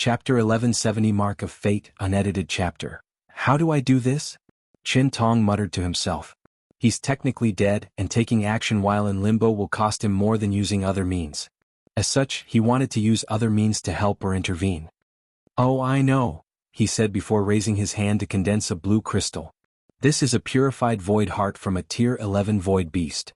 Chapter 1170 Mark of Fate, unedited chapter. How do I do this? Qin Tong muttered to himself. He's technically dead, and taking action while in limbo will cost him more than using other means. As such, he wanted to use other means to help or intervene. Oh, I know, he said before raising his hand to condense a blue crystal. This is a purified void heart from a Tier 11 void beast.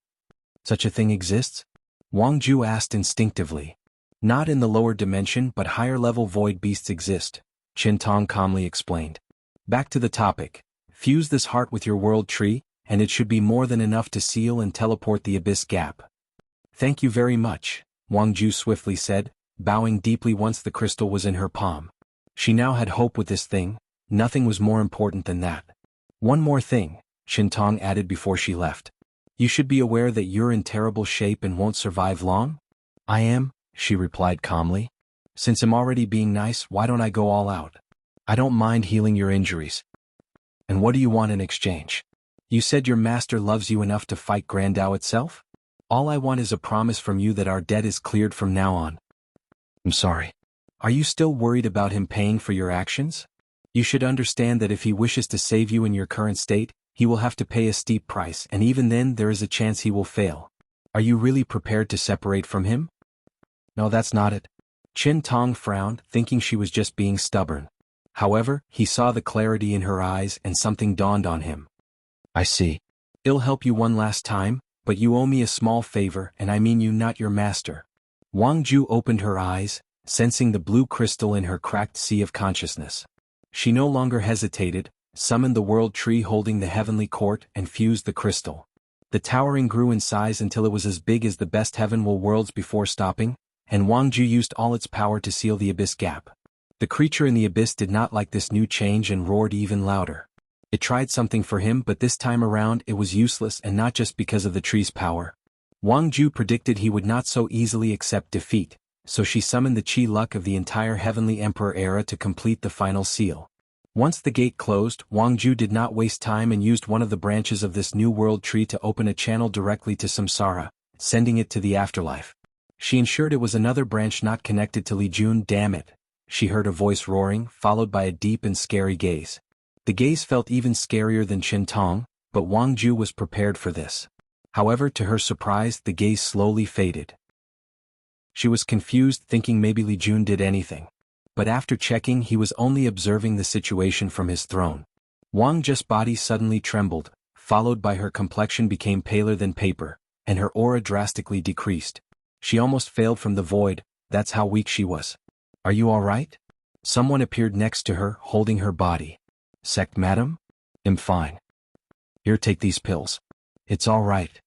Such a thing exists? Wang Ju asked instinctively. Not in the lower dimension, but higher-level void beasts exist, Qin Tong calmly explained. Back to the topic. Fuse this heart with your world tree, and it should be more than enough to seal and teleport the abyss gap. Thank you very much, Wang Ju swiftly said, bowing deeply once the crystal was in her palm. She now had hope with this thing. Nothing was more important than that. One more thing, Qin Tong added before she left. You should be aware that you're in terrible shape and won't survive long? I am, she replied calmly. Since I'm already being nice, why don't I go all out? I don't mind healing your injuries. And what do you want in exchange? You said your master loves you enough to fight Grandao itself? All I want is a promise from you that our debt is cleared from now on. I'm sorry. Are you still worried about him paying for your actions? You should understand that if he wishes to save you in your current state, he will have to pay a steep price, and even then there is a chance he will fail. Are you really prepared to separate from him? No, that's not it. Qin Tong frowned, thinking she was just being stubborn. However, he saw the clarity in her eyes and something dawned on him. I see. I'll help you one last time, but you owe me a small favor, and I mean you, not your master. Wang Ju opened her eyes, sensing the blue crystal in her cracked sea of consciousness. She no longer hesitated, summoned the world tree holding the heavenly court, and fused the crystal. The towering grew in size until it was as big as the best heavenward worlds before stopping, and Wang Ju used all its power to seal the abyss gap. The creature in the abyss did not like this new change and roared even louder. It tried something for him, but this time around it was useless, and not just because of the tree's power. Wang Ju predicted he would not so easily accept defeat, so she summoned the Qi luck of the entire Heavenly Emperor era to complete the final seal. Once the gate closed, Wang Ju did not waste time and used one of the branches of this new world tree to open a channel directly to Samsara, sending it to the afterlife. She ensured it was another branch not connected to Li Jun. Damn it, she heard a voice roaring, followed by a deep and scary gaze. The gaze felt even scarier than Qin Tong, but Wang Ju was prepared for this. However, to her surprise, the gaze slowly faded. She was confused, thinking maybe Li Jun did anything. But after checking, he was only observing the situation from his throne. Wang Ju's body suddenly trembled, followed by her complexion became paler than paper, and her aura drastically decreased. She almost failed from the void, that's how weak she was. Are you all right? Someone appeared next to her, holding her body. Sect madam? I'm fine. Here, take these pills. It's all right.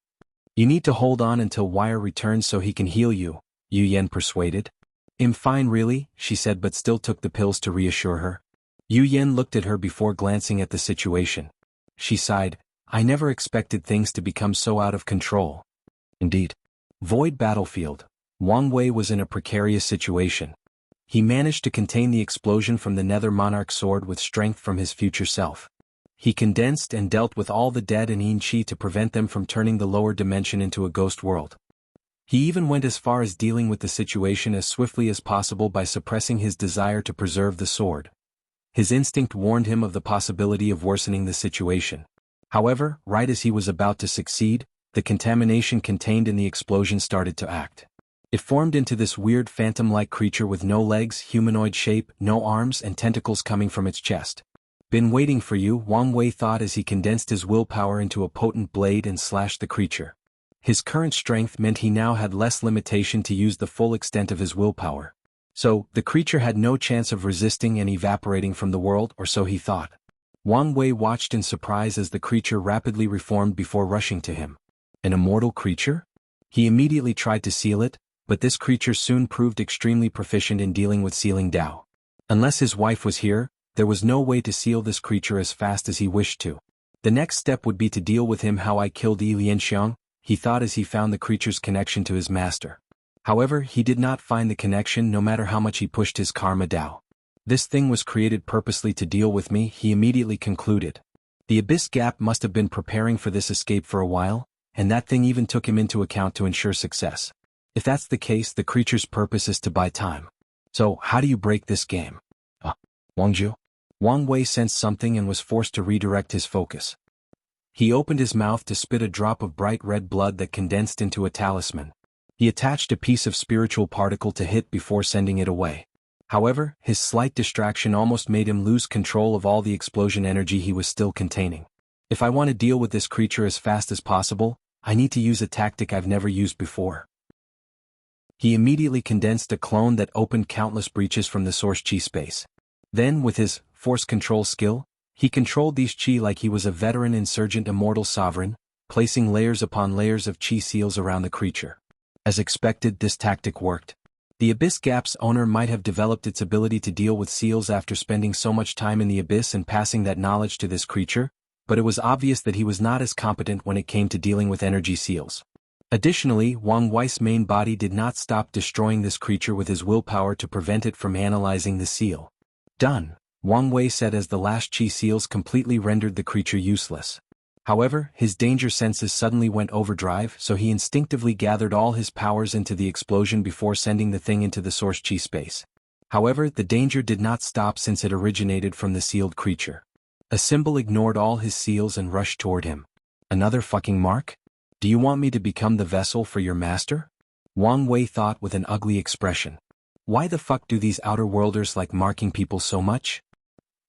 You need to hold on until Wire returns so he can heal you, Yu Yan persuaded. I'm fine really, she said, but still took the pills to reassure her. Yu Yan looked at her before glancing at the situation. She sighed, I never expected things to become so out of control. Indeed. Void battlefield. Wang Wei was in a precarious situation. He managed to contain the explosion from the Nether Monarch sword with strength from his future self. He condensed and dealt with all the dead and Yin Qi to prevent them from turning the lower dimension into a ghost world. He even went as far as dealing with the situation as swiftly as possible by suppressing his desire to preserve the sword. His instinct warned him of the possibility of worsening the situation. However, right as he was about to succeed, the contamination contained in the explosion started to act. It formed into this weird phantom-like creature with no legs, humanoid shape, no arms, and tentacles coming from its chest. Been waiting for you, Wang Wei thought as he condensed his willpower into a potent blade and slashed the creature. His current strength meant he now had less limitation to use the full extent of his willpower. So, the creature had no chance of resisting and evaporating from the world, or so he thought. Wang Wei watched in surprise as the creature rapidly reformed before rushing to him. An immortal creature? He immediately tried to seal it, but this creature soon proved extremely proficient in dealing with sealing Dao. Unless his wife was here, there was no way to seal this creature as fast as he wished to. The next step would be to deal with him how I killed Yi Lianxiang, he thought as he found the creature's connection to his master. However, he did not find the connection no matter how much he pushed his karma Dao. This thing was created purposely to deal with me, he immediately concluded. The abyss gap must have been preparing for this escape for a while, and that thing even took him into account to ensure success. If that's the case, the creature's purpose is to buy time. So, how do you break this game? Wang Ju? Wang Wei sensed something and was forced to redirect his focus. He opened his mouth to spit a drop of bright red blood that condensed into a talisman. He attached a piece of spiritual particle to hit before sending it away. However, his slight distraction almost made him lose control of all the explosion energy he was still containing. If I want to deal with this creature as fast as possible, I need to use a tactic I've never used before. He immediately condensed a clone that opened countless breaches from the source chi space. Then, with his force control skill, he controlled these chi like he was a veteran insurgent immortal sovereign, placing layers upon layers of chi seals around the creature. As expected, this tactic worked. The Abyss Gap's owner might have developed its ability to deal with seals after spending so much time in the Abyss and passing that knowledge to this creature, but it was obvious that he was not as competent when it came to dealing with energy seals. Additionally, Wang Wei's main body did not stop destroying this creature with his willpower to prevent it from analyzing the seal. Done, Wang Wei said as the last chi seals completely rendered the creature useless. However, his danger senses suddenly went overdrive, so he instinctively gathered all his powers into the explosion before sending the thing into the source chi space. However, the danger did not stop since it originated from the sealed creature. A symbol ignored all his seals and rushed toward him. Another fucking mark? Do you want me to become the vessel for your master? Wang Wei thought with an ugly expression. Why the fuck do these outer worlders like marking people so much?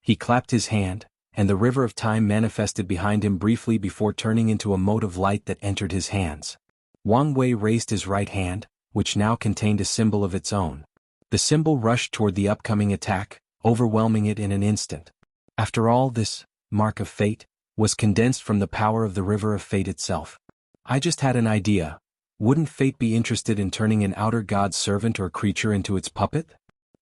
He clapped his hand, and the river of time manifested behind him briefly before turning into a mote of light that entered his hands. Wang Wei raised his right hand, which now contained a symbol of its own. The symbol rushed toward the upcoming attack, overwhelming it in an instant. After all, this mark of fate was condensed from the power of the river of fate itself. I just had an idea. Wouldn't fate be interested in turning an outer god's servant or creature into its puppet?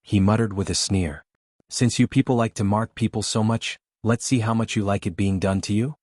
He muttered with a sneer. Since you people like to mark people so much, let's see how much you like it being done to you.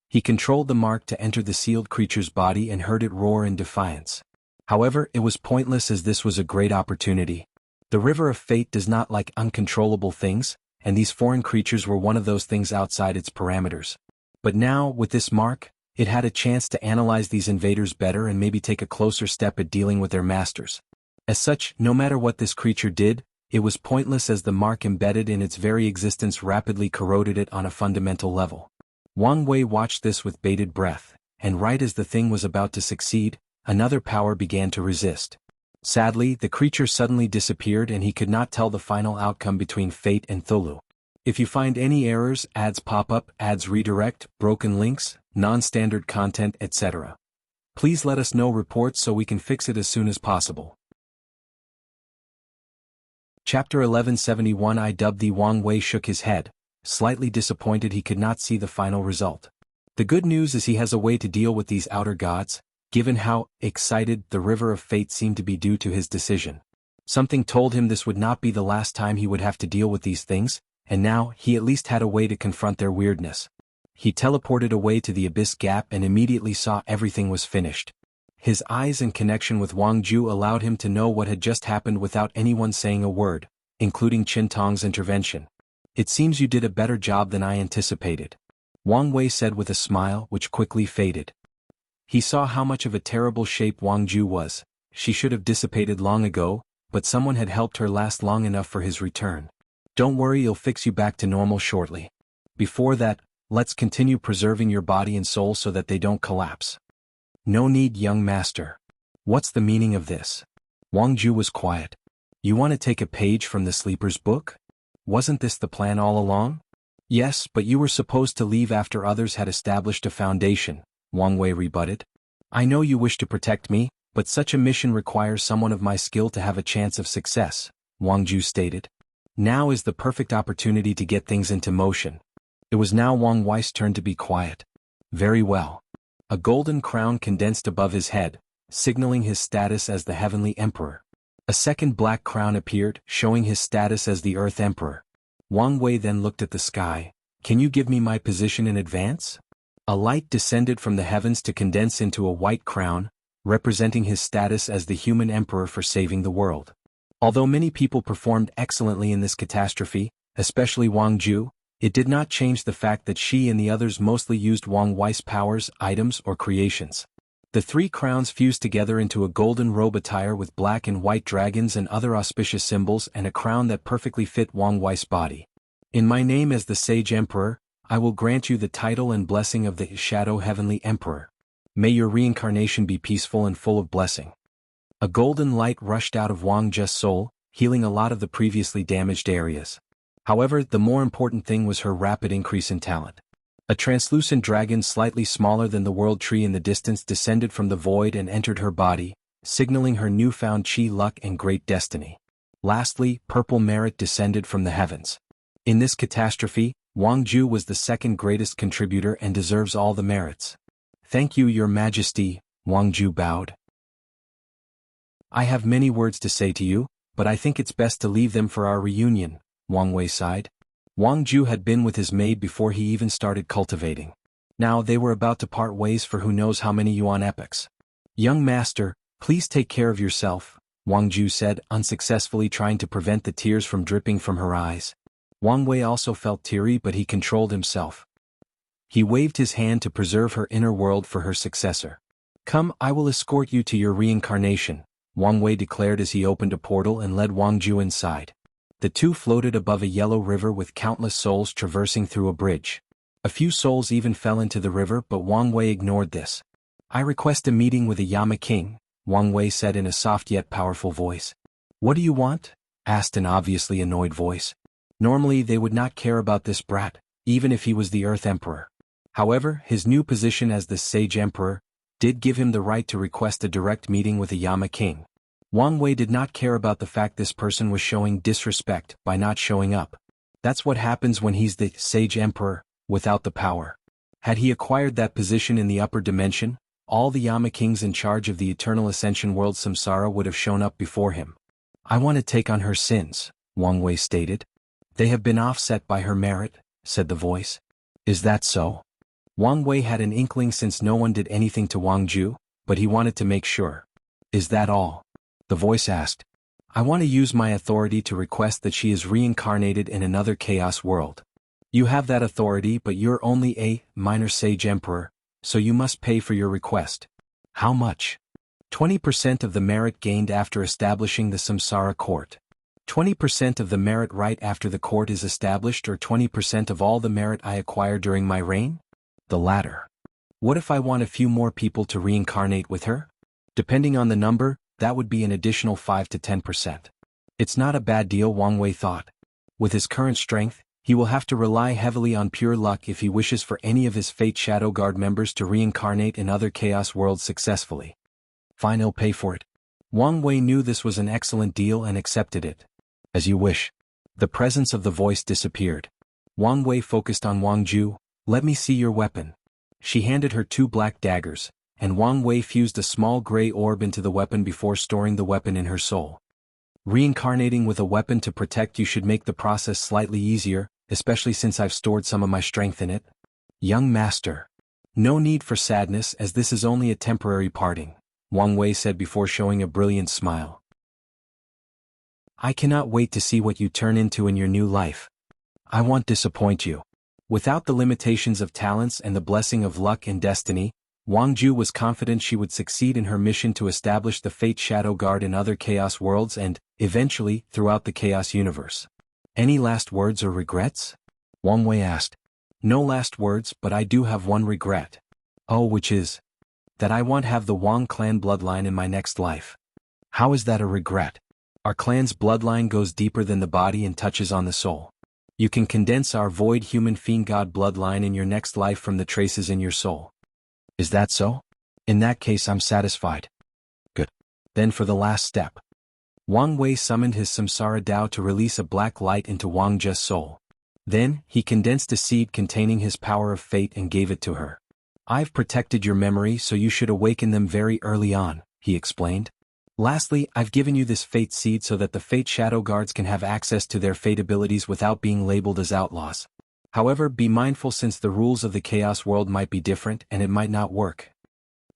He controlled the mark to enter the sealed creature's body and heard it roar in defiance. However, it was pointless as this was a great opportunity. The river of fate does not like uncontrollable things, and these foreign creatures were one of those things outside its parameters. But now, with this mark, it had a chance to analyze these invaders better and maybe take a closer step at dealing with their masters. As such, no matter what this creature did, it was pointless as the mark embedded in its very existence rapidly corroded it on a fundamental level. Wang Wei watched this with bated breath, and right as the thing was about to succeed, another power began to resist. Sadly, the creature suddenly disappeared and he could not tell the final outcome between Fate and Thulu. If you find any errors, ads pop up, ads redirect, broken links, non-standard content, etc. Please let us know reports so we can fix it as soon as possible. Chapter 1171 I dubbed the Wang Wei shook his head, slightly disappointed he could not see the final result. The good news is he has a way to deal with these outer gods, given how excited the river of fate seemed to be due to his decision. Something told him this would not be the last time he would have to deal with these things, and now he at least had a way to confront their weirdness. He teleported away to the Abyss Gap and immediately saw everything was finished. His eyes and connection with Wang Ju allowed him to know what had just happened without anyone saying a word, including Qin Tong's intervention. It seems you did a better job than I anticipated, Wang Wei said with a smile which quickly faded. He saw how much of a terrible shape Wang Ju was. She should have dissipated long ago, but someone had helped her last long enough for his return. Don't worry, you'll fix you back to normal shortly. Before that, let's continue preserving your body and soul so that they don't collapse. No need, young master. What's the meaning of this? Wang Ju was quiet. You want to take a page from the sleeper's book? Wasn't this the plan all along? Yes, but you were supposed to leave after others had established a foundation, Wang Wei rebutted. I know you wish to protect me, but such a mission requires someone of my skill to have a chance of success, Wang Ju stated. Now is the perfect opportunity to get things into motion. It was now Wang Wei's turn to be quiet. Very well. A golden crown condensed above his head, signaling his status as the Heavenly Emperor. A second black crown appeared, showing his status as the Earth Emperor. Wang Wei then looked at the sky. Can you give me my position in advance? A light descended from the heavens to condense into a white crown, representing his status as the human emperor for saving the world. Although many people performed excellently in this catastrophe, especially Wang Ju, it did not change the fact that she and the others mostly used Wang Wei's powers, items, or creations. The 3 crowns fused together into a golden robe attire with black and white dragons and other auspicious symbols and a crown that perfectly fit Wang Wei's body. In my name as the Sage Emperor, I will grant you the title and blessing of the Shadow Heavenly Emperor. May your reincarnation be peaceful and full of blessing. A golden light rushed out of Wang Zhe's soul, healing a lot of the previously damaged areas. However, the more important thing was her rapid increase in talent. A translucent dragon slightly smaller than the world tree in the distance descended from the void and entered her body, signaling her newfound chi, luck and great destiny. Lastly, purple merit descended from the heavens. In this catastrophe, Wang Zhu was the second greatest contributor and deserves all the merits. Thank you, Your Majesty, Wang Zhu bowed. I have many words to say to you, but I think it's best to leave them for our reunion, Wang Wei sighed. Wang Zhu had been with his maid before he even started cultivating. Now they were about to part ways for who knows how many yuan epochs. Young master, please take care of yourself, Wang Zhu said, unsuccessfully trying to prevent the tears from dripping from her eyes. Wang Wei also felt teary, but he controlled himself. He waved his hand to preserve her inner world for her successor. Come, I will escort you to your reincarnation, Wang Wei declared as he opened a portal and led Wang Zhu inside. The two floated above a yellow river with countless souls traversing through a bridge. A few souls even fell into the river, but Wang Wei ignored this. I request a meeting with a Yama king, Wang Wei said in a soft yet powerful voice. What do you want? Asked an obviously annoyed voice. Normally they would not care about this brat, even if he was the Earth Emperor. However, his new position as the Sage Emperor did give him the right to request a direct meeting with a Yama king. Wang Wei did not care about the fact this person was showing disrespect by not showing up. That's what happens when he's the Sage Emperor, without the power. Had he acquired that position in the upper dimension, all the Yama kings in charge of the eternal Ascension world Samsara would have shown up before him. I want to take on her sins, Wang Wei stated. They have been offset by her merit, said the voice. Is that so? Wang Wei had an inkling since no one did anything to Wang Zhu, but he wanted to make sure. Is that all? The voice asked. I want to use my authority to request that she is reincarnated in another chaos world. You have that authority, but you're only a minor Sage Emperor, so you must pay for your request. How much? 20% of the merit gained after establishing the Samsara court. 20% of the merit right after the court is established, or 20% of all the merit I acquire during my reign? The latter. What if I want a few more people to reincarnate with her? Depending on the number, that would be an additional 5 to 10%. It's not a bad deal, Wang Wei thought. With his current strength, he will have to rely heavily on pure luck if he wishes for any of his Fate Shadow Guard members to reincarnate in other Chaos worlds successfully. Fine, I'll pay for it. Wang Wei knew this was an excellent deal and accepted it. As you wish. The presence of the voice disappeared. Wang Wei focused on Wang Zhu. Let me see your weapon. She handed her 2 black daggers, and Wang Wei fused a small gray orb into the weapon before storing the weapon in her soul. Reincarnating with a weapon to protect you should make the process slightly easier, especially since I've stored some of my strength in it. Young master. No need for sadness, as this is only a temporary parting, Wang Wei said before showing a brilliant smile. I cannot wait to see what you turn into in your new life. I won't disappoint you. Without the limitations of talents and the blessing of luck and destiny, Wang Zhu was confident she would succeed in her mission to establish the Fate Shadow Guard in other Chaos worlds and, eventually, throughout the Chaos universe. Any last words or regrets? Wang Wei asked. No last words, but I do have one regret. Oh, which is? That I won't have the Wang clan bloodline in my next life. How is that a regret? Our clan's bloodline goes deeper than the body and touches on the soul. You can condense our void human fiend god bloodline in your next life from the traces in your soul. Is that so? In that case I'm satisfied. Good. Then for the last step. Wang Wei summoned his Samsara Dao to release a black light into Wang Zhe's soul. Then, he condensed a seed containing his power of fate and gave it to her. I've protected your memory so you should awaken them very early on, he explained. Lastly, I've given you this fate seed so that the Fate Shadow Guards can have access to their fate abilities without being labeled as outlaws. However, be mindful since the rules of the Chaos world might be different and it might not work.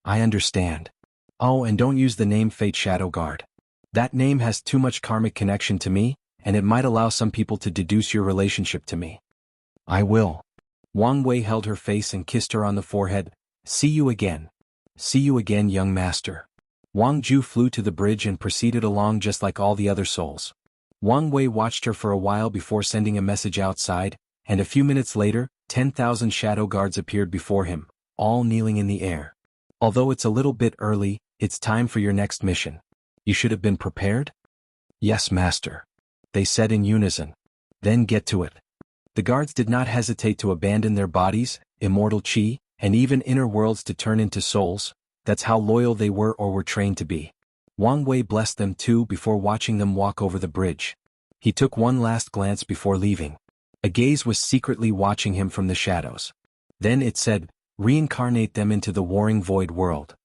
I understand. Oh, and don't use the name Fate Shadow Guard. That name has too much karmic connection to me, and it might allow some people to deduce your relationship to me. I will. Wang Wei held her face and kissed her on the forehead. See you again. See you again, young master. Wang Ju flew to the bridge and proceeded along just like all the other souls. Wang Wei watched her for a while before sending a message outside, and a few minutes later, 10,000 shadow guards appeared before him, all kneeling in the air. Although it's a little bit early, it's time for your next mission. You should have been prepared? Yes, master. They said in unison. Then get to it. The guards did not hesitate to abandon their bodies, immortal chi, and even inner worlds to turn into souls. That's how loyal they were or were trained to be. Wang Wei blessed them too before watching them walk over the bridge. He took one last glance before leaving. A gaze was secretly watching him from the shadows. Then it said, reincarnate them into the warring void world.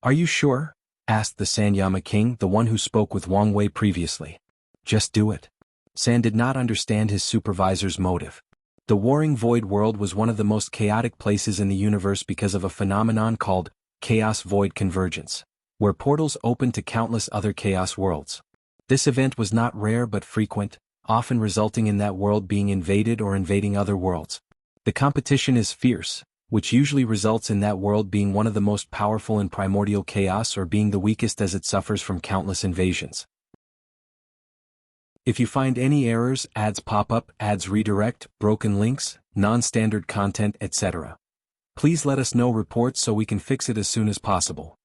Are you sure? Asked the Sanyama king, the one who spoke with Wang Wei previously. Just do it. San did not understand his supervisor's motive. The warring void world was one of the most chaotic places in the universe because of a phenomenon called chaos-void convergence, where portals open to countless other chaos worlds. This event was not rare but frequent, often resulting in that world being invaded or invading other worlds. The competition is fierce, which usually results in that world being one of the most powerful in primordial chaos or being the weakest as it suffers from countless invasions. If you find any errors, ads pop up, ads redirect, broken links, non-standard content, etc., please let us know reports so we can fix it as soon as possible.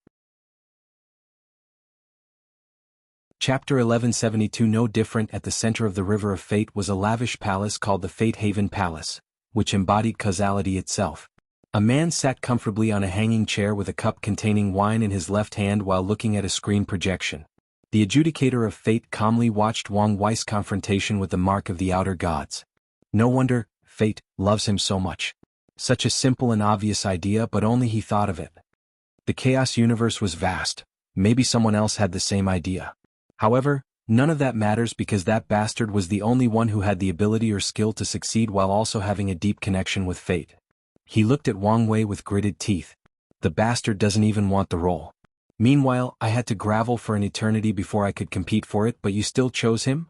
Chapter 1172. No different. At the center of the River of Fate was a lavish palace called the Fate Haven Palace, which embodied causality itself. A man sat comfortably on a hanging chair with a cup containing wine in his left hand while looking at a screen projection. The adjudicator of fate calmly watched Wang Wei's confrontation with the mark of the outer gods. No wonder fate loves him so much. Such a simple and obvious idea, but only he thought of it. The chaos universe was vast. Maybe someone else had the same idea. However, none of that matters because that bastard was the only one who had the ability or skill to succeed while also having a deep connection with fate. He looked at Wang Wei with gritted teeth. The bastard doesn't even want the role. Meanwhile, I had to gravel for an eternity before I could compete for it, but you still chose him?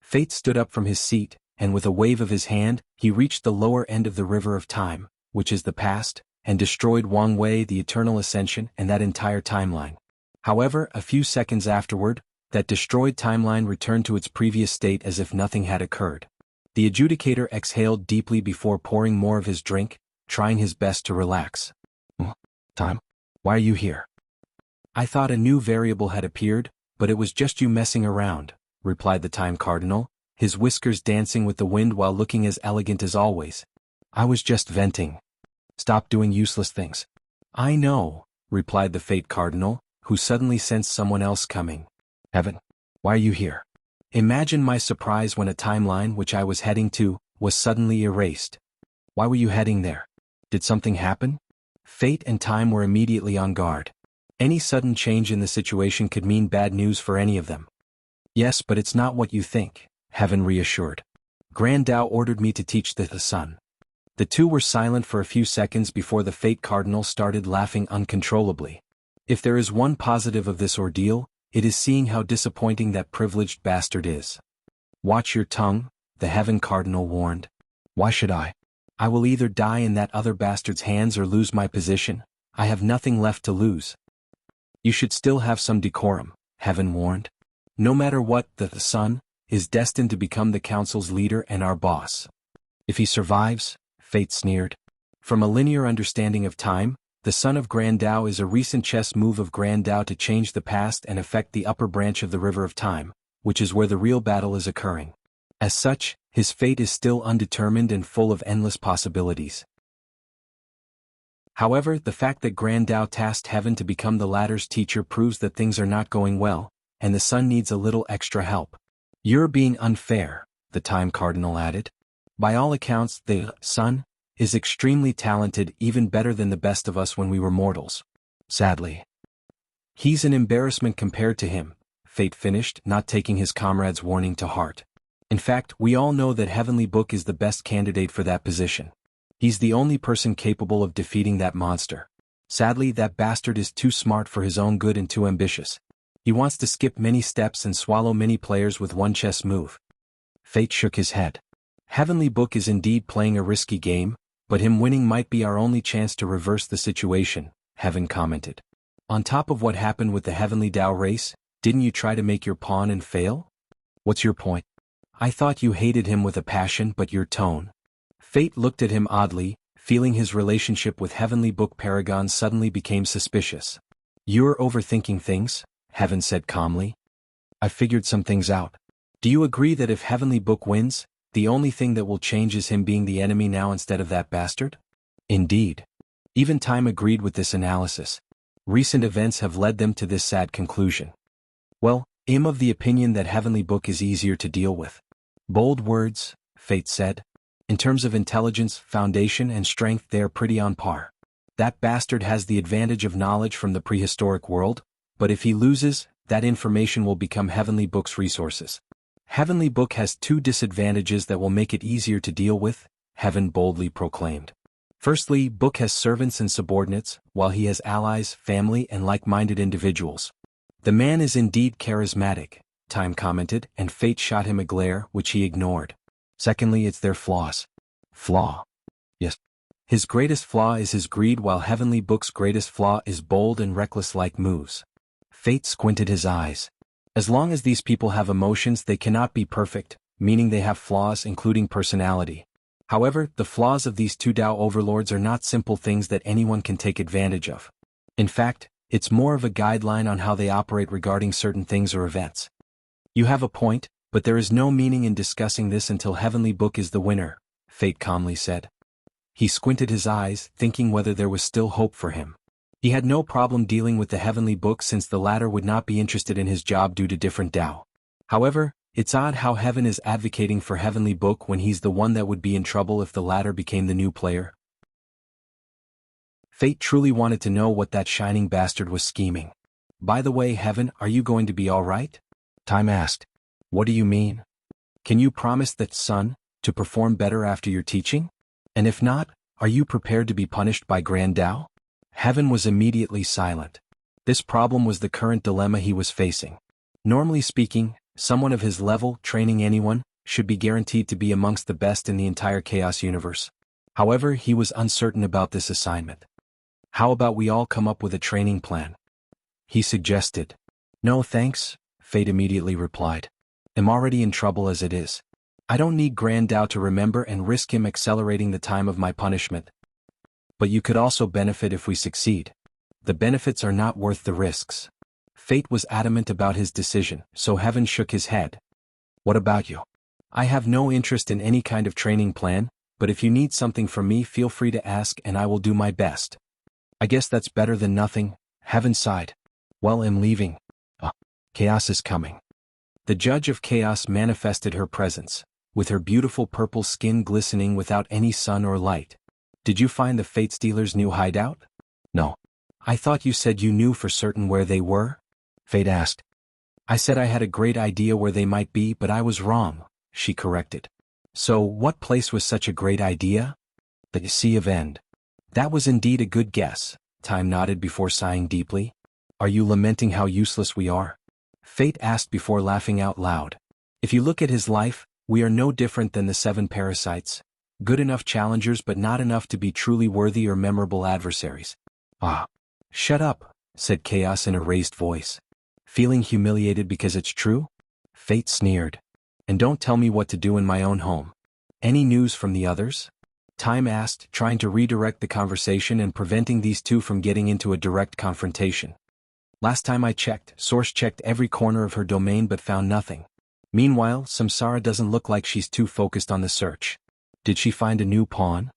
Fate stood up from his seat, and with a wave of his hand, he reached the lower end of the river of time, which is the past, and destroyed Wang Wei, the eternal Ascension, and that entire timeline. However, a few seconds afterward, that destroyed timeline returned to its previous state as if nothing had occurred. The adjudicator exhaled deeply before pouring more of his drink, trying his best to relax. Time? Why are you here? I thought a new variable had appeared, but it was just you messing around, replied the Time Cardinal, his whiskers dancing with the wind while looking as elegant as always. I was just venting. Stop doing useless things. I know, replied the Fate Cardinal, who suddenly sensed someone else coming. Heaven, why are you here? Imagine my surprise when a timeline which I was heading to was suddenly erased. Why were you heading there? Did something happen? Fate and Time were immediately on guard. Any sudden change in the situation could mean bad news for any of them. Yes, but it's not what you think, Heaven reassured. Grand Tao ordered me to teach the sun. The two were silent for a few seconds before the Fate Cardinal started laughing uncontrollably. If there is one positive of this ordeal, it is seeing how disappointing that privileged bastard is. Watch your tongue, the Heaven Cardinal warned. Why should I? I will either die in that other bastard's hands or lose my position. I have nothing left to lose. You should still have some decorum, Heaven warned. No matter what, the sun is destined to become the council's leader and our boss. If he survives, Fate sneered. From a linear understanding of time, the son of Grand Tao is a recent chess move of Grand Tao to change the past and affect the upper branch of the River of Time, which is where the real battle is occurring. As such, his fate is still undetermined and full of endless possibilities. However, the fact that Grand Tao tasked Heaven to become the latter's teacher proves that things are not going well, and the sun needs a little extra help. You're being unfair, the Time Cardinal added. By all accounts, the sun is extremely talented, even better than the best of us when we were mortals. Sadly, he's an embarrassment compared to him, Fate finished, not taking his comrade's warning to heart. In fact, we all know that Heavenly Book is the best candidate for that position. He's the only person capable of defeating that monster. Sadly, that bastard is too smart for his own good and too ambitious. He wants to skip many steps and swallow many players with one chess move. Fate shook his head. Heavenly Book is indeed playing a risky game, but him winning might be our only chance to reverse the situation, Heaven commented. On top of what happened with the Heavenly Tao race, didn't you try to make your pawn and fail? What's your point? I thought you hated him with a passion, but your tone. Fate looked at him oddly, feeling his relationship with Heavenly Book Paragon suddenly became suspicious. You're overthinking things, Heaven said calmly. I figured some things out. Do you agree that if Heavenly Book wins, the only thing that will change is him being the enemy now instead of that bastard? Indeed. Even time agreed with this analysis. Recent events have led them to this sad conclusion. Well, I'm of the opinion that Heavenly Book is easier to deal with. Bold words, Fate said. In terms of intelligence, foundation, and strength, they are pretty on par. That bastard has the advantage of knowledge from the prehistoric world, but if he loses, that information will become Heavenly Book's resources. Heavenly Book has two disadvantages that will make it easier to deal with, Heaven boldly proclaimed. Firstly, Book has servants and subordinates, while he has allies, family, and like-minded individuals. The man is indeed charismatic, Time commented, and Fate shot him a glare, which he ignored. Secondly, it's their flaws. Flaw? Yes. His greatest flaw is his greed, while Heavenly Book's greatest flaw is bold and reckless-like moves. Fate squinted his eyes. As long as these people have emotions, they cannot be perfect, meaning they have flaws including personality. However, the flaws of these two Tao overlords are not simple things that anyone can take advantage of. In fact, it's more of a guideline on how they operate regarding certain things or events. You have a point, but there is no meaning in discussing this until Heavenly Book is the winner, Fate calmly said. He squinted his eyes, thinking whether there was still hope for him. He had no problem dealing with the Heavenly Book since the latter would not be interested in his job due to different Tao. However, it's odd how Heaven is advocating for Heavenly Book when he's the one that would be in trouble if the latter became the new player. Fate truly wanted to know what that shining bastard was scheming. By the way, Heaven, are you going to be all right? Time asked. What do you mean? Can you promise that, son, to perform better after your teaching? And if not, are you prepared to be punished by Grand Tao? Heaven was immediately silent. This problem was the current dilemma he was facing. Normally speaking, someone of his level, training anyone, should be guaranteed to be amongst the best in the entire Chaos universe. However, he was uncertain about this assignment. How about we all come up with a training plan? He suggested. No thanks, Fate immediately replied. I'm already in trouble as it is. I don't need Grand Tao to remember and risk him accelerating the time of my punishment. But you could also benefit if we succeed. The benefits are not worth the risks. Fate was adamant about his decision, so Heaven shook his head. What about you? I have no interest in any kind of training plan, but if you need something from me, feel free to ask and I will do my best. I guess that's better than nothing, Heaven sighed. Well, I'm leaving. Chaos is coming. The Judge of Chaos manifested her presence, with her beautiful purple skin glistening without any sun or light. Did you find the Fate Stealer's new hideout? No. I thought you said you knew for certain where they were? Fate asked. I said I had a great idea where they might be, but I was wrong, she corrected. So, what place was such a great idea? The Sea of End. That was indeed a good guess, Time nodded before sighing deeply. Are you lamenting how useless we are? Fate asked before laughing out loud. If you look at his life, we are no different than the 7 parasites. Good enough challengers but not enough to be truly worthy or memorable adversaries. Shut up, said Chaos in a raised voice. Feeling humiliated because it's true? Fate sneered. And don't tell me what to do in my own home. Any news from the others? Time asked, trying to redirect the conversation and preventing these two from getting into a direct confrontation. Last time I checked, Source checked every corner of her domain but found nothing. Meanwhile, Samsara doesn't look like she's too focused on the search. Did she find a new pawn?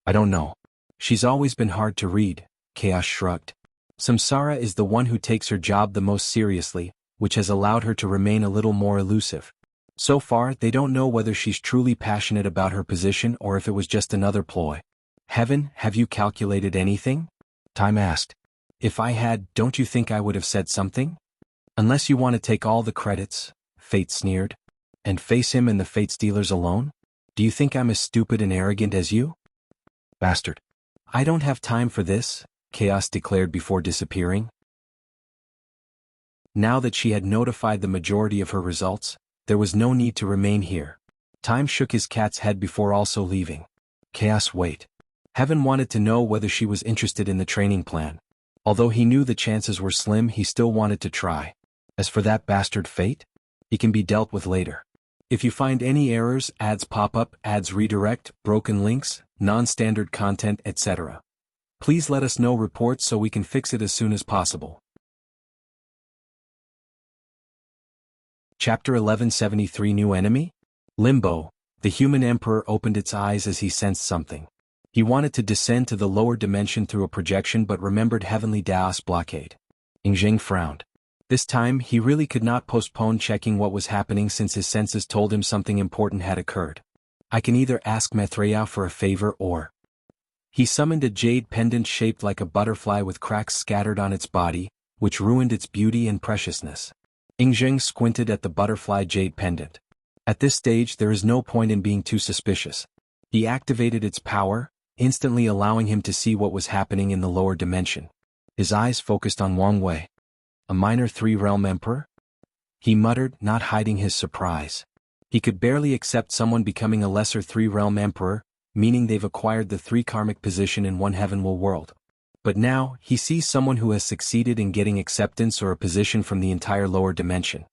I don't know. She's always been hard to read, Chaos shrugged. Samsara is the one who takes her job the most seriously, which has allowed her to remain a little more elusive. So far, they don't know whether she's truly passionate about her position or if it was just another ploy. Heaven, have you calculated anything? Time asked. If I had, don't you think I would have said something? Unless you want to take all the credits, Fate sneered. And face him and the Fate Stealers alone? Do you think I'm as stupid and arrogant as you? Bastard. I don't have time for this, Chaos declared before disappearing. Now that she had notified the majority of her results, there was no need to remain here. Time shook his cat's head before also leaving. Chaos, wait. Heaven wanted to know whether she was interested in the training plan. Although he knew the chances were slim, he still wanted to try. As for that bastard fate, it can be dealt with later. If you find any errors, ads pop up, ads redirect, broken links, non-standard content, etc., please let us know reports so we can fix it as soon as possible. Chapter 1173 New Enemy? Limbo. The human emperor opened its eyes as he sensed something. He wanted to descend to the lower dimension through a projection but remembered Heavenly Daos blockade. Yingjing frowned. This time he really could not postpone checking what was happening since his senses told him something important had occurred. I can either ask Maitreya for a favor or... He summoned a jade pendant shaped like a butterfly with cracks scattered on its body, which ruined its beauty and preciousness. Yingjing squinted at the butterfly jade pendant. At this stage there is no point in being too suspicious. He activated its power, instantly allowing him to see what was happening in the lower dimension. His eyes focused on Wang Wei. A minor three-realm emperor? He muttered, not hiding his surprise. He could barely accept someone becoming a lesser three-realm emperor, meaning they've acquired the three karmic position in one heavenward world. But now, he sees someone who has succeeded in getting acceptance or a position from the entire lower dimension.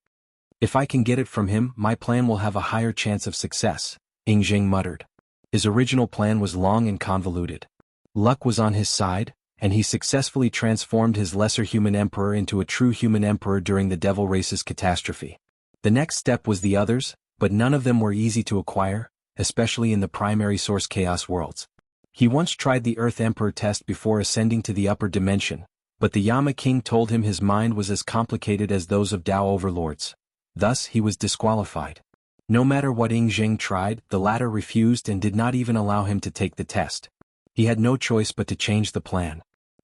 If I can get it from him, my plan will have a higher chance of success, Yingjing muttered. His original plan was long and convoluted. Luck was on his side, and he successfully transformed his lesser human emperor into a true human emperor during the devil race's catastrophe. The next step was the others, but none of them were easy to acquire, especially in the primary source chaos worlds. He once tried the Earth Emperor test before ascending to the upper dimension, but the Yama King told him his mind was as complicated as those of Tao overlords. Thus he was disqualified. No matter what Yingjing tried, the latter refused and did not even allow him to take the test. He had no choice but to change the plan.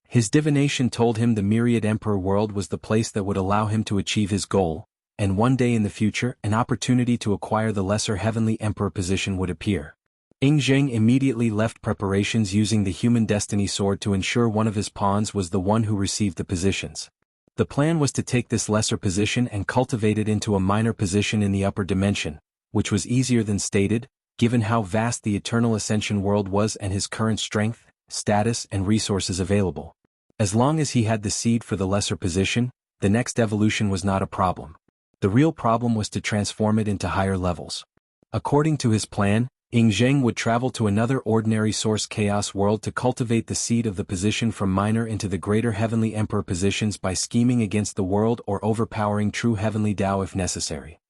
His divination told him the Myriad Emperor world was the place that would allow him to achieve his goal, and one day in the future an opportunity to acquire the lesser Heavenly Emperor position would appear. Yingjing immediately left preparations using the Human Destiny Sword to ensure one of his pawns was the one who received the positions. The plan was to take this lesser position and cultivate it into a minor position in the upper dimension, which was easier than stated, given how vast the Eternal Ascension world was and his current strength, status and resources available. As long as he had the seed for the lesser position, the next evolution was not a problem. The real problem was to transform it into higher levels. According to his plan, Yingjing would travel to another ordinary source chaos world to cultivate the seed of the position from minor into the greater Heavenly Emperor positions by scheming against the world or overpowering true Heavenly Tao if necessary.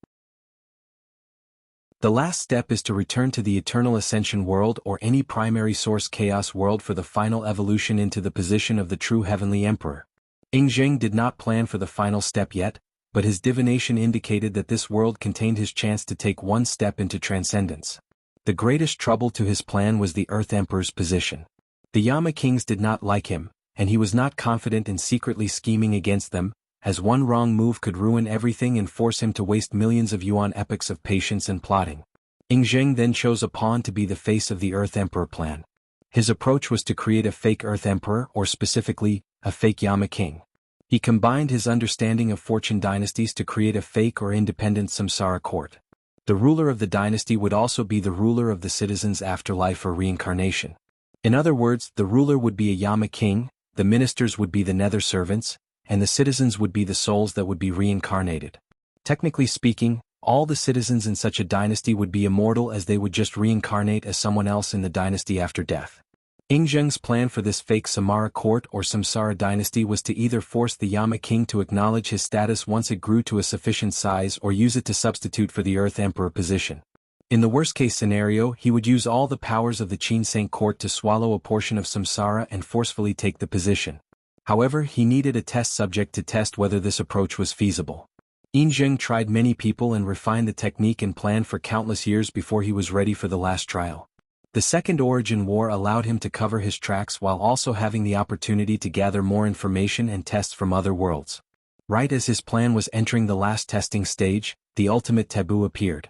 The last step is to return to the Eternal Ascension world or any primary source chaos world for the final evolution into the position of the true Heavenly Emperor. Yingjing did not plan for the final step yet, but his divination indicated that this world contained his chance to take one step into transcendence. The greatest trouble to his plan was the Earth Emperor's position. The Yama Kings did not like him, and he was not confident in secretly scheming against them, as one wrong move could ruin everything and force him to waste millions of yuan epochs of patience and plotting. Yingjing then chose a pawn to be the face of the Earth Emperor plan. His approach was to create a fake Earth Emperor or specifically, a fake Yama King. He combined his understanding of fortune dynasties to create a fake or independent samsara court. The ruler of the dynasty would also be the ruler of the citizens' afterlife or reincarnation. In other words, the ruler would be a Yama King, the ministers would be the nether servants, and the citizens would be the souls that would be reincarnated. Technically speaking, all the citizens in such a dynasty would be immortal as they would just reincarnate as someone else in the dynasty after death. Yingjing's plan for this fake Samara court or Samsara dynasty was to either force the Yama King to acknowledge his status once it grew to a sufficient size or use it to substitute for the Earth Emperor position. In the worst-case scenario, he would use all the powers of the Qinseng court to swallow a portion of Samsara and forcefully take the position. However, he needed a test subject to test whether this approach was feasible. Yingjing tried many people and refined the technique and plan for countless years before he was ready for the last trial. The Second Origin War allowed him to cover his tracks while also having the opportunity to gather more information and tests from other worlds. Right as his plan was entering the last testing stage, the ultimate taboo appeared.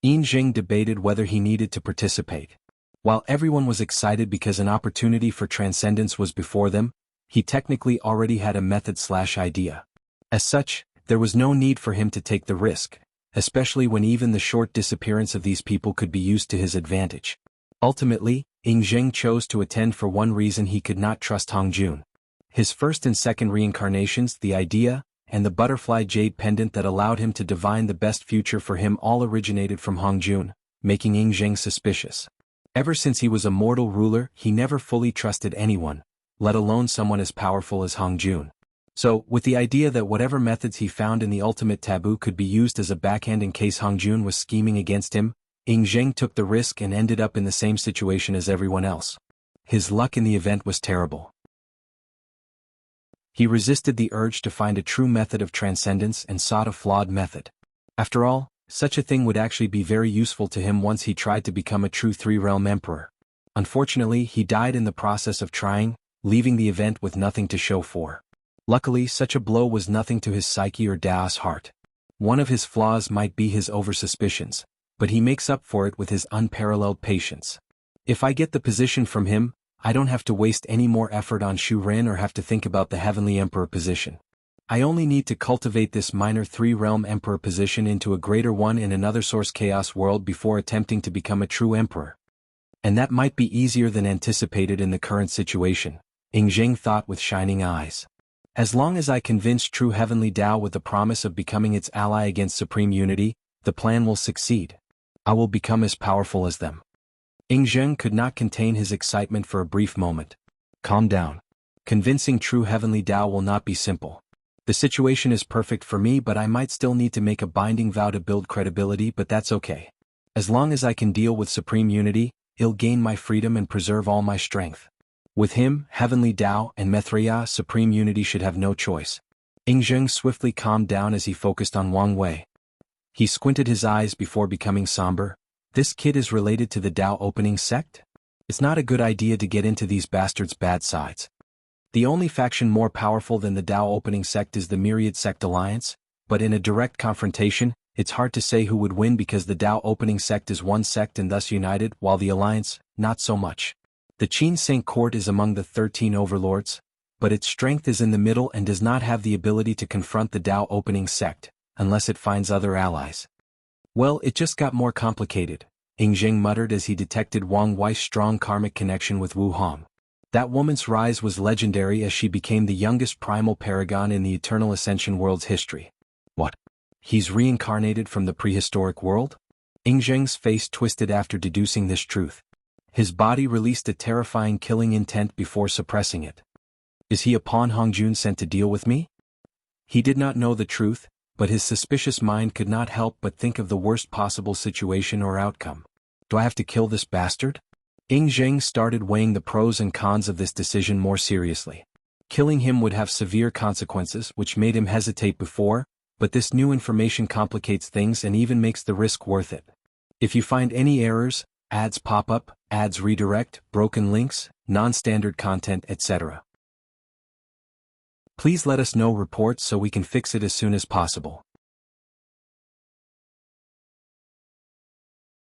Yingjing debated whether he needed to participate. While everyone was excited because an opportunity for transcendence was before them, he technically already had a method/idea. As such, there was no need for him to take the risk, especially when even the short disappearance of these people could be used to his advantage. Ultimately, Yingjing chose to attend for one reason: he could not trust Hongjun. His first and second reincarnations, the idea, and the butterfly jade pendant that allowed him to divine the best future for him all originated from Hongjun, making Ying Zheng suspicious. Ever since he was a mortal ruler, he never fully trusted anyone, let alone someone as powerful as Hongjun. So, with the idea that whatever methods he found in the ultimate taboo could be used as a backhand in case Hongjun was scheming against him, Ying Zheng took the risk and ended up in the same situation as everyone else. His luck in the event was terrible. He resisted the urge to find a true method of transcendence and sought a flawed method. After all, such a thing would actually be very useful to him once he tried to become a true three-realm emperor. Unfortunately, he died in the process of trying, leaving the event with nothing to show for. Luckily, such a blow was nothing to his psyche or Dao's heart. One of his flaws might be his over-suspicions, but he makes up for it with his unparalleled patience. If I get the position from him, I don't have to waste any more effort on Shu Ren or have to think about the Heavenly Emperor position. I only need to cultivate this minor three-realm emperor position into a greater one in another source chaos world before attempting to become a true emperor. And that might be easier than anticipated in the current situation, Ying Zheng thought with shining eyes. As long as I convince true Heavenly Tao with the promise of becoming its ally against Supreme Unity, the plan will succeed. I will become as powerful as them. Ying Zheng could not contain his excitement for a brief moment. Calm down. Convincing true Heavenly Tao will not be simple. The situation is perfect for me, but I might still need to make a binding vow to build credibility, but that's okay. As long as I can deal with Supreme Unity, I'll gain my freedom and preserve all my strength. With him, Heavenly Tao, and Maitreya, Supreme Unity should have no choice. Ying Zheng swiftly calmed down as he focused on Wang Wei. He squinted his eyes before becoming somber. This kid is related to the Tao opening sect? It's not a good idea to get into these bastards' bad sides. The only faction more powerful than the Tao opening sect is the Myriad Sect Alliance, but in a direct confrontation, it's hard to say who would win because the Tao opening sect is one sect and thus united, while the Alliance, not so much. The Qin Saint Court is among the 13 overlords, but its strength is in the middle and does not have the ability to confront the Tao opening sect, unless it finds other allies. Well, it just got more complicated, Ying Zheng muttered as he detected Wang Wei's strong karmic connection with Wu Hong. That woman's rise was legendary as she became the youngest primal paragon in the eternal Ascension world's history. What? He's reincarnated from the prehistoric world? Ying Zheng's face twisted after deducing this truth. His body released a terrifying killing intent before suppressing it. Is he a pawn Hongjun sent to deal with me? He did not know the truth, but his suspicious mind could not help but think of the worst possible situation or outcome. Do I have to kill this bastard? Ying Zheng started weighing the pros and cons of this decision more seriously. Killing him would have severe consequences, which made him hesitate before, but this new information complicates things and even makes the risk worth it. If you find any errors, ads pop up, ads redirect, broken links, non-standard content, etc. Please let us know reports so we can fix it as soon as possible.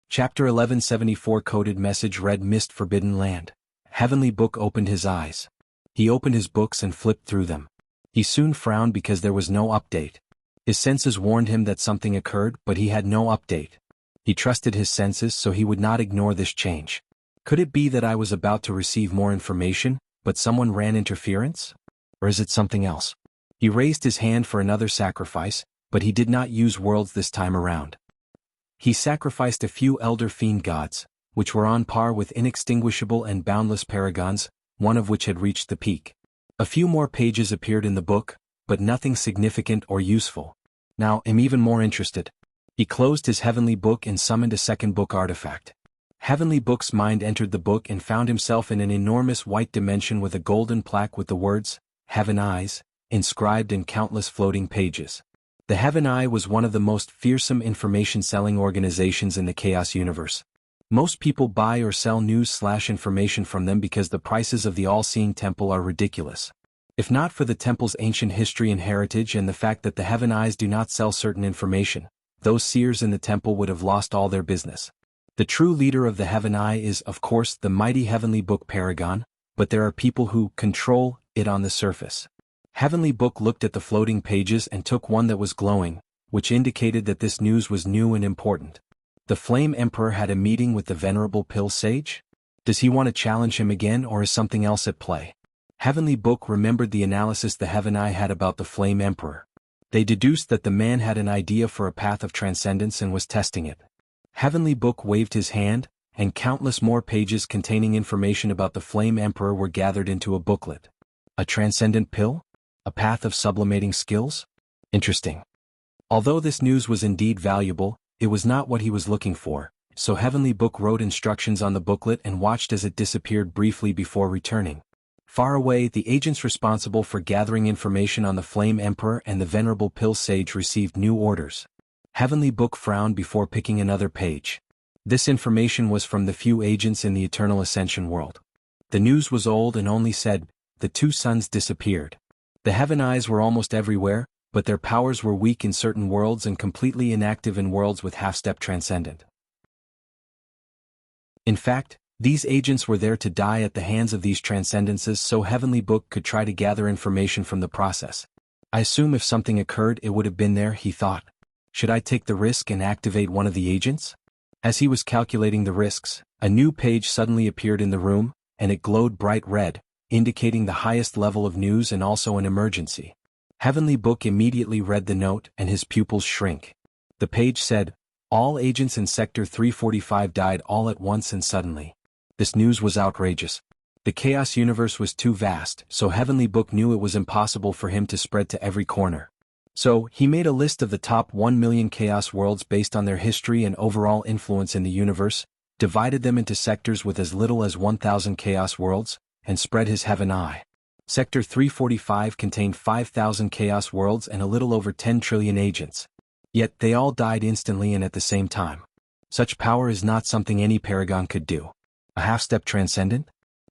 Chapter 1174 Coded Message read Mist Forbidden Land. Heavenly Book opened his eyes. He opened his books and flipped through them. He soon frowned because there was no update. His senses warned him that something occurred, but he had no update. He trusted his senses so he would not ignore this change. Could it be that I was about to receive more information, but someone ran interference? Or is it something else? He raised his hand for another sacrifice, but he did not use worlds this time around. He sacrificed a few elder fiend gods, which were on par with inextinguishable and boundless paragons, one of which had reached the peak. A few more pages appeared in the book, but nothing significant or useful. Now I'm even more interested. He closed his Heavenly Book and summoned a second book artifact. Heavenly Book's mind entered the book and found himself in an enormous white dimension with a golden plaque with the words, Heaven Eyes, inscribed in countless floating pages. The Heaven Eye was one of the most fearsome information-selling organizations in the Chaos Universe. Most people buy or sell news/information from them because the prices of the All-Seeing Temple are ridiculous. If not for the temple's ancient history and heritage and the fact that the Heaven Eyes do not sell certain information, those seers in the temple would have lost all their business. The true leader of the Heaven Eye is, of course, the mighty Heavenly Book Paragon, but there are people who control it on the surface. Heavenly Book looked at the floating pages and took one that was glowing, which indicated that this news was new and important. The Flame Emperor had a meeting with the Venerable Pill Sage? Does he want to challenge him again or is something else at play? Heavenly Book remembered the analysis the Heaven Eye had about the Flame Emperor. They deduced that the man had an idea for a path of transcendence and was testing it. Heavenly Book waved his hand, and countless more pages containing information about the Flame Emperor were gathered into a booklet. A transcendent pill? A path of sublimating skills? Interesting. Although this news was indeed valuable, it was not what he was looking for, so Heavenly Book wrote instructions on the booklet and watched as it disappeared briefly before returning. Far away, the agents responsible for gathering information on the Flame Emperor and the Venerable Pill Sage received new orders. Heavenly Book frowned before picking another page. This information was from the few agents in the Eternal Ascension world. The news was old and only said, the two suns disappeared. The Heaven Eyes were almost everywhere, but their powers were weak in certain worlds and completely inactive in worlds with half-step transcendent. In fact, these agents were there to die at the hands of these transcendences so Heavenly Book could try to gather information from the process. I assume if something occurred it would have been there, he thought. Should I take the risk and activate one of the agents? As he was calculating the risks, a new page suddenly appeared in the room, and it glowed bright red, indicating the highest level of news and also an emergency. Heavenly Book immediately read the note and his pupils shrink. The page said, all agents in Sector 345 died all at once and suddenly. This news was outrageous. The Chaos Universe was too vast, so Heavenly Book knew it was impossible for him to spread to every corner. So, he made a list of the top 1 million Chaos worlds based on their history and overall influence in the universe, divided them into sectors with as little as 1,000 Chaos worlds, and spread his Heaven Eye. Sector 345 contained 5,000 Chaos worlds and a little over 10 trillion agents. Yet they all died instantly and at the same time. Such power is not something any Paragon could do. A half-step transcendent?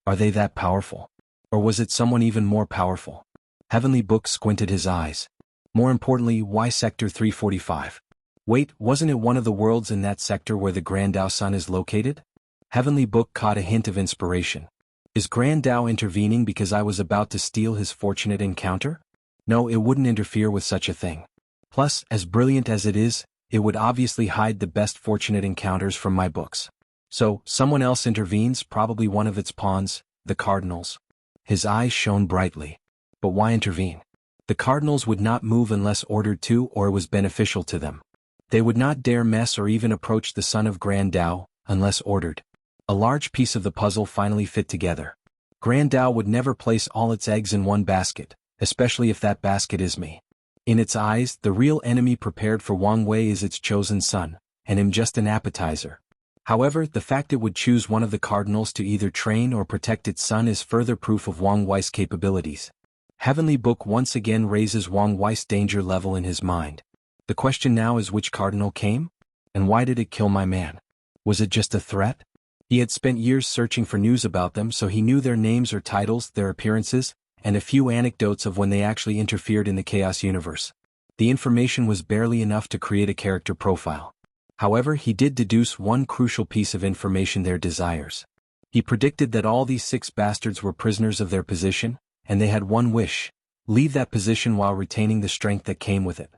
Are they that powerful? Or was it someone even more powerful? Heavenly Book squinted his eyes. More importantly, why Sector 345? Wait, wasn't it one of the worlds in that sector where the Grand Tao Sun is located? Heavenly Book caught a hint of inspiration. Is Grand Tao intervening because I was about to steal his fortunate encounter? No, it wouldn't interfere with such a thing. Plus, as brilliant as it is, it would obviously hide the best fortunate encounters from my books. So, someone else intervenes, probably one of its pawns, the Cardinals. His eyes shone brightly. But why intervene? The Cardinals would not move unless ordered to or it was beneficial to them. They would not dare mess or even approach the son of Grand Tao, unless ordered. A large piece of the puzzle finally fit together. Grand Tao would never place all its eggs in one basket, especially if that basket is me. In its eyes, the real enemy prepared for Wang Wei is its chosen son, and him just an appetizer. However, the fact it would choose one of the Cardinals to either train or protect its son is further proof of Wang Wei's capabilities. Heavenly Book once again raises Wang Wei's danger level in his mind. The question now is which Cardinal came? And why did it kill my man? Was it just a threat? He had spent years searching for news about them so he knew their names or titles, their appearances, and a few anecdotes of when they actually interfered in the Chaos Universe. The information was barely enough to create a character profile. However, he did deduce one crucial piece of information: their desires. He predicted that all these 6 bastards were prisoners of their position, and they had one wish: leave that position while retaining the strength that came with it.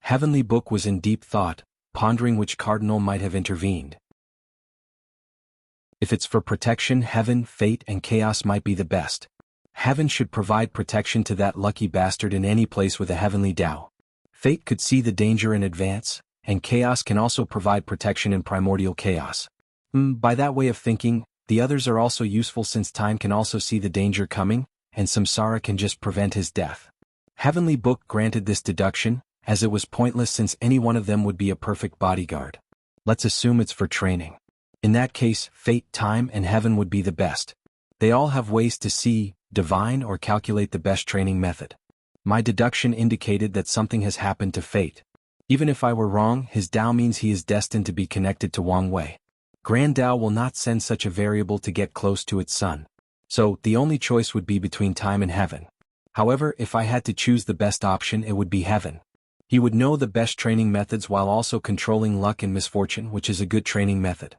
Heavenly Book was in deep thought, pondering which cardinal might have intervened. If it's for protection, heaven, fate, and chaos might be the best. Heaven should provide protection to that lucky bastard in any place with a heavenly Tao. Fate could see the danger in advance, and chaos can also provide protection in primordial chaos. By that way of thinking, the others are also useful since time can also see the danger coming, and samsara can just prevent his death. Heavenly Book granted this deduction, as it was pointless since any one of them would be a perfect bodyguard. Let's assume it's for training. In that case, fate, time, and heaven would be the best. They all have ways to see, divine, or calculate the best training method. My deduction indicated that something has happened to fate. Even if I were wrong, his Tao means he is destined to be connected to Wang Wei. Grand Tao will not send such a variable to get close to its son. So, the only choice would be between time and heaven. However, if I had to choose the best option, it would be heaven. He would know the best training methods while also controlling luck and misfortune, which is a good training method.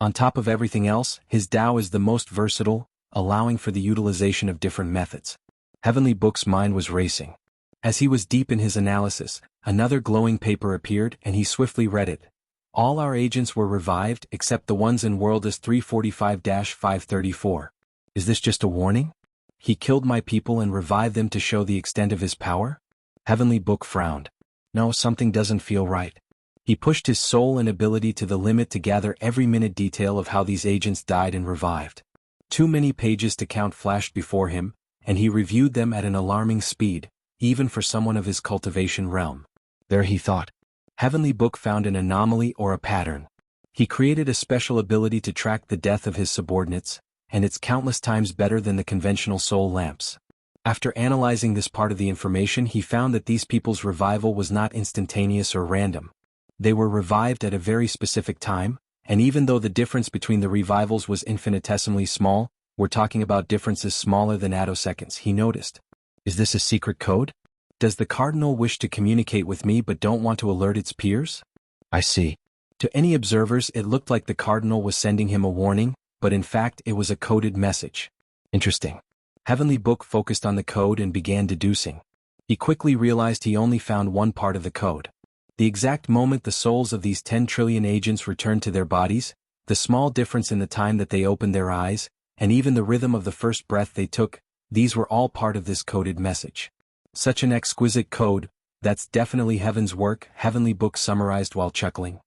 On top of everything else, his Tao is the most versatile, allowing for the utilization of different methods. Heavenly Book's mind was racing. As he was deep in his analysis, another glowing paper appeared and he swiftly read it. All our agents were revived except the ones in World as 345-534. Is this just a warning? He killed my people and revived them to show the extent of his power? Heavenly Book frowned. No, something doesn't feel right. He pushed his soul and ability to the limit to gather every minute detail of how these agents died and revived. Too many pages to count flashed before him, and he reviewed them at an alarming speed, even for someone of his cultivation realm. There, he thought. Heavenly Book found an anomaly or a pattern. He created a special ability to track the death of his subordinates, and it's countless times better than the conventional soul lamps. After analyzing this part of the information, he found that these people's revival was not instantaneous or random. They were revived at a very specific time, and even though the difference between the revivals was infinitesimally small, we're talking about differences smaller than attoseconds, he noticed. Is this a secret code? Does the Cardinal wish to communicate with me but don't want to alert its peers? I see. To any observers, it looked like the Cardinal was sending him a warning, but in fact it was a coded message. Interesting. Heavenly Book focused on the code and began deducing. He quickly realized he only found one part of the code. The exact moment the souls of these 10 trillion agents returned to their bodies, the small difference in the time that they opened their eyes, and even the rhythm of the first breath they took, these were all part of this coded message. Such an exquisite code, that's definitely heaven's work, Heavenly Book summarized while chuckling.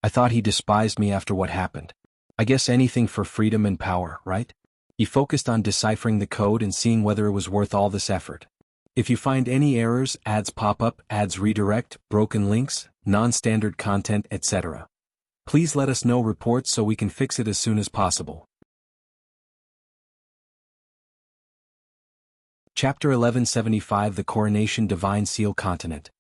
I thought he despised me after what happened. I guess anything for freedom and power, right? He focused on deciphering the code and seeing whether it was worth all this effort. If you find any errors, ads pop up, ads redirect, broken links, non-standard content, etc. Please let us know reports so we can fix it as soon as possible. Chapter 1175 The Coronation Divine Seal Continent.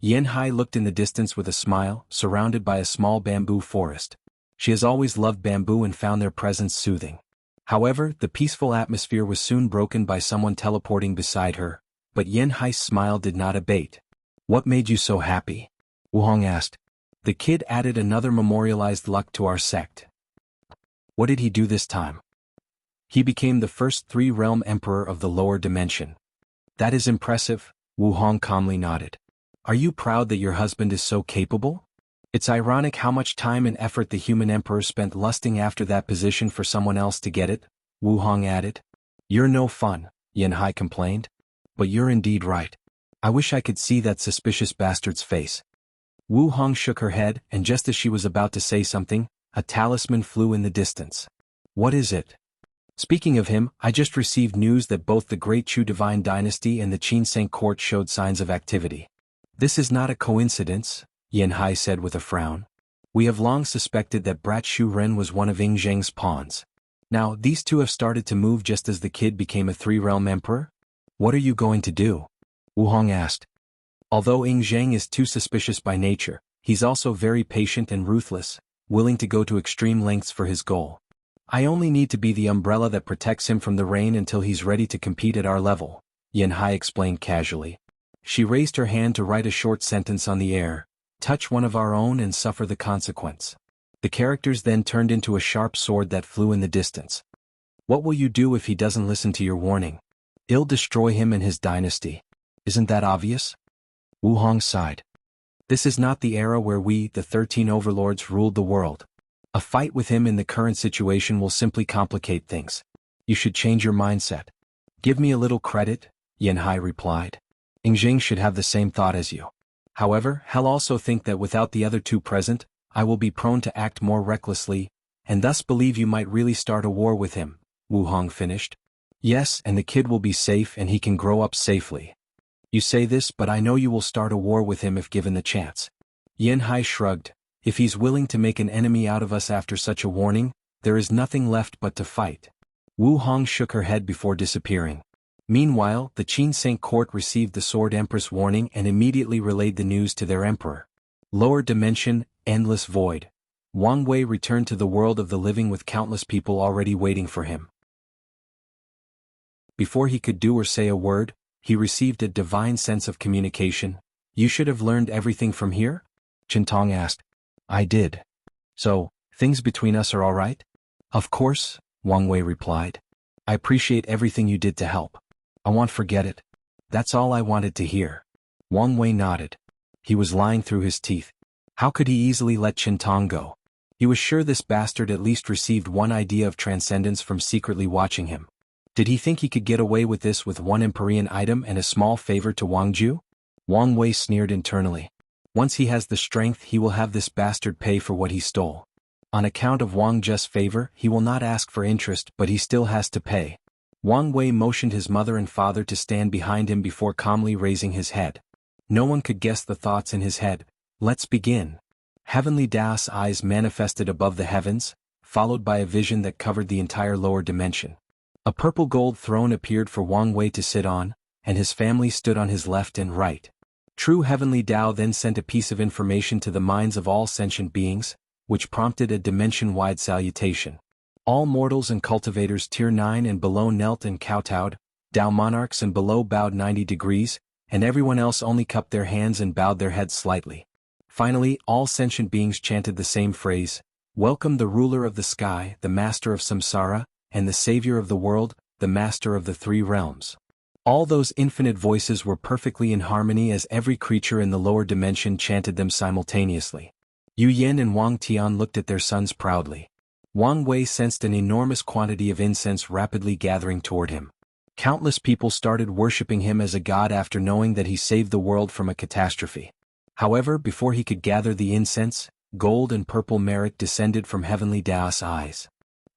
Yanhai looked in the distance with a smile, surrounded by a small bamboo forest. She has always loved bamboo and found their presence soothing. However, the peaceful atmosphere was soon broken by someone teleporting beside her, but Yanhai's smile did not abate. What made you so happy? Wuhong asked. The kid added another memorialized luck to our sect. What did he do this time? He became the first 3-realm emperor of the lower dimension. That is impressive, Wuhong calmly nodded. Are you proud that your husband is so capable? It's ironic how much time and effort the human emperor spent lusting after that position for someone else to get it, Wuhong added. You're no fun, Yanhai complained. But you're indeed right. I wish I could see that suspicious bastard's face. Wuhong shook her head, and just as she was about to say something, a talisman flew in the distance. What is it? Speaking of him, I just received news that both the Great Chu Divine Dynasty and the Qinseng Court showed signs of activity. This is not a coincidence, Yanhai said with a frown. We have long suspected that Brat Shu Ren was one of Ying Zheng's pawns. Now, these two have started to move just as the kid became a 3-realm emperor? What are you going to do? Wuhong asked. Although Ying Zheng is too suspicious by nature, he's also very patient and ruthless, willing to go to extreme lengths for his goal. I only need to be the umbrella that protects him from the rain until he's ready to compete at our level, Yanhai explained casually. She raised her hand to write a short sentence on the air, touch one of our own and suffer the consequence. The characters then turned into a sharp sword that flew in the distance. What will you do if he doesn't listen to your warning? I'll destroy him and his dynasty. Isn't that obvious? Wuhong sighed. This is not the era where we, the 13 overlords, ruled the world. A fight with him in the current situation will simply complicate things. You should change your mindset. Give me a little credit, Yanhai replied. Ying Zheng should have the same thought as you. However, he'll also think that without the other two present, I will be prone to act more recklessly, and thus believe you might really start a war with him, Wuhong finished. Yes, and the kid will be safe and he can grow up safely. You say this, but I know you will start a war with him if given the chance. Yanhai shrugged. If he's willing to make an enemy out of us after such a warning, there is nothing left but to fight. Wuhong shook her head before disappearing. Meanwhile, the Qinseng Court received the Sword Empress warning and immediately relayed the news to their emperor. Lower dimension, endless void. Wang Wei returned to the world of the living with countless people already waiting for him. Before he could do or say a word, he received a divine sense of communication. You should have learned everything from here? Qintong asked. I did. So, things between us are all right? Of course, Wang Wei replied. I appreciate everything you did to help. I won't forget it. That's all I wanted to hear. Wang Wei nodded. He was lying through his teeth. How could he easily let Qintong go? He was sure this bastard at least received one idea of transcendence from secretly watching him. Did he think he could get away with this with one Empyrean item and a small favor to Wang Ju? Wang Wei sneered internally. Once he has the strength, he will have this bastard pay for what he stole. On account of Wang Ju's favor, he will not ask for interest, but he still has to pay. Wang Wei motioned his mother and father to stand behind him before calmly raising his head. No one could guess the thoughts in his head. Let's begin. Heavenly Dao's eyes manifested above the heavens, followed by a vision that covered the entire lower dimension. A purple gold throne appeared for Wang Wei to sit on, and his family stood on his left and right. True Heavenly Dao then sent a piece of information to the minds of all sentient beings, which prompted a dimension-wide salutation. All mortals and cultivators tier 9 and below knelt and kowtowed, Dao monarchs and below bowed 90 degrees, and everyone else only cupped their hands and bowed their heads slightly. Finally, all sentient beings chanted the same phrase, "Welcome the ruler of the sky, the master of samsara, and the savior of the world, the master of the three realms." All those infinite voices were perfectly in harmony as every creature in the lower dimension chanted them simultaneously. Yu Yen and Wang Tian looked at their sons proudly. Wang Wei sensed an enormous quantity of incense rapidly gathering toward him. Countless people started worshipping him as a god after knowing that he saved the world from a catastrophe. However, before he could gather the incense, gold and purple merit descended from Heavenly Dao's eyes.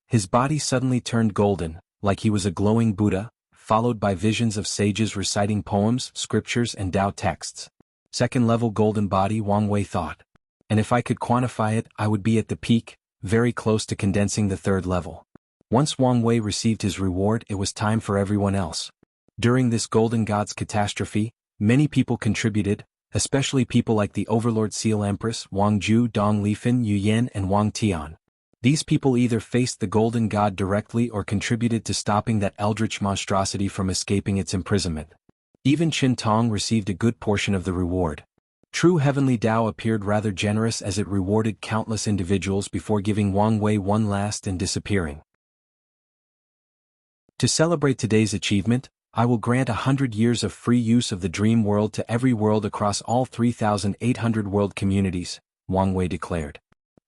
His body suddenly turned golden, like he was a glowing Buddha, followed by visions of sages reciting poems, scriptures and Dao texts. Second-level golden body, Wang Wei thought. And if I could quantify it, I would be at the peak, very close to condensing the third level. Once Wang Wei received his reward, it was time for everyone else. During this Golden God's catastrophe, many people contributed, especially people like the Overlord Seal Empress, Wang Ju, Dong Lifan, Yu Yan and Wang Tian. These people either faced the Golden God directly or contributed to stopping that eldritch monstrosity from escaping its imprisonment. Even Qin Tong received a good portion of the reward. True Heavenly Dao appeared rather generous as it rewarded countless individuals before giving Wang Wei one last and disappearing. To celebrate today's achievement, I will grant 100 years of free use of the Dream World to every world across all 3,800 world communities, Wang Wei declared.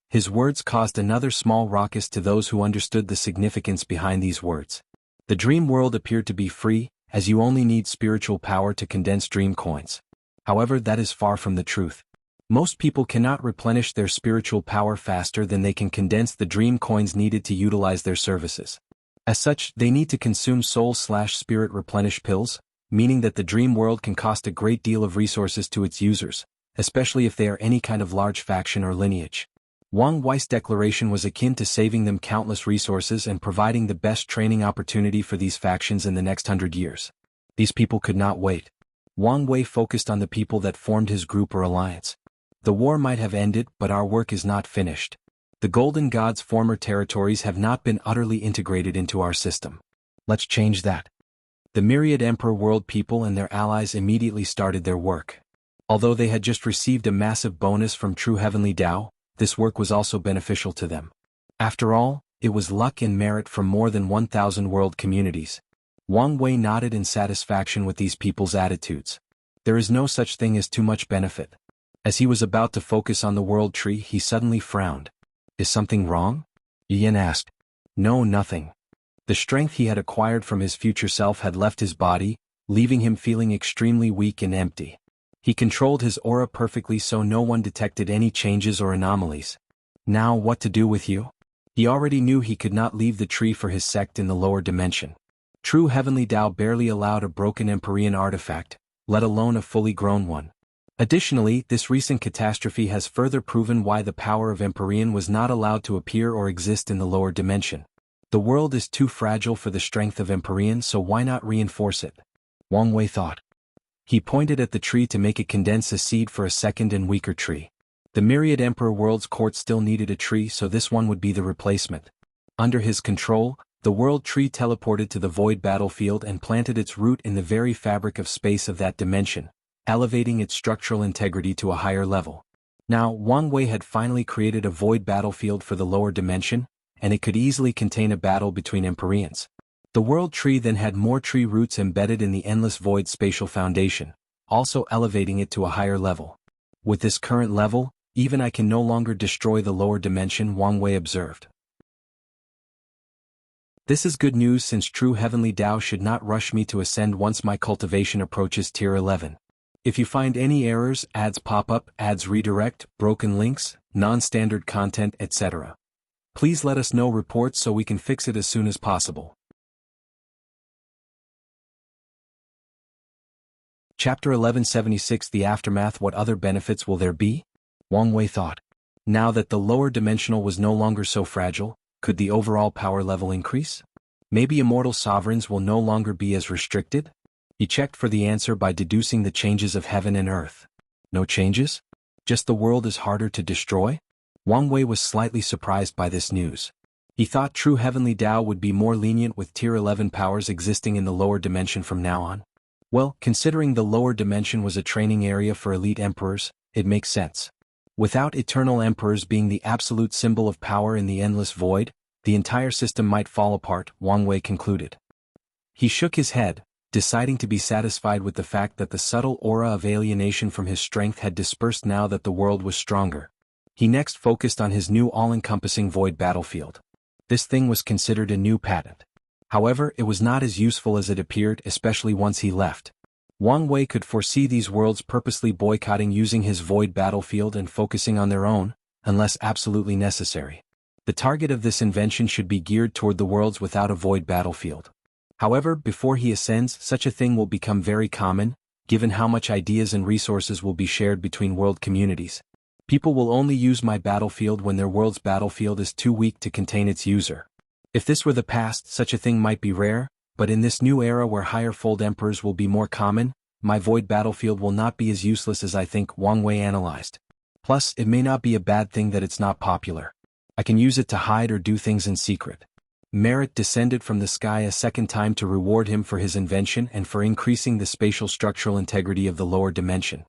His words caused another small ruckus to those who understood the significance behind these words. The Dream World appeared to be free, as you only need spiritual power to condense dream coins. However, that is far from the truth. Most people cannot replenish their spiritual power faster than they can condense the dream coins needed to utilize their services. As such, they need to consume soul/spirit replenish pills, meaning that the dream world can cost a great deal of resources to its users, especially if they are any kind of large faction or lineage. Wang Wei's declaration was akin to saving them countless resources and providing the best training opportunity for these factions in the next 100 years. These people could not wait. Wang Wei focused on the people that formed his group or alliance. The war might have ended, but our work is not finished. The Golden God's former territories have not been utterly integrated into our system. Let's change that. The myriad Emperor World people and their allies immediately started their work. Although they had just received a massive bonus from True Heavenly Dao, this work was also beneficial to them. After all, it was luck and merit from more than 1,000 world communities. Wang Wei nodded in satisfaction with these people's attitudes. There is no such thing as too much benefit. As he was about to focus on the world tree, he suddenly frowned. Is something wrong? Yin asked. No, nothing. The strength he had acquired from his future self had left his body, leaving him feeling extremely weak and empty. He controlled his aura perfectly so no one detected any changes or anomalies. Now what to do with you? He already knew he could not leave the tree for his sect in the lower dimension. True Heavenly Dao barely allowed a broken Empyrean artifact, let alone a fully grown one. Additionally, this recent catastrophe has further proven why the power of Empyrean was not allowed to appear or exist in the lower dimension. The world is too fragile for the strength of Empyrean, so why not reinforce it? Wang Wei thought. He pointed at the tree to make it condense a seed for a second and weaker tree. The myriad Emperor World's court still needed a tree, so this one would be the replacement. Under his control, the world tree teleported to the void battlefield and planted its root in the very fabric of space of that dimension, elevating its structural integrity to a higher level. Now, Wang Wei had finally created a void battlefield for the lower dimension, and it could easily contain a battle between Empyreans. The world tree then had more tree roots embedded in the endless void spatial foundation, also elevating it to a higher level. With this current level, even I can no longer destroy the lower dimension, Wang Wei observed. This is good news since true heavenly Tao should not rush me to ascend once my cultivation approaches tier 11. If you find any errors, ads pop up, ads redirect, broken links, non-standard content, etc., please let us know reports so we can fix it as soon as possible. Chapter 1176 The Aftermath. What other benefits will there be? Wang Wei thought. Now that the lower dimensional was no longer so fragile, could the overall power level increase? Maybe immortal sovereigns will no longer be as restricted? He checked for the answer by deducing the changes of heaven and earth. No changes? Just the world is harder to destroy? Wang Wei was slightly surprised by this news. He thought true heavenly Tao would be more lenient with tier 11 powers existing in the lower dimension from now on. Well, considering the lower dimension was a training area for elite emperors, it makes sense. Without eternal emperors being the absolute symbol of power in the endless void, the entire system might fall apart, Wang Wei concluded. He shook his head, deciding to be satisfied with the fact that the subtle aura of alienation from his strength had dispersed now that the world was stronger. He next focused on his new all-encompassing void battlefield. This thing was considered a new patent. However, it was not as useful as it appeared, especially once he left. Wang Wei could foresee these worlds purposely boycotting using his void battlefield and focusing on their own, unless absolutely necessary. The target of this invention should be geared toward the worlds without a void battlefield. However, before he ascends, such a thing will become very common, given how much ideas and resources will be shared between world communities. People will only use my battlefield when their world's battlefield is too weak to contain its user. If this were the past, such a thing might be rare, but in this new era where higher fold emperors will be more common, my void battlefield will not be as useless as I think, Wang Wei analyzed. Plus, it may not be a bad thing that it's not popular. I can use it to hide or do things in secret. Merit descended from the sky a second time to reward him for his invention and for increasing the spatial structural integrity of the lower dimension.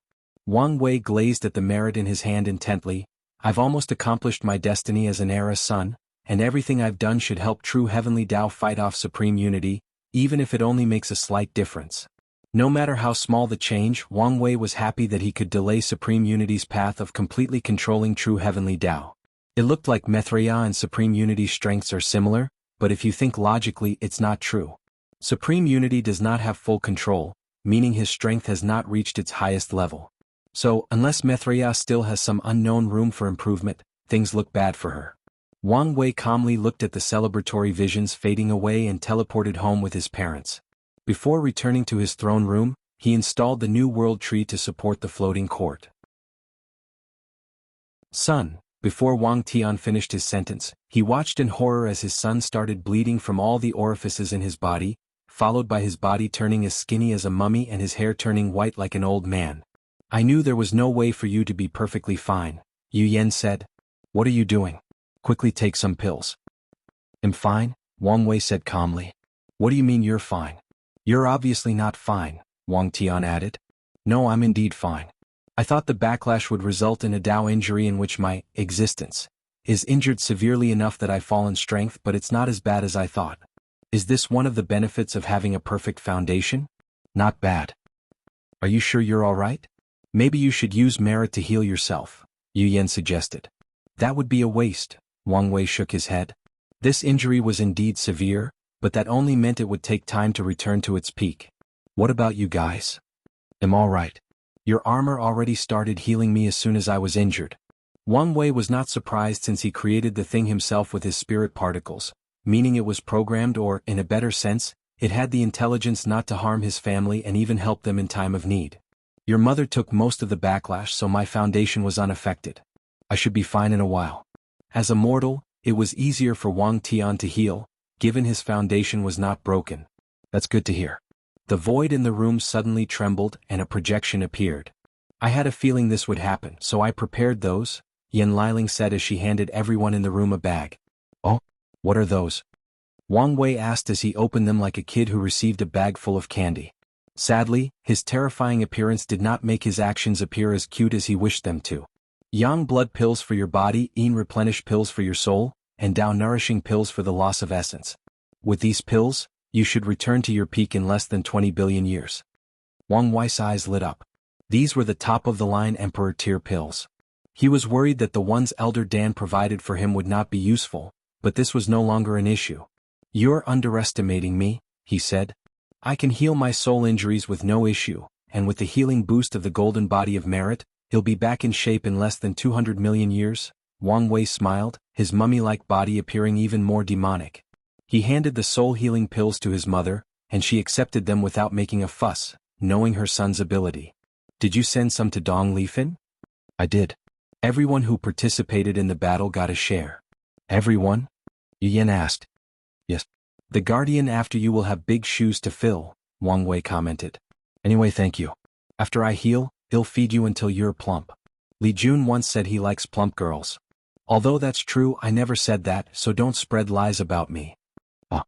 Wang Wei glazed at the merit in his hand intently. I've almost accomplished my destiny as an era son, and everything I've done should help true heavenly Tao fight off supreme unity, even if it only makes a slight difference. No matter how small the change, Wang Wei was happy that he could delay supreme unity's path of completely controlling true heavenly Tao. It looked like Mithria and supreme unity's strengths are similar, but if you think logically, it's not true. Supreme unity does not have full control, meaning his strength has not reached its highest level. So, unless Mithria still has some unknown room for improvement, things look bad for her. Wang Wei calmly looked at the celebratory visions fading away and teleported home with his parents. Before returning to his throne room, he installed the new world tree to support the floating court. Son. Before Wang Tian finished his sentence, he watched in horror as his son started bleeding from all the orifices in his body, followed by his body turning as skinny as a mummy and his hair turning white like an old man. I knew there was no way for you to be perfectly fine, Yu Yan said. What are you doing? Quickly take some pills. I'm fine, Wang Wei said calmly. What do you mean you're fine? You're obviously not fine, Wang Tian added. No, I'm indeed fine. I thought the backlash would result in a Tao injury in which my existence is injured severely enough that I fall in strength, but it's not as bad as I thought. Is this one of the benefits of having a perfect foundation? Not bad. Are you sure you're all right? Maybe you should use merit to heal yourself, Yu Yan suggested. That would be a waste, Wang Wei shook his head. This injury was indeed severe, but that only meant it would take time to return to its peak. What about you guys? I'm all right. Your armor already started healing me as soon as I was injured. Wang Wei was not surprised since he created the thing himself with his spirit particles, meaning it was programmed or, in a better sense, it had the intelligence not to harm his family and even help them in time of need. Your mother took most of the backlash, so my foundation was unaffected. I should be fine in a while. As a mortal, it was easier for Wang Tian to heal, given his foundation was not broken. That's good to hear. The void in the room suddenly trembled and a projection appeared. I had a feeling this would happen, so I prepared those, Yan Liling said as she handed everyone in the room a bag. Oh, what are those? Wang Wei asked as he opened them like a kid who received a bag full of candy. Sadly, his terrifying appearance did not make his actions appear as cute as he wished them to. Yang blood pills for your body, Yin replenish pills for your soul, and Dao nourishing pills for the loss of essence. With these pills, you should return to your peak in less than 20 billion years. Wang Wei's eyes lit up. These were the top-of-the-line Emperor tier pills. He was worried that the ones Elder Dan provided for him would not be useful, but this was no longer an issue. "You're underestimating me," he said. "I can heal my soul injuries with no issue, and with the healing boost of the golden body of merit, he'll be back in shape in less than 200 million years." Wang Wei smiled, his mummy-like body appearing even more demonic. He handed the soul-healing pills to his mother, and she accepted them without making a fuss, knowing her son's ability. "Did you send some to Dong Lifan?" "I did. Everyone who participated in the battle got a share." "Everyone?" Yu Yan asked. "Yes. The guardian after you will have big shoes to fill," Wang Wei commented. "Anyway, thank you. After I heal, he'll feed you until you're plump." Li Jun once said he likes plump girls. Although that's true, I never said that, so don't spread lies about me. "Oh.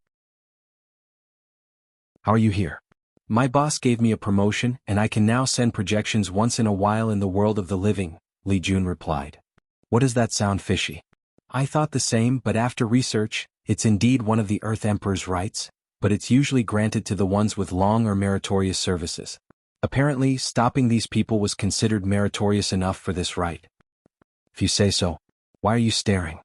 How are you here?" "My boss gave me a promotion and I can now send projections once in a while in the world of the living," Li Jun replied. "What does that sound fishy?" "I thought the same, but after research, it's indeed one of the Earth Emperor's rights, but it's usually granted to the ones with long or meritorious services. Apparently, stopping these people was considered meritorious enough for this right." "If you say so. Why are you staring?"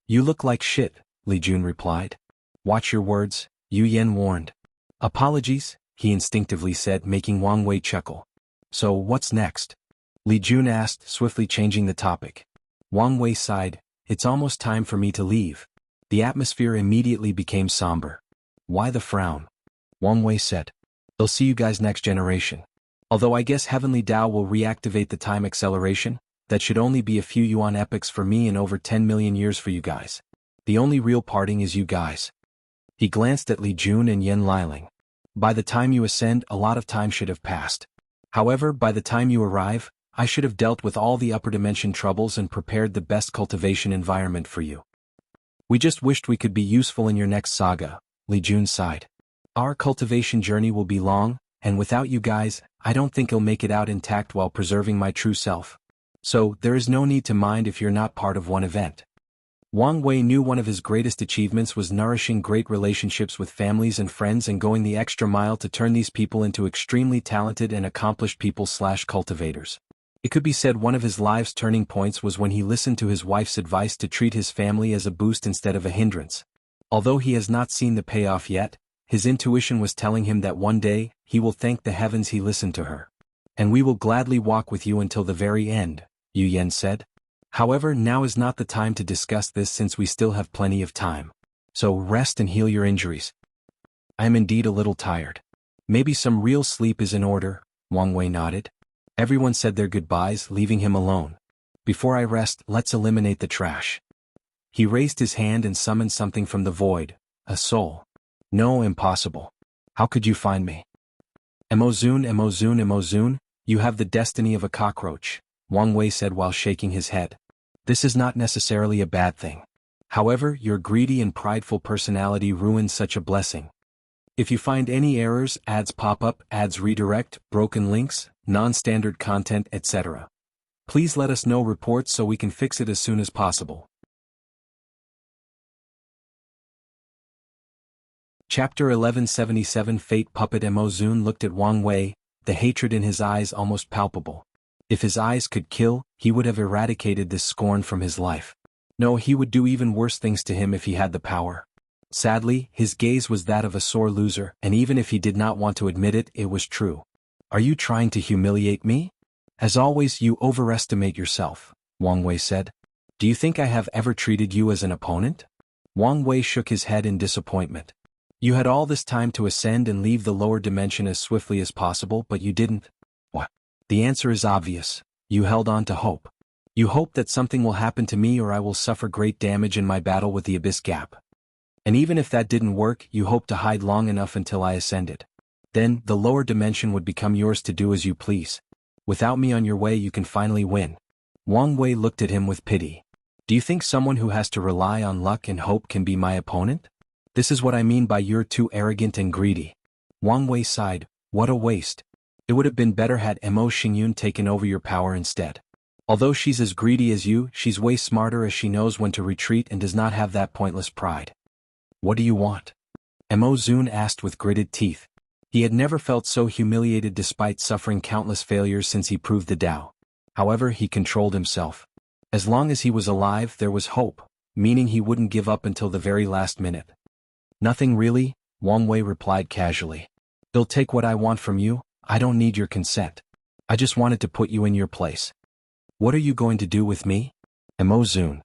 "You look like shit," Li Jun replied. "Watch your words," Yu Yan warned. "Apologies," he instinctively said, making Wang Wei chuckle. "So what's next?" Li Jun asked, swiftly changing the topic. Wang Wei sighed. "It's almost time for me to leave." The atmosphere immediately became somber. "Why the frown?" Wang Wei said. "They'll see you guys next generation. Although I guess Heavenly Tao will reactivate the time acceleration, that should only be a few yuan epochs for me and over 10 million years for you guys. The only real parting is you guys." He glanced at Li Jun and Yen Liling. "By the time you ascend, a lot of time should have passed. However, by the time you arrive, I should have dealt with all the upper dimension troubles and prepared the best cultivation environment for you. We just wished we could be useful in your next saga," Li Jun sighed. "Our cultivation journey will be long, and without you guys, I don't think I'll make it out intact while preserving my true self. So, there is no need to mind if you're not part of one event." Wang Wei knew one of his greatest achievements was nourishing great relationships with families and friends and going the extra mile to turn these people into extremely talented and accomplished people/cultivators. It could be said one of his life's turning points was when he listened to his wife's advice to treat his family as a boost instead of a hindrance. Although he has not seen the payoff yet, his intuition was telling him that one day, he will thank the heavens he listened to her. "And we will gladly walk with you until the very end," Yu Yan said. "However, now is not the time to discuss this since we still have plenty of time. So rest and heal your injuries." "I am indeed a little tired. Maybe some real sleep is in order," Wang Wei nodded. Everyone said their goodbyes, leaving him alone. "Before I rest, let's eliminate the trash." He raised his hand and summoned something from the void, a soul. "No, impossible. How could you find me?" "Emozun, Emozun, Emozun, you have the destiny of a cockroach," Wang Wei said while shaking his head. "This is not necessarily a bad thing. However, your greedy and prideful personality ruins such a blessing. If you find any errors, ads pop up, ads redirect, broken links, non-standard content, etc., please let us know reports so we can fix it as soon as possible." Chapter 1177 Fate Puppet Emozun looked at Wang Wei, the hatred in his eyes almost palpable. If his eyes could kill, he would have eradicated this scorn from his life. No, he would do even worse things to him if he had the power. Sadly, his gaze was that of a sore loser, and even if he did not want to admit it, it was true. "Are you trying to humiliate me? As always, you overestimate yourself," Wang Wei said. "Do you think I have ever treated you as an opponent?" Wang Wei shook his head in disappointment. "You had all this time to ascend and leave the lower dimension as swiftly as possible, but you didn't." "What?" "The answer is obvious. You held on to hope. You hoped that something will happen to me or I will suffer great damage in my battle with the Abyss Gap. And even if that didn't work, you hoped to hide long enough until I ascended. Then, the lower dimension would become yours to do as you please. Without me on your way, you can finally win." Wang Wei looked at him with pity. "Do you think someone who has to rely on luck and hope can be my opponent? This is what I mean by you're too arrogant and greedy." Wang Wei sighed. "What a waste. It would have been better had Mo Xingyun taken over your power instead. Although she's as greedy as you, she's way smarter as she knows when to retreat and does not have that pointless pride." "What do you want?" Mo Xun asked with gritted teeth. He had never felt so humiliated despite suffering countless failures since he proved the Tao. However, he controlled himself. As long as he was alive, there was hope, meaning he wouldn't give up until the very last minute. Nothing really, Wang Wei replied casually. I'll take what I want from you, I don't need your consent. I just wanted to put you in your place. What are you going to do with me? Mo Zun.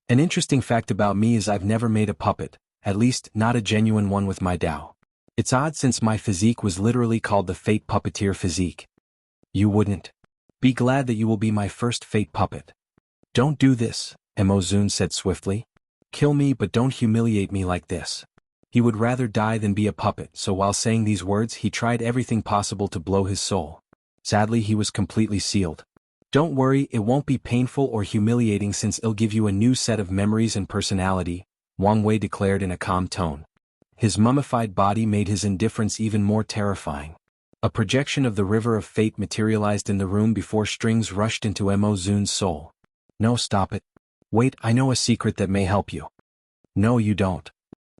An interesting fact about me is I've never made a puppet, at least not a genuine one with my Dao. It's odd since my physique was literally called the Fate Puppeteer physique. You wouldn't. Be glad that you will be my first Fate puppet. Don't do this, Mo Zun said swiftly. Kill me but don't humiliate me like this. He would rather die than be a puppet, so while saying these words he tried everything possible to blow his soul. Sadly he was completely sealed. Don't worry, it won't be painful or humiliating since it'll give you a new set of memories and personality, Wang Wei declared in a calm tone. His mummified body made his indifference even more terrifying. A projection of the river of fate materialized in the room before strings rushed into Mo Zun's soul. No, stop it. Wait, I know a secret that may help you. No, you don't.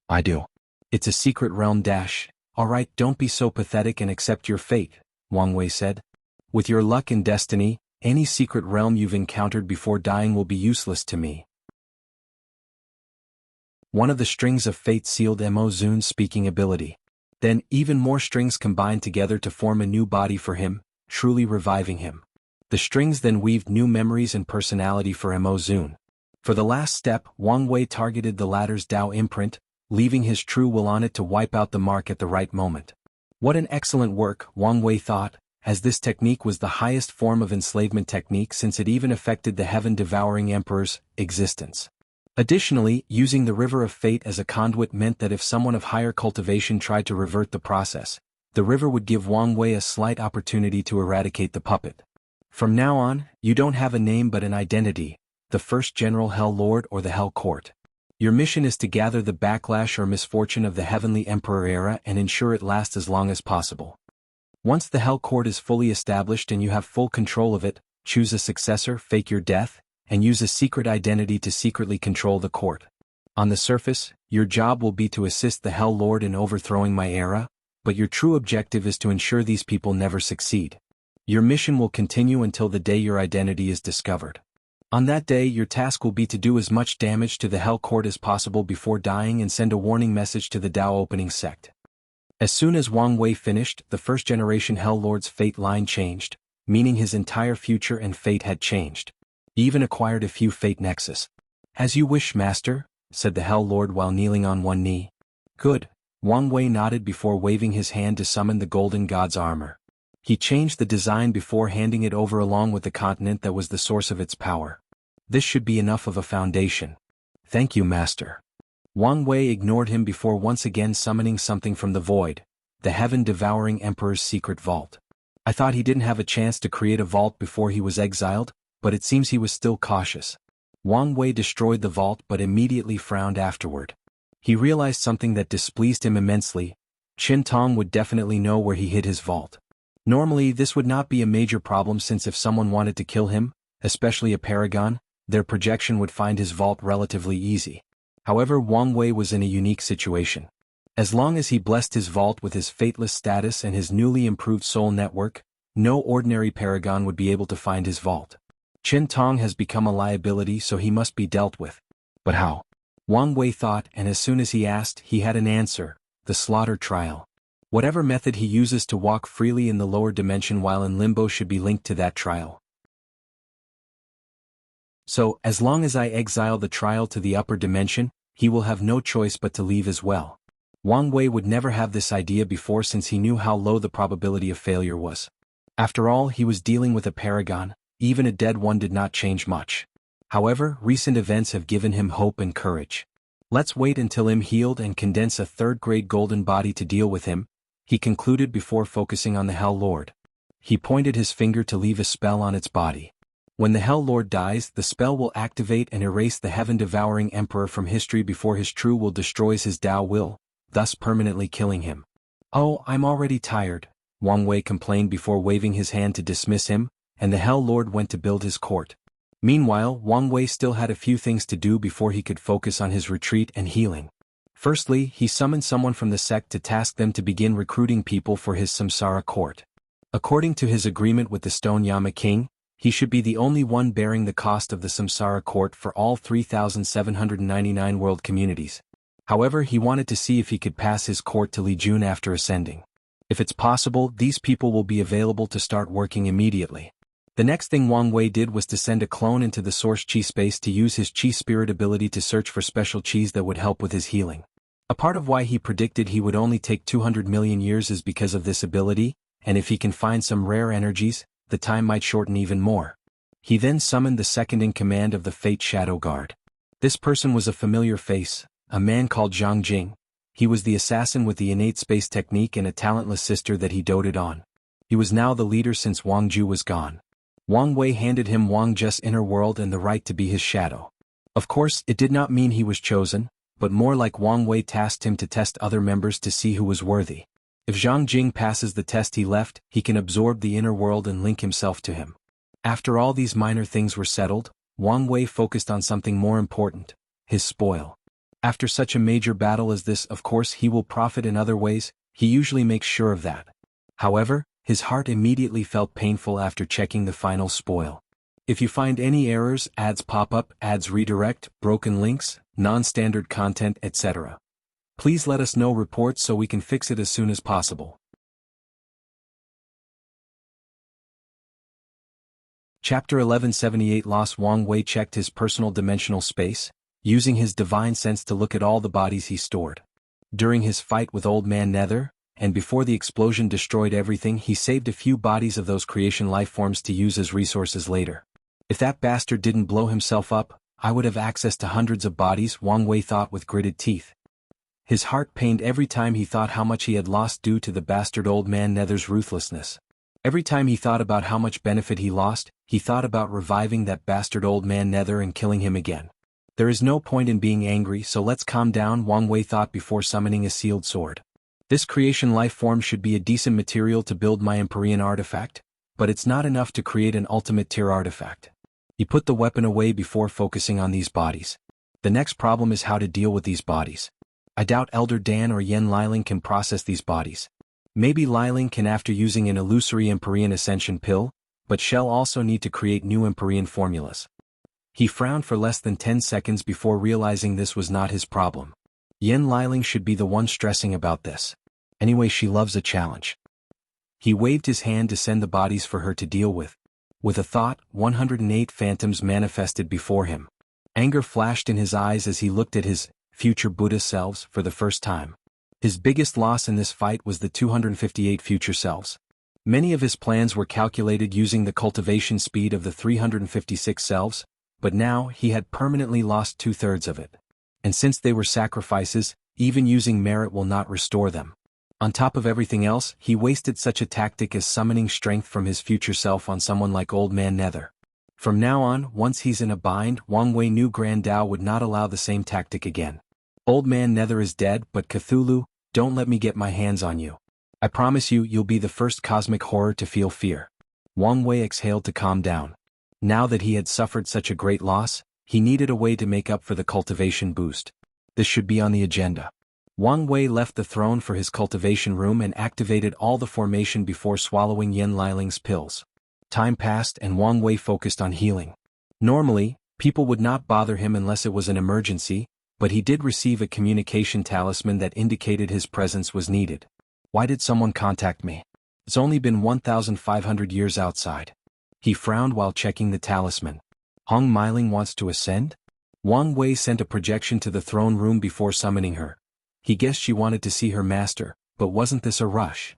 I do. It's a secret realm dash. Alright, don't be so pathetic and accept your fate, Wang Wei said. With your luck and destiny, any secret realm you've encountered before dying will be useless to me. One of the strings of fate sealed Mo Zun's speaking ability. Then, even more strings combined together to form a new body for him, truly reviving him. The strings then weaved new memories and personality for Mo Zun. For the last step, Wang Wei targeted the latter's Dao imprint, leaving his true will on it to wipe out the mark at the right moment. What an excellent work, Wang Wei thought, as this technique was the highest form of enslavement technique since it even affected the heaven-devouring emperor's existence. Additionally, using the river of fate as a conduit meant that if someone of higher cultivation tried to revert the process, the river would give Wang Wei a slight opportunity to eradicate the puppet. From now on, you don't have a name but an identity, the first General Hell Lord or the Hell Court. Your mission is to gather the backlash or misfortune of the Heavenly Emperor era and ensure it lasts as long as possible. Once the Hell Court is fully established and you have full control of it, choose a successor, fake your death, and use a secret identity to secretly control the court. On the surface, your job will be to assist the Hell Lord in overthrowing my era, but your true objective is to ensure these people never succeed. Your mission will continue until the day your identity is discovered. On that day, your task will be to do as much damage to the Hell Court as possible before dying and send a warning message to the Dao opening sect. As soon as Wang Wei finished, the first-generation Hell Lord's fate line changed, meaning his entire future and fate had changed. He even acquired a few fate nexus. As you wish, Master, said the Hell Lord while kneeling on one knee. Good. Wang Wei nodded before waving his hand to summon the Golden God's armor. He changed the design before handing it over along with the continent that was the source of its power. This should be enough of a foundation. Thank you, Master. Wang Wei ignored him before once again summoning something from the void, the heaven-devouring Emperor's secret vault. I thought he didn't have a chance to create a vault before he was exiled, but it seems he was still cautious. Wang Wei destroyed the vault but immediately frowned afterward. He realized something that displeased him immensely. Qin Tong would definitely know where he hid his vault. Normally this would not be a major problem since if someone wanted to kill him, especially a Paragon, their projection would find his vault relatively easy. However, Wang Wei was in a unique situation. As long as he blessed his vault with his fateless status and his newly improved soul network, no ordinary Paragon would be able to find his vault. Qin Tong has become a liability, so he must be dealt with. But how? Wang Wei thought, and as soon as he asked, he had an answer: the slaughter trial. Whatever method he uses to walk freely in the lower dimension while in limbo should be linked to that trial. So, as long as I exile the trial to the upper dimension, he will have no choice but to leave as well. Wang Wei would never have this idea before since he knew how low the probability of failure was. After all, he was dealing with a Paragon, even a dead one did not change much. However, recent events have given him hope and courage. Let's wait until I'm healed and condense a third-grade golden body to deal with him, he concluded before focusing on the Hell Lord. He pointed his finger to leave a spell on its body. When the Hell Lord dies, the spell will activate and erase the heaven-devouring Emperor from history before his true will destroys his Dao will, thus permanently killing him. Oh, I'm already tired, Wang Wei complained before waving his hand to dismiss him, and the Hell Lord went to build his court. Meanwhile, Wang Wei still had a few things to do before he could focus on his retreat and healing. Firstly, he summoned someone from the sect to task them to begin recruiting people for his Samsara court. According to his agreement with the Stone Yama King, he should be the only one bearing the cost of the Samsara court for all 3,799 world communities. However, he wanted to see if he could pass his court to Li Jun after ascending. If it's possible, these people will be available to start working immediately. The next thing Wang Wei did was to send a clone into the source chi space to use his chi spirit ability to search for special chis that would help with his healing. A part of why he predicted he would only take 200 million years is because of this ability, and if he can find some rare energies, the time might shorten even more. He then summoned the second in command of the Fate Shadow Guard. This person was a familiar face, a man called Zhang Jing. He was the assassin with the innate space technique and a talentless sister that he doted on. He was now the leader since Wang Ju was gone. Wang Wei handed him Wang Zhe's inner world and the right to be his shadow. Of course, it did not mean he was chosen, but more like Wang Wei tasked him to test other members to see who was worthy. If Zhang Jing passes the test he left, he can absorb the inner world and link himself to him. After all these minor things were settled, Wang Wei focused on something more important, his spoil. After such a major battle as this, of course he will profit in other ways, he usually makes sure of that. However, his heart immediately felt painful after checking the final spoil. If you find any errors, ads pop up, ads redirect, broken links, non-standard content, etc. Please let us know reports so we can fix it as soon as possible. Chapter 1178 Loss Wang Wei checked his personal dimensional space, using his divine sense to look at all the bodies he stored. During his fight with Old Man Nether, and before the explosion destroyed everything, he saved a few bodies of those creation life forms to use as resources later. If that bastard didn't blow himself up, I would have access to hundreds of bodies, Wang Wei thought with gritted teeth. His heart pained every time he thought how much he had lost due to the bastard Old Man Nether's ruthlessness. Every time he thought about how much benefit he lost, he thought about reviving that bastard Old Man Nether and killing him again. There is no point in being angry, so let's calm down, Wang Wei thought before summoning a sealed sword. This creation life form should be a decent material to build my Empyrean artifact, but it's not enough to create an ultimate tier artifact. He put the weapon away before focusing on these bodies. The next problem is how to deal with these bodies. I doubt Elder Dan or Yen Liling can process these bodies. Maybe Liling can after using an illusory Empyrean Ascension pill, but she'll also need to create new Empyrean formulas. He frowned for less than 10 seconds before realizing this was not his problem. Yen Liling should be the one stressing about this. Anyway, she loves a challenge. He waved his hand to send the bodies for her to deal with. With a thought, 108 phantoms manifested before him. Anger flashed in his eyes as he looked at his future Buddha selves for the first time. His biggest loss in this fight was the 258 future selves. Many of his plans were calculated using the cultivation speed of the 356 selves, but now he had permanently lost 2/3 of it. And since they were sacrifices, even using merit will not restore them. On top of everything else, he wasted such a tactic as summoning strength from his future self on someone like Old Man Nether. From now on, once he's in a bind, Wang Wei knew Grand Dao would not allow the same tactic again. Old Man Nether is dead, but Cthulhu, don't let me get my hands on you. I promise you, you'll be the first cosmic horror to feel fear. Wang Wei exhaled to calm down. Now that he had suffered such a great loss, he needed a way to make up for the cultivation boost. This should be on the agenda. Wang Wei left the throne for his cultivation room and activated all the formation before swallowing Yen Liling's pills. Time passed and Wang Wei focused on healing. Normally, people would not bother him unless it was an emergency, but he did receive a communication talisman that indicated his presence was needed. Why did someone contact me? It's only been 1,500 years outside. He frowned while checking the talisman. Hong Miling wants to ascend? Wang Wei sent a projection to the throne room before summoning her. He guessed she wanted to see her master, but wasn't this a rush?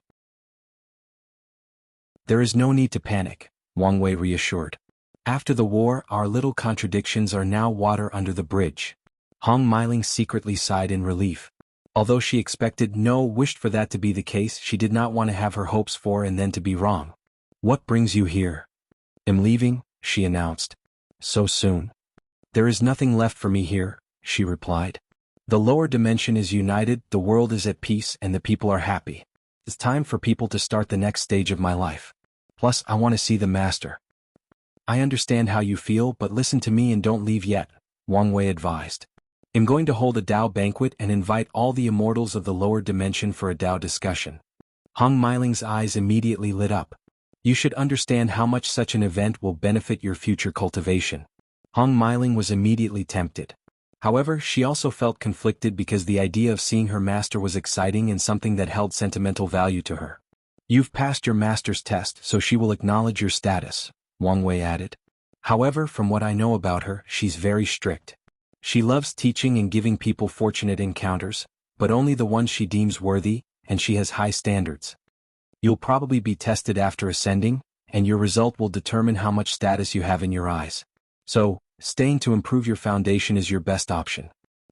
There is no need to panic, Wang Wei reassured. After the war, our little contradictions are now water under the bridge. Hong Miling secretly sighed in relief. Although she wished for that to be the case, she did not want to have her hopes for and then to be wrong. What brings you here? I'm leaving, she announced. So soon? There is nothing left for me here, she replied. The lower dimension is united, the world is at peace, and the people are happy. It's time for people to start the next stage of my life. Plus, I want to see the master. I understand how you feel, but listen to me and don't leave yet, Wang Wei advised. I'm going to hold a Dao banquet and invite all the immortals of the lower dimension for a Dao discussion. Hong Miling's eyes immediately lit up. You should understand how much such an event will benefit your future cultivation. Hong Miling was immediately tempted. However, she also felt conflicted because the idea of seeing her master was exciting and something that held sentimental value to her. You've passed your master's test, so she will acknowledge your status, Wang Wei added. However, from what I know about her, she's very strict. She loves teaching and giving people fortunate encounters, but only the ones she deems worthy, and she has high standards. You'll probably be tested after ascending, and your result will determine how much status you have in your eyes. So, staying to improve your foundation is your best option.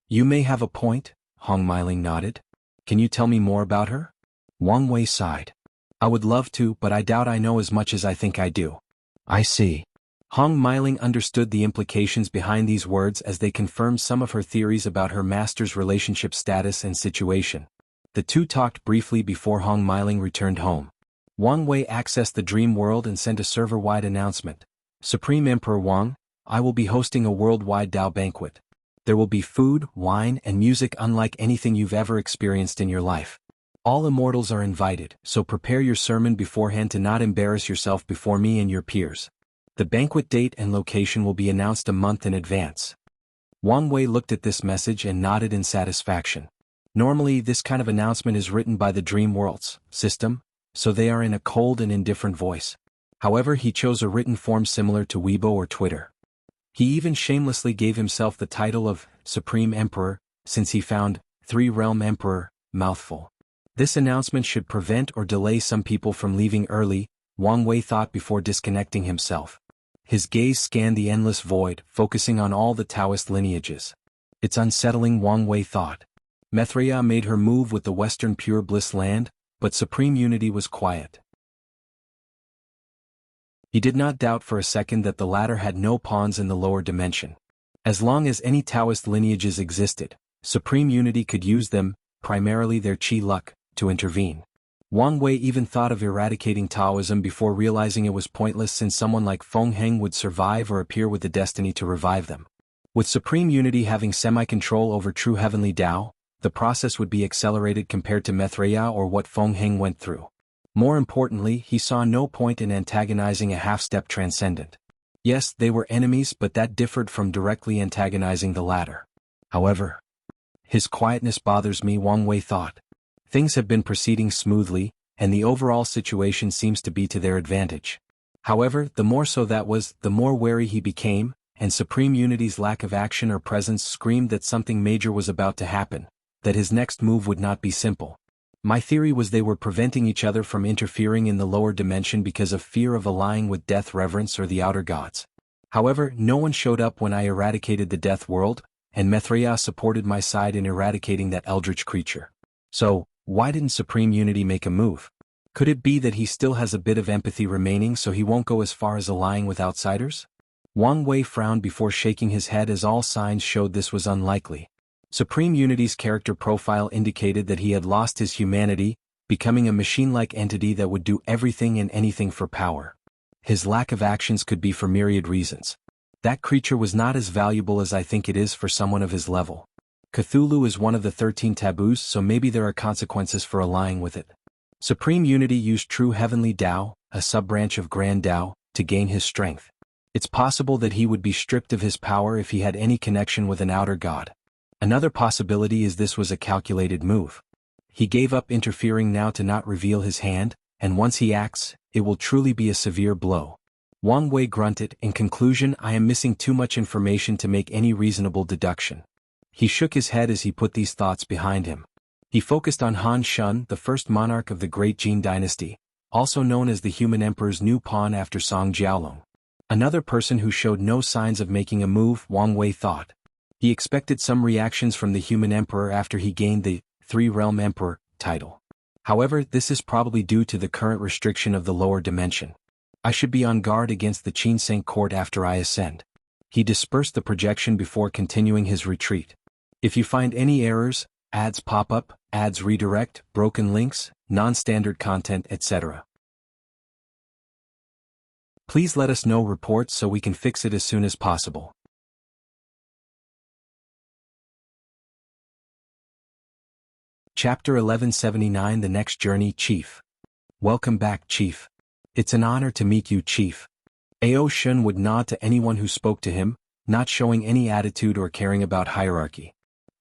You may have a point, Hong Meiling nodded. Can you tell me more about her? Wang Wei sighed. I would love to, but I doubt I know as much as I think I do. I see. Hong Meiling understood the implications behind these words as they confirmed some of her theories about her master's relationship status and situation. The two talked briefly before Hong Meiling returned home. Wang Wei accessed the dream world and sent a server-wide announcement. Supreme Emperor Wang, I will be hosting a worldwide Dao banquet. There will be food, wine, and music unlike anything you've ever experienced in your life. All immortals are invited, so prepare your sermon beforehand to not embarrass yourself before me and your peers. The banquet date and location will be announced a month in advance. Wang Wei looked at this message and nodded in satisfaction. Normally, this kind of announcement is written by the Dream Worlds system, so they are in a cold and indifferent voice. However, he chose a written form similar to Weibo or Twitter. He even shamelessly gave himself the title of Supreme Emperor, since he found Three-Realm Emperor mouthful. This announcement should prevent or delay some people from leaving early, Wang Wei thought before disconnecting himself. His gaze scanned the endless void, focusing on all the Taoist lineages. It's unsettling, Wang Wei thought. Maitreya made her move with the Western Pure Bliss land, but Supreme Unity was quiet. He did not doubt for a second that the latter had no pawns in the lower dimension. As long as any Taoist lineages existed, Supreme Unity could use them, primarily their Qi luck, to intervene. Wang Wei even thought of eradicating Taoism before realizing it was pointless since someone like Feng Heng would survive or appear with the destiny to revive them. With Supreme Unity having semi-control over true heavenly Dao, the process would be accelerated compared to Maitreya or what Feng Heng went through. More importantly, he saw no point in antagonizing a half-step transcendent. Yes, they were enemies, but that differed from directly antagonizing the latter. However, his quietness bothers me, Wang Wei thought. Things have been proceeding smoothly, and the overall situation seems to be to their advantage. However, the more so that was, the more wary he became, and Supreme Unity's lack of action or presence screamed that something major was about to happen, that his next move would not be simple. My theory was they were preventing each other from interfering in the lower dimension because of fear of allying with Death Reverence or the Outer Gods. However, no one showed up when I eradicated the Death World, and Maitreya supported my side in eradicating that eldritch creature. So, why didn't Supreme Unity make a move? Could it be that he still has a bit of empathy remaining so he won't go as far as allying with outsiders? Wang Wei frowned before shaking his head as all signs showed this was unlikely. Supreme Unity's character profile indicated that he had lost his humanity, becoming a machine-like entity that would do everything and anything for power. His lack of actions could be for myriad reasons. That creature was not as valuable as I think it is for someone of his level. Cthulhu is one of the 13 taboos, so maybe there are consequences for allying with it. Supreme Unity used true heavenly Dao, a sub-branch of Grand Dao, to gain his strength. It's possible that he would be stripped of his power if he had any connection with an outer god. Another possibility is this was a calculated move. He gave up interfering now to not reveal his hand, and once he acts, it will truly be a severe blow. Wang Wei grunted. In conclusion, I am missing too much information to make any reasonable deduction. He shook his head as he put these thoughts behind him. He focused on Han Shun, the first monarch of the Great Jin dynasty, also known as the Human Emperor's new pawn after Song Jiaolong. Another person who showed no signs of making a move, Wang Wei thought. He expected some reactions from the Human Emperor after he gained the Three-Realm Emperor title. However, this is probably due to the current restriction of the lower dimension. I should be on guard against the Qin Saint Court after I ascend. He dispersed the projection before continuing his retreat. If you find any errors, ads pop up, ads redirect, broken links, non-standard content, etc., please let us know reports so we can fix it as soon as possible. Chapter 1179 The Next Journey. Chief. Welcome back, Chief. It's an honor to meet you, Chief. Ao Shun would nod to anyone who spoke to him, not showing any attitude or caring about hierarchy.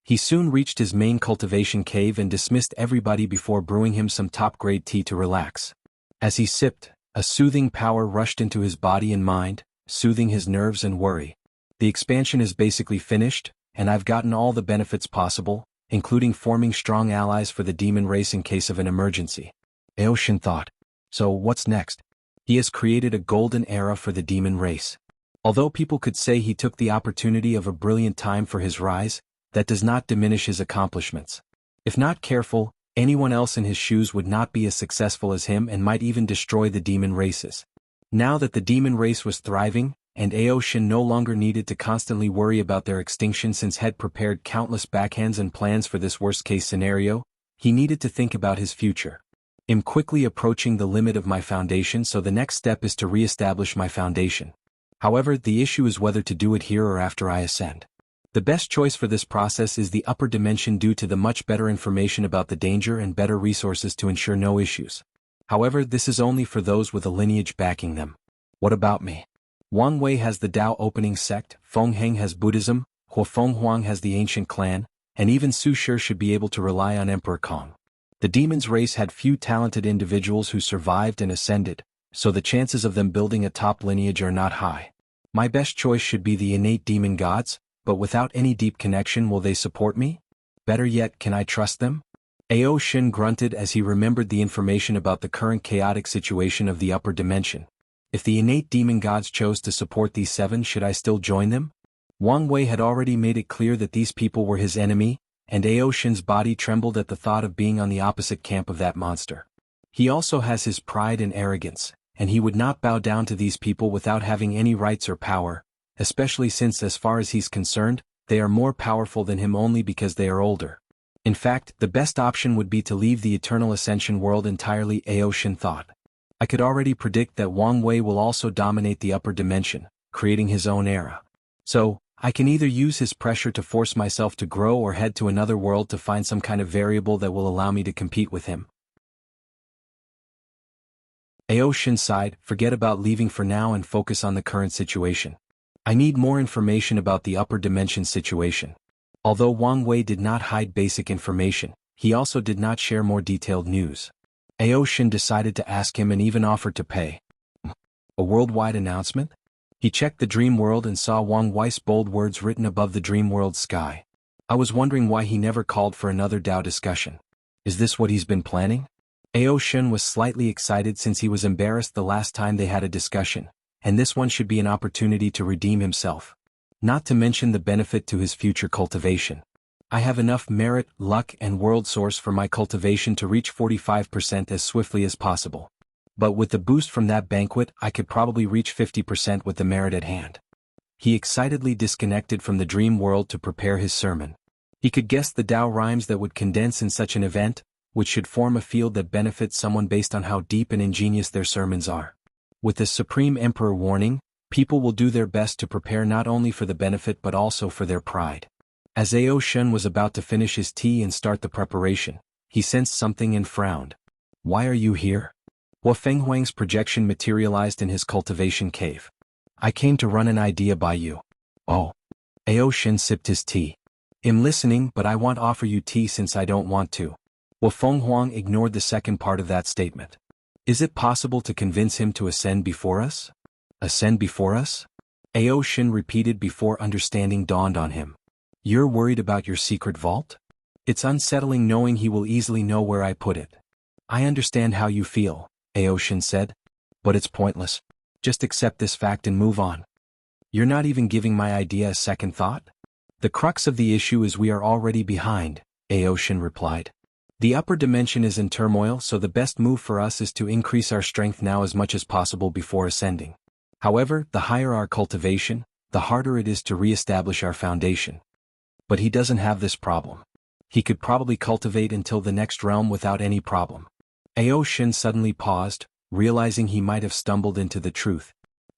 He soon reached his main cultivation cave and dismissed everybody before brewing him some top-grade tea to relax. As he sipped, a soothing power rushed into his body and mind, soothing his nerves and worry. The expansion is basically finished, and I've gotten all the benefits possible, including forming strong allies for the demon race in case of an emergency. Aoshin thought. So what's next? He has created a golden era for the demon race. Although people could say he took the opportunity of a brilliant time for his rise, that does not diminish his accomplishments. If not careful, anyone else in his shoes would not be as successful as him and might even destroy the demon races. Now that the demon race was thriving, and Aoshin no longer needed to constantly worry about their extinction since he had prepared countless backhands and plans for this worst-case scenario, he needed to think about his future. I'm quickly approaching the limit of my foundation, so the next step is to re-establish my foundation. However, the issue is whether to do it here or after I ascend. The best choice for this process is the upper dimension due to the much better information about the danger and better resources to ensure no issues. However, this is only for those with a lineage backing them. What about me? Wang Wei has the Tao opening sect, Feng Heng has Buddhism, Huo Fenghuang has the ancient clan, and even Su Shi should be able to rely on Emperor Kong. The demon's race had few talented individuals who survived and ascended, so the chances of them building a top lineage are not high. My best choice should be the innate demon gods, but without any deep connection, will they support me? Better yet, can I trust them? Aoshin grunted as he remembered the information about the current chaotic situation of the upper dimension. If the innate demon gods chose to support these 7, should I still join them? Wang Wei had already made it clear that these people were his enemy, and Aoshin's body trembled at the thought of being on the opposite camp of that monster. He also has his pride and arrogance, and he would not bow down to these people without having any rights or power, especially since, as far as he's concerned, they are more powerful than him only because they are older. In fact, the best option would be to leave the Eternal Ascension world entirely, Aoshin thought. I could already predict that Wang Wei will also dominate the upper dimension, creating his own era. So, I can either use his pressure to force myself to grow or head to another world to find some kind of variable that will allow me to compete with him. Aoshin sighed, forget about leaving for now and focus on the current situation. I need more information about the upper dimension situation. Although Wang Wei did not hide basic information, he also did not share more detailed news. Aoshin decided to ask him and even offered to pay. A worldwide announcement? He checked the dream world and saw Wang Wei's bold words written above the dream world sky. I was wondering why he never called for another Tao discussion. Is this what he's been planning? Aoshin was slightly excited since he was embarrassed the last time they had a discussion, and this one should be an opportunity to redeem himself. Not to mention the benefit to his future cultivation. I have enough merit, luck, and world source for my cultivation to reach 45% as swiftly as possible. But with the boost from that banquet, I could probably reach 50% with the merit at hand. He excitedly disconnected from the dream world to prepare his sermon. He could guess the Tao rhymes that would condense in such an event, which should form a field that benefits someone based on how deep and ingenious their sermons are. With the Supreme Emperor warning, people will do their best to prepare not only for the benefit but also for their pride. As Aoshin was about to finish his tea and start the preparation, he sensed something and frowned. Why are you here? Huo Fenghuang's projection materialized in his cultivation cave. I came to run an idea by you. Oh. Aoshin sipped his tea. I'm listening, but I won't offer you tea since I don't want to. Huo Fenghuang ignored the second part of that statement. Is it possible to convince him to ascend before us? Ascend before us? Aoshin repeated before understanding dawned on him. You're worried about your secret vault? It's unsettling knowing he will easily know where I put it. I understand how you feel, Aoshin said. But it's pointless. Just accept this fact and move on. You're not even giving my idea a second thought? The crux of the issue is we are already behind, Aoshin replied. The upper dimension is in turmoil, so the best move for us is to increase our strength now as much as possible before ascending. However, the higher our cultivation, the harder it is to re-establish our foundation. But he doesn't have this problem. He could probably cultivate until the next realm without any problem. Aoshin suddenly paused, realizing he might have stumbled into the truth.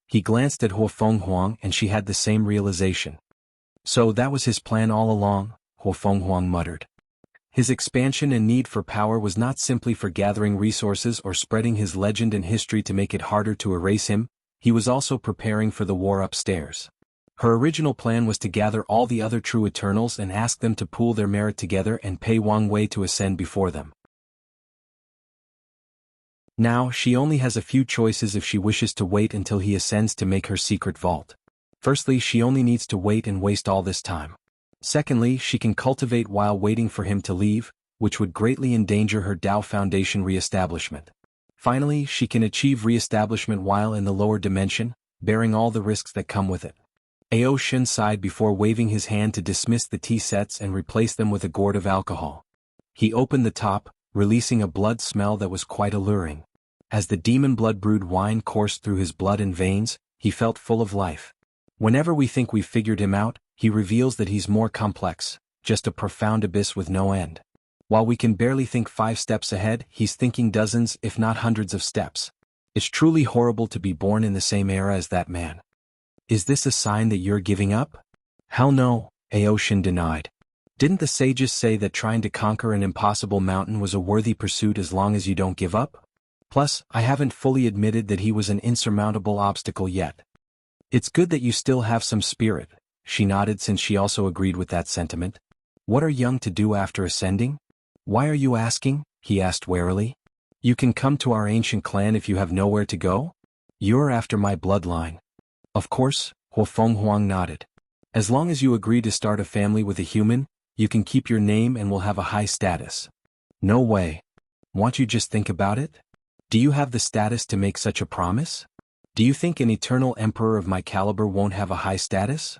He glanced at Huo Fenghuang and she had the same realization. So that was his plan all along, Huo Fenghuang muttered. His expansion and need for power was not simply for gathering resources or spreading his legend and history to make it harder to erase him, he was also preparing for the war upstairs. Her original plan was to gather all the other true Eternals and ask them to pool their merit together and pay Wang Wei to ascend before them. Now, she only has a few choices if she wishes to wait until he ascends to make her secret vault. Firstly, she only needs to wait and waste all this time. Secondly, she can cultivate while waiting for him to leave, which would greatly endanger her Dao Foundation re-establishment. Finally, she can achieve re-establishment while in the lower dimension, bearing all the risks that come with it. Ao Shin sighed before waving his hand to dismiss the tea sets and replace them with a gourd of alcohol. He opened the top, releasing a blood smell that was quite alluring. As the demon blood brewed wine coursed through his blood and veins, he felt full of life. Whenever we think we've figured him out, he reveals that he's more complex, just a profound abyss with no end. While we can barely think 5 steps ahead, he's thinking dozens if not hundreds of steps. It's truly horrible to be born in the same era as that man. Is this a sign that you're giving up? Hell no, Ao Shin denied. Didn't the sages say that trying to conquer an impossible mountain was a worthy pursuit as long as you don't give up? Plus, I haven't fully admitted that he was an insurmountable obstacle yet. It's good that you still have some spirit, she nodded since she also agreed with that sentiment. What are young to do after ascending? Why are you asking? He asked warily. You can come to our ancient clan if you have nowhere to go? You're after my bloodline. Of course, Huo Fenghuang nodded. As long as you agree to start a family with a human, you can keep your name and will have a high status. No way. Won't you just think about it? Do you have the status to make such a promise? Do you think an eternal emperor of my caliber won't have a high status?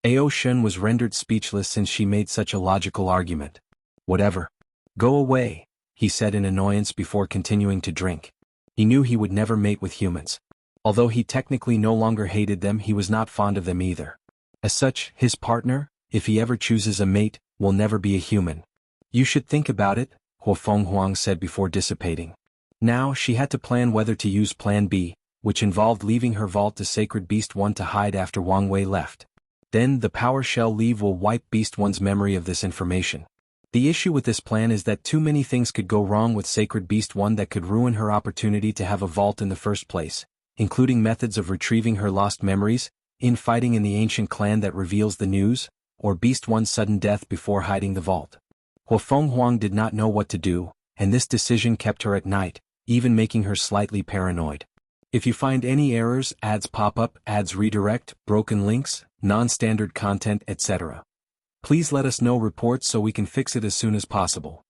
Ao Shin was rendered speechless since she made such a logical argument. Whatever. Go away, he said in annoyance before continuing to drink. He knew he would never mate with humans. Although he technically no longer hated them, he was not fond of them either. As such, his partner, if he ever chooses a mate, will never be a human. You should think about it, Huo Fenghuang said before dissipating. Now, she had to plan whether to use Plan B, which involved leaving her vault to Sacred Beast 1 to hide after Wang Wei left. Then, the Power Shell leave will wipe Beast 1's memory of this information. The issue with this plan is that too many things could go wrong with Sacred Beast 1 that could ruin her opportunity to have a vault in the first place, including methods of retrieving her lost memories, infighting in the ancient clan that reveals the news, or Beast 1's sudden death before hiding the vault. Huo Fenghuang did not know what to do, and this decision kept her at night, even making her slightly paranoid. If you find any errors, ads pop up, ads redirect, broken links, non-standard content, etc., please let us know reports so we can fix it as soon as possible.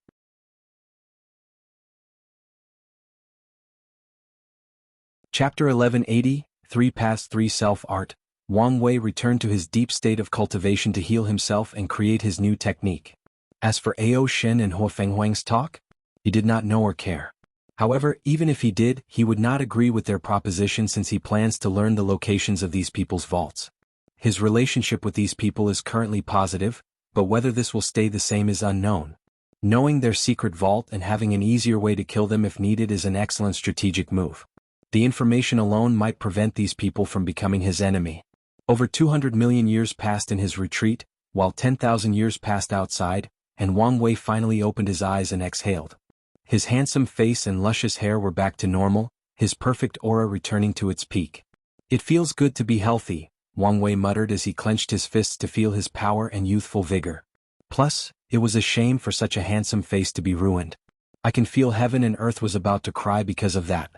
Chapter 1180, 3 Past 3 Self-Art. Wang Wei returned to his deep state of cultivation to heal himself and create his new technique. As for Ao Shin and Huo Fenghuang's talk, he did not know or care. However, even if he did, he would not agree with their proposition since he plans to learn the locations of these people's vaults. His relationship with these people is currently positive, but whether this will stay the same is unknown. Knowing their secret vault and having an easier way to kill them if needed is an excellent strategic move. The information alone might prevent these people from becoming his enemy. Over 200 million years passed in his retreat, while 10,000 years passed outside, and Wang Wei finally opened his eyes and exhaled. His handsome face and luscious hair were back to normal, his perfect aura returning to its peak. It feels good to be healthy, Wang Wei muttered as he clenched his fists to feel his power and youthful vigor. Plus, it was a shame for such a handsome face to be ruined. I can feel heaven and earth was about to cry because of that.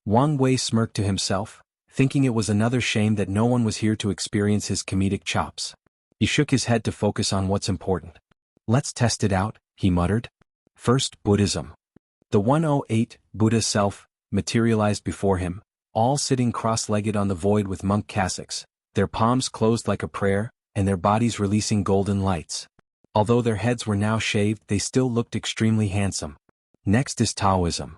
Wang Wei smirked to himself, thinking it was another shame that no one was here to experience his comedic chops. He shook his head to focus on what's important. Let's test it out, he muttered. First, Buddhism. The 108 Buddha self materialized before him, all sitting cross-legged on the void with monk cassocks, their palms closed like a prayer, and their bodies releasing golden lights. Although their heads were now shaved, they still looked extremely handsome. Next is Taoism.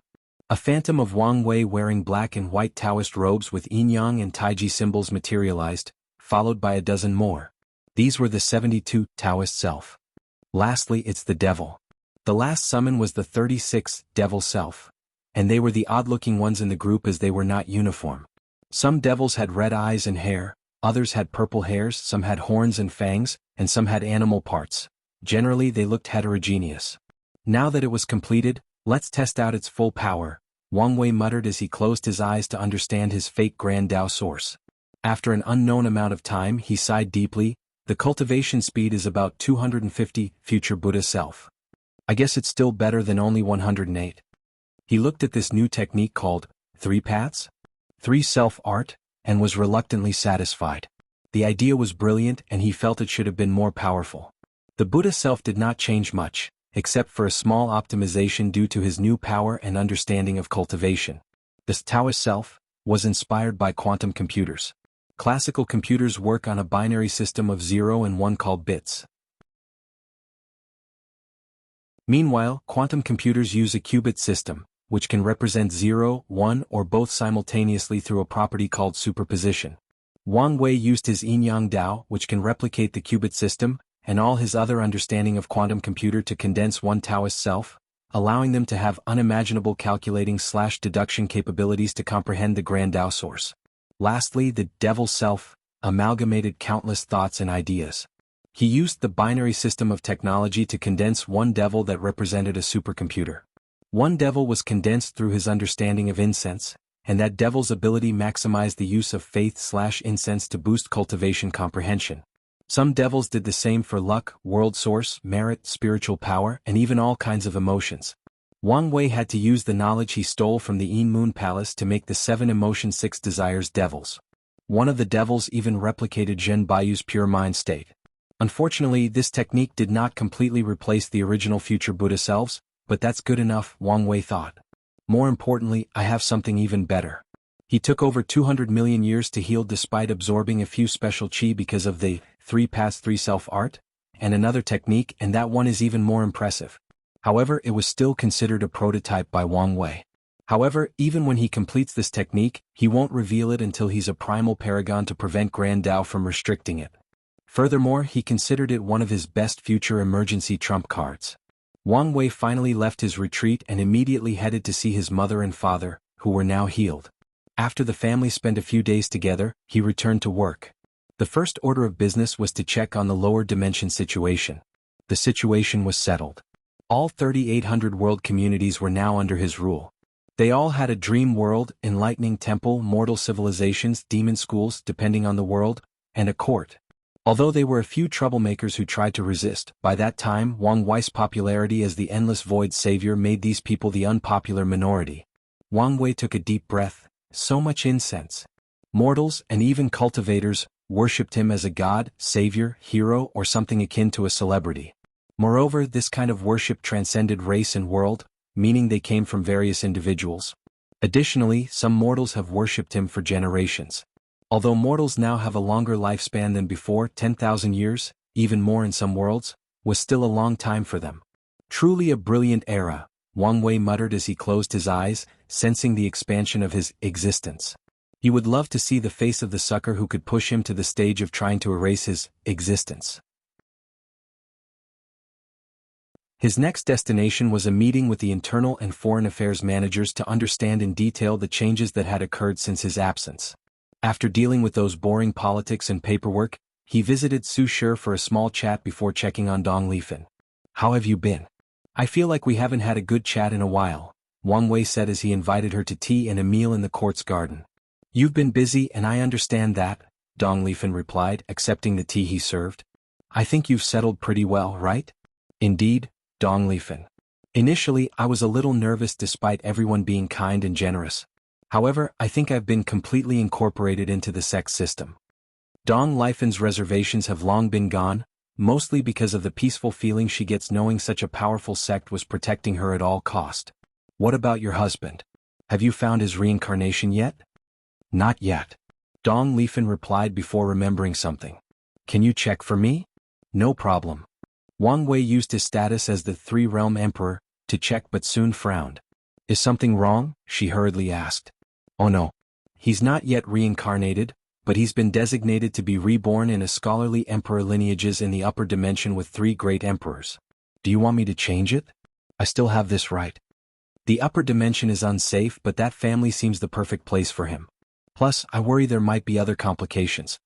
A phantom of Wang Wei wearing black and white Taoist robes with yin-yang and taiji symbols materialized, followed by a dozen more. These were the 72 Taoist self. Lastly, it's the devil. The last summon was the 36 devil self, and they were the odd-looking ones in the group as they were not uniform. Some devils had red eyes and hair, others had purple hairs, some had horns and fangs, and some had animal parts. Generally, they looked heterogeneous. Now that it was completed, let's test out its full power, Wang Wei muttered as he closed his eyes to understand his fake Grand Dao source. After an unknown amount of time, he sighed deeply. The cultivation speed is about 250, future Buddha self. I guess it's still better than only 108. He looked at this new technique called 3 paths? 3 self-art, and was reluctantly satisfied. The idea was brilliant and he felt it should have been more powerful. The Buddha self did not change much, except for a small optimization due to his new power and understanding of cultivation. The Taoist self was inspired by quantum computers. Classical computers work on a binary system of 0 and 1 called bits. Meanwhile, quantum computers use a qubit system, which can represent 0, 1 or both simultaneously through a property called superposition. Wang Wei used his yin-yang Dao, which can replicate the qubit system, and all his other understanding of quantum computer to condense one Taoist self, allowing them to have unimaginable calculating/deduction capabilities to comprehend the grand Dao source. Lastly, the devil self amalgamated countless thoughts and ideas. He used the binary system of technology to condense one devil that represented a supercomputer. One devil was condensed through his understanding of incense, and that devil's ability maximized the use of faith/incense to boost cultivation comprehension. Some devils did the same for luck, world source, merit, spiritual power, and even all kinds of emotions. Wang Wei had to use the knowledge he stole from the Yin Moon Palace to make the 7 emotion 6 desires devils. One of the devils even replicated Zhen Baiyu's pure mind state. Unfortunately, this technique did not completely replace the original future Buddha selves, but that's good enough, Wang Wei thought. More importantly, I have something even better. He took over 200 million years to heal despite absorbing a few special qi because of the 3 paths 3 self-art, and another technique, and that one is even more impressive. However, it was still considered a prototype by Wang Wei. However, even when he completes this technique, he won't reveal it until he's a primal paragon to prevent Grand Dao from restricting it. Furthermore, he considered it one of his best future emergency trump cards. Wang Wei finally left his retreat and immediately headed to see his mother and father, who were now healed. After the family spent a few days together, he returned to work. The first order of business was to check on the lower dimension situation. The situation was settled. All 3,800 world communities were now under his rule. They all had a dream world, enlightening temple, mortal civilizations, demon schools, depending on the world, and a court. Although there were a few troublemakers who tried to resist, by that time Wang Wei's popularity as the Endless Void Savior made these people the unpopular minority. Wang Wei took a deep breath. So much incense. Mortals, and even cultivators, worshipped him as a god, savior, hero, or something akin to a celebrity. Moreover, this kind of worship transcended race and world, meaning they came from various individuals. Additionally, some mortals have worshipped him for generations. Although mortals now have a longer lifespan than before, 10,000 years, even more in some worlds, was still a long time for them. Truly a brilliant era, Wang Wei muttered as he closed his eyes, sensing the expansion of his existence. He would love to see the face of the sucker who could push him to the stage of trying to erase his existence. His next destination was a meeting with the internal and foreign affairs managers to understand in detail the changes that had occurred since his absence. After dealing with those boring politics and paperwork, he visited Su Shi for a small chat before checking on Dong Lifan. "How have you been? I feel like we haven't had a good chat in a while," Wang Wei said as he invited her to tea and a meal in the court's garden. "You've been busy and I understand that," Dong Lifan replied, accepting the tea he served. "I think you've settled pretty well, right?" "Indeed, Dong Lifan. Initially, I was a little nervous despite everyone being kind and generous. However, I think I've been completely incorporated into the sect system." Dong Lifan's reservations have long been gone, mostly because of the peaceful feeling she gets knowing such a powerful sect was protecting her at all cost. "What about your husband? Have you found his reincarnation yet?" "Not yet," Dong Lifan replied before remembering something. "Can you check for me?" "No problem." Wang Wei used his status as the Three-Realm Emperor to check but soon frowned. "Is something wrong?" she hurriedly asked. "Oh no. He's not yet reincarnated, but he's been designated to be reborn in a scholarly emperor lineages in the upper dimension with 3 great emperors. Do you want me to change it? I still have this right. The upper dimension is unsafe, but that family seems the perfect place for him. Plus, I worry there might be other complications.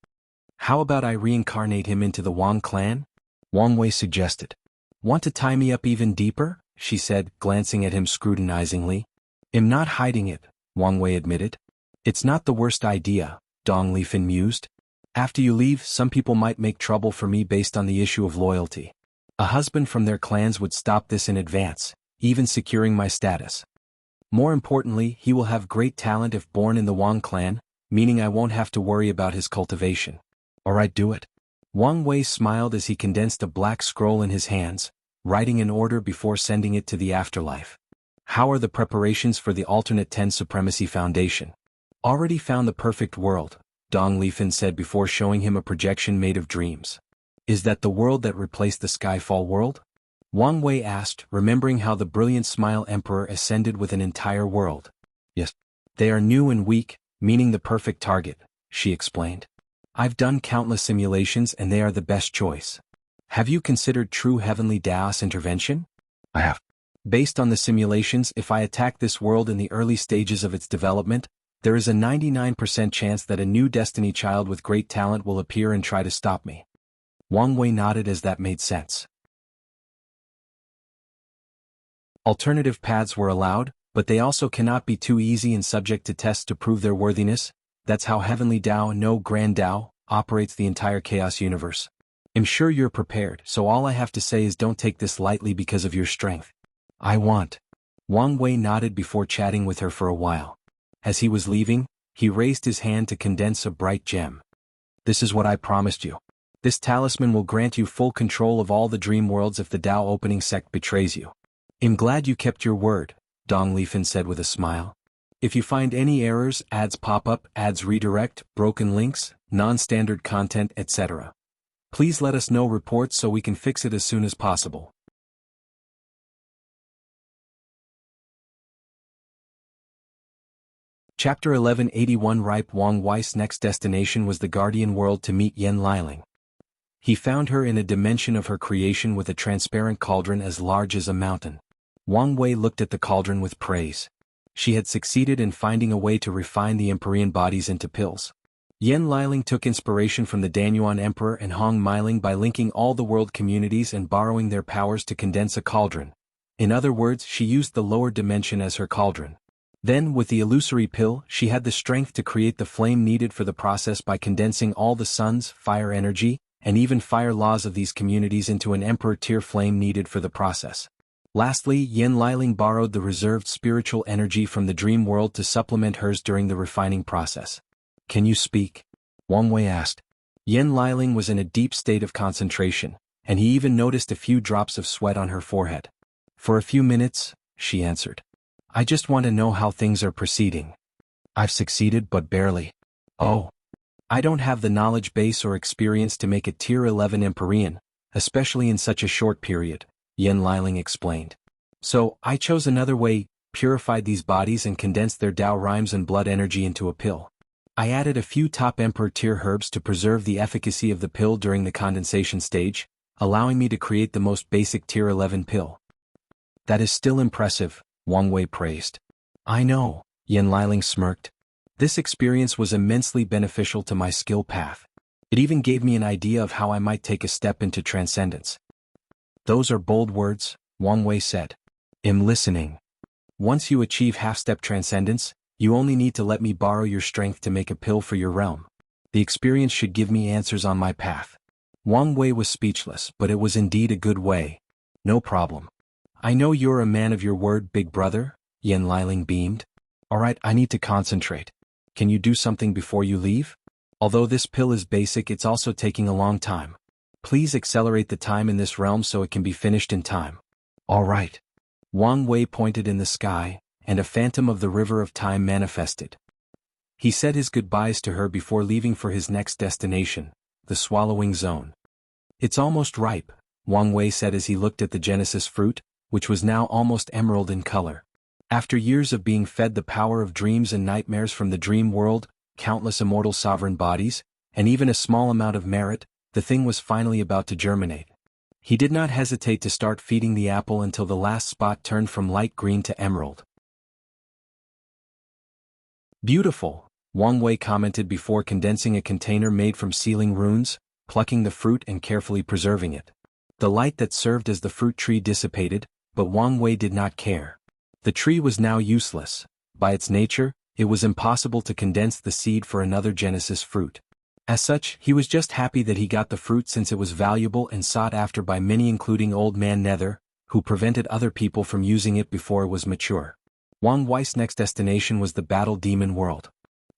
How about I reincarnate him into the Wang clan?" Wang Wei suggested. "Want to tie me up even deeper?" she said, glancing at him scrutinizingly. "I'm not hiding it," Wang Wei admitted. "It's not the worst idea, Dong Lifan mused. After you leave, some people might make trouble for me based on the issue of loyalty. A husband from their clans would stop this in advance, even securing my status. More importantly, he will have great talent if born in the Wang clan, meaning I won't have to worry about his cultivation. Alright, do it. Wang Wei smiled as he condensed a black scroll in his hands, writing an order before sending it to the afterlife. How are the preparations for the alternate 10 Supremacy Foundation? Already found the perfect world, Dong Lifan said before showing him a projection made of dreams. Is that the world that replaced the Skyfall world? Wang Wei asked, remembering how the brilliant Smile Emperor ascended with an entire world. Yes. They are new and weak, meaning the perfect target, she explained. I've done countless simulations and they are the best choice. Have you considered true heavenly Daos intervention? I have. Based on the simulations, if I attack this world in the early stages of its development, there is a 99% chance that a new Destiny child with great talent will appear and try to stop me. Wang Wei nodded as that made sense. Alternative paths were allowed, but they also cannot be too easy and subject to tests to prove their worthiness. That's how Heavenly Dao, no Grand Dao, operates the entire Chaos universe. I'm sure you're prepared, so all I have to say is don't take this lightly because of your strength. I want. Wang Wei nodded before chatting with her for a while. As he was leaving, he raised his hand to condense a bright gem. This is what I promised you. This talisman will grant you full control of all the dream worlds if the Dao opening sect betrays you. I'm glad you kept your word, Dong Lifan said with a smile. If you find any errors, ads pop up, ads redirect, broken links, non-standard content, etc., please let us know reports so we can fix it as soon as possible. Chapter 1181 Ripe Wang Wei's next destination was the Guardian World to meet Yen Liling. He found her in a dimension of her creation with a transparent cauldron as large as a mountain. Wang Wei looked at the cauldron with praise. She had succeeded in finding a way to refine the Empyrean bodies into pills. Yen Liling took inspiration from the Danyuan Emperor and Hong Miling by linking all the world communities and borrowing their powers to condense a cauldron. In other words, she used the lower dimension as her cauldron. Then, with the illusory pill, she had the strength to create the flame needed for the process by condensing all the sun's fire energy, and even fire laws of these communities into an emperor-tier flame needed for the process. Lastly, Yen Liling borrowed the reserved spiritual energy from the dream world to supplement hers during the refining process. Can you speak? Wang Wei asked. Yen Liling was in a deep state of concentration, and he even noticed a few drops of sweat on her forehead. For a few minutes, she answered. I just want to know how things are proceeding. I've succeeded but barely. Oh. I don't have the knowledge base or experience to make a Tier 11 Empyrean, especially in such a short period, Yen Liling explained. So, I chose another way, purified these bodies and condensed their Dao rhymes and blood energy into a pill. I added a few top Emperor tier herbs to preserve the efficacy of the pill during the condensation stage, allowing me to create the most basic Tier 11 pill. That is still impressive, Wang Wei praised. I know, Yen Liling smirked. This experience was immensely beneficial to my skill path. It even gave me an idea of how I might take a step into transcendence. Those are bold words, Wang Wei said. I'm listening. Once you achieve half-step transcendence, you only need to let me borrow your strength to make a pill for your realm. The experience should give me answers on my path. Wang Wei was speechless, but it was indeed a good way. No problem. I know you're a man of your word, big brother, Yen Liling beamed. Alright, I need to concentrate. Can you do something before you leave? Although this pill is basic, it's also taking a long time. Please accelerate the time in this realm so it can be finished in time. Alright. Wang Wei pointed in the sky, and a phantom of the river of time manifested. He said his goodbyes to her before leaving for his next destination, the swallowing zone. It's almost ripe, Wang Wei said as he looked at the Genesis fruit, which was now almost emerald in color. After years of being fed the power of dreams and nightmares from the dream world, countless immortal sovereign bodies, and even a small amount of merit, the thing was finally about to germinate. He did not hesitate to start feeding the apple until the last spot turned from light green to emerald. Beautiful, Wang Wei commented before condensing a container made from sealing runes, plucking the fruit and carefully preserving it. The light that served as the fruit tree dissipated, but Wang Wei did not care. The tree was now useless. By its nature, it was impossible to condense the seed for another Genesis fruit. As such, he was just happy that he got the fruit since it was valuable and sought after by many, including Old Man Nether, who prevented other people from using it before it was mature. Wang Wei's next destination was the Battle Demon world.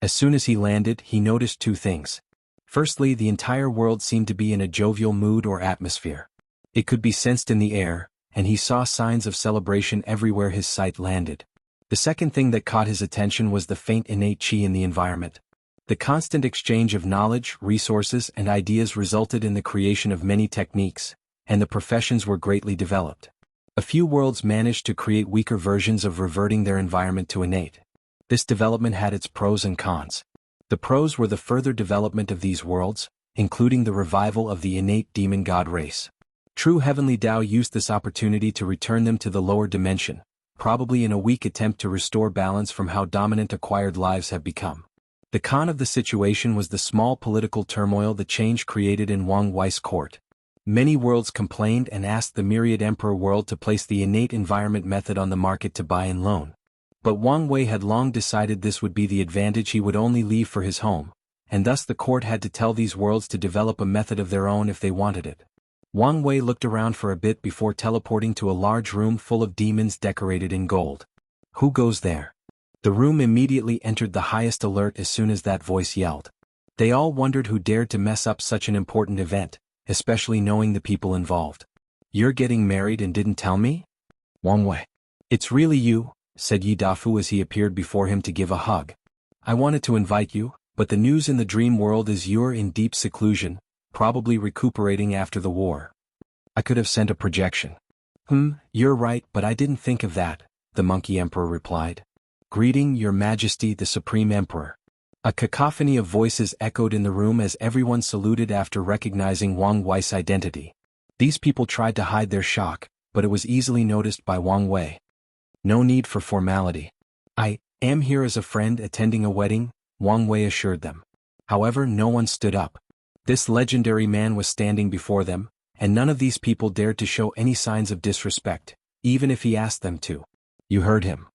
As soon as he landed, he noticed two things. Firstly, the entire world seemed to be in a jovial mood or atmosphere. It could be sensed in the air, and he saw signs of celebration everywhere his sight landed. The second thing that caught his attention was the faint innate qi in the environment. The constant exchange of knowledge, resources, and ideas resulted in the creation of many techniques, and the professions were greatly developed. A few worlds managed to create weaker versions of reverting their environment to innate. This development had its pros and cons. The pros were the further development of these worlds, including the revival of the innate demon god race. True heavenly Tao used this opportunity to return them to the lower dimension, probably in a weak attempt to restore balance from how dominant acquired lives have become. The con of the situation was the small political turmoil the change created in Wang Wei's court. Many worlds complained and asked the myriad Emperor world to place the innate environment method on the market to buy and loan. But Wang Wei had long decided this would be the advantage he would only leave for his home, and thus the court had to tell these worlds to develop a method of their own if they wanted it. Wang Wei looked around for a bit before teleporting to a large room full of demons decorated in gold. Who goes there? The room immediately entered the highest alert as soon as that voice yelled. They all wondered who dared to mess up such an important event, especially knowing the people involved. You're getting married and didn't tell me? Wang Wei. It's really you, said Yi Dafu as he appeared before him to give a hug. I wanted to invite you, but the news in the dream world is you're in deep seclusion, probably recuperating after the war. I could have sent a projection. You're right, but I didn't think of that, the Monkey Emperor replied. Greeting, Your Majesty the Supreme Emperor. A cacophony of voices echoed in the room as everyone saluted after recognizing Wang Wei's identity. These people tried to hide their shock, but it was easily noticed by Wang Wei. No need for formality. I am here as a friend attending a wedding, Wang Wei assured them. However, no one stood up. This legendary man was standing before them, and none of these people dared to show any signs of disrespect, even if he asked them to. You heard him.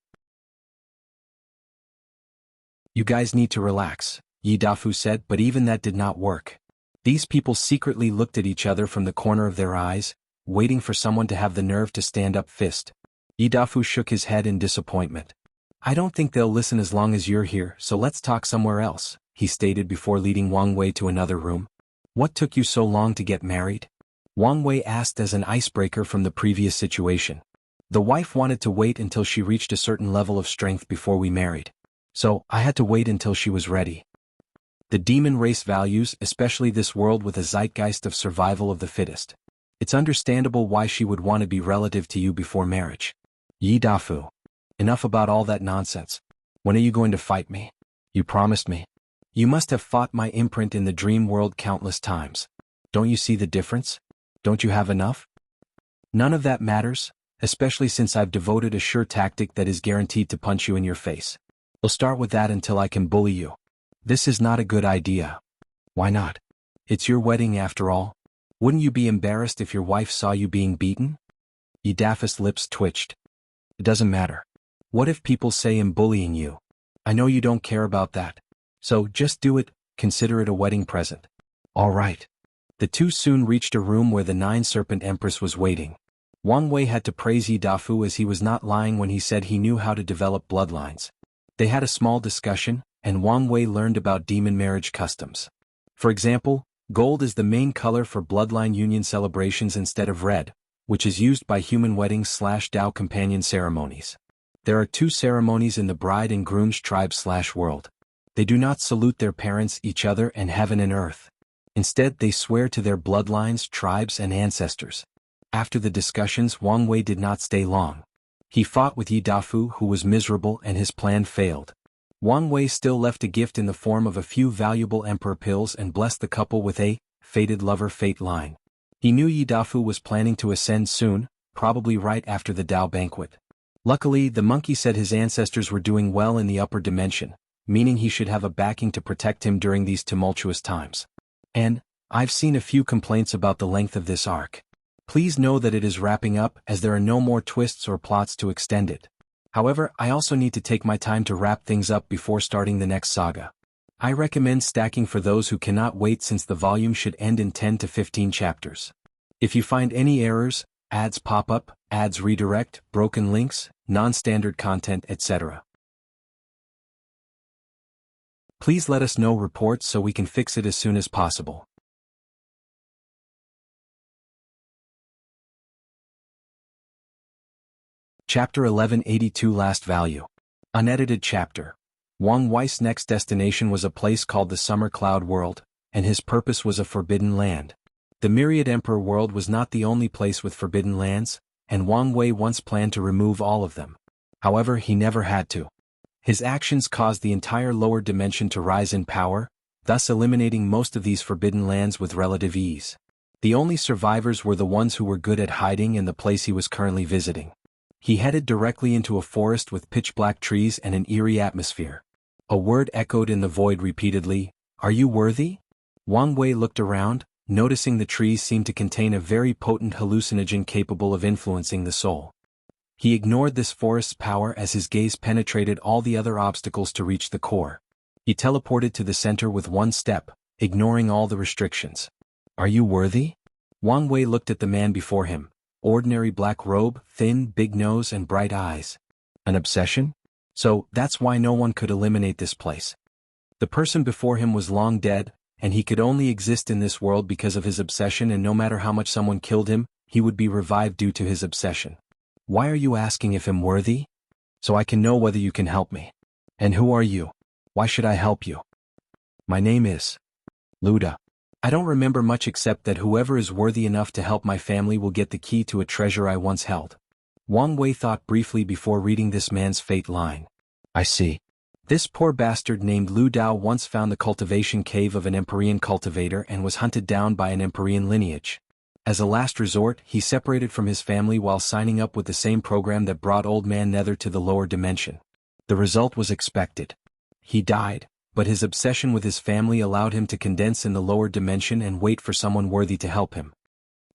You guys need to relax, Yi Dafu said, but even that did not work. These people secretly looked at each other from the corner of their eyes, waiting for someone to have the nerve to stand up fist. Yi Dafu shook his head in disappointment. I don't think they'll listen as long as you're here, so let's talk somewhere else, he stated before leading Wang Wei to another room. What took you so long to get married? Wang Wei asked as an icebreaker from the previous situation. The wife wanted to wait until she reached a certain level of strength before we married. So, I had to wait until she was ready. The demon race values, especially this world with a zeitgeist of survival of the fittest. It's understandable why she would want to be relative to you before marriage. Yi Dafu. Enough about all that nonsense. When are you going to fight me? You promised me. You must have fought my imprint in the dream world countless times. Don't you see the difference? Don't you have enough? None of that matters, especially since I've devoted a sure tactic that is guaranteed to punch you in your face. We'll start with that until I can bully you. This is not a good idea. Why not? It's your wedding after all. Wouldn't you be embarrassed if your wife saw you being beaten? Yi Dafu's lips twitched. It doesn't matter. What if people say I'm bullying you? I know you don't care about that. So just do it, consider it a wedding present. All right. The two soon reached a room where the Nine-Serpent Empress was waiting. Wang Wei had to praise Yi Dafu as he was not lying when he said he knew how to develop bloodlines. They had a small discussion, and Wang Wei learned about demon marriage customs. For example, gold is the main color for bloodline union celebrations instead of red, which is used by human weddings/Dao companion ceremonies. There are two ceremonies in the bride and groom's tribe/world. They do not salute their parents, each other, and heaven and earth. Instead, they swear to their bloodlines, tribes, and ancestors. After the discussions, Wang Wei did not stay long. He fought with Yi Dafu, who was miserable, and his plan failed. Wang Wei still left a gift in the form of a few valuable emperor pills and blessed the couple with a fated lover fate line. He knew Yi Dafu was planning to ascend soon, probably right after the Dao banquet. Luckily, the monkey said his ancestors were doing well in the upper dimension, meaning he should have a backing to protect him during these tumultuous times. And I've seen a few complaints about the length of this arc. Please know that it is wrapping up as there are no more twists or plots to extend it. However, I also need to take my time to wrap things up before starting the next saga. I recommend stacking for those who cannot wait since the volume should end in 10 to 15 chapters. If you find any errors, ads pop up, ads redirect, broken links, non-standard content, etc., please let us know reports so we can fix it as soon as possible. Chapter 1182 Last Value. Unedited chapter. Wang Wei's next destination was a place called the Summer Cloud World, and his purpose was a forbidden land. The Myriad Emperor world was not the only place with forbidden lands, and Wang Wei once planned to remove all of them. However, he never had to. His actions caused the entire lower dimension to rise in power, thus eliminating most of these forbidden lands with relative ease. The only survivors were the ones who were good at hiding in the place he was currently visiting. He headed directly into a forest with pitch-black trees and an eerie atmosphere. A word echoed in the void repeatedly, "Are you worthy?" Wang Wei looked around, noticing the trees seemed to contain a very potent hallucinogen capable of influencing the soul. He ignored this forest's power as his gaze penetrated all the other obstacles to reach the core. He teleported to the center with one step, ignoring all the restrictions. "Are you worthy?" Wang Wei looked at the man before him. Ordinary black robe, thin, big nose and bright eyes. An obsession? So, that's why no one could eliminate this place. The person before him was long dead, and he could only exist in this world because of his obsession, and no matter how much someone killed him, he would be revived due to his obsession. "Why are you asking if I'm worthy?" "So I can know whether you can help me." "And who are you? Why should I help you?" "My name is Luda. I don't remember much except that whoever is worthy enough to help my family will get the key to a treasure I once held." Wang Wei thought briefly before reading this man's fate line. "I see. This poor bastard named Lu Dao once found the cultivation cave of an Empyrean cultivator and was hunted down by an Empyrean lineage. As a last resort, he separated from his family while signing up with the same program that brought Old Man Nether to the lower dimension. The result was expected. He died, but his obsession with his family allowed him to condense in the lower dimension and wait for someone worthy to help him.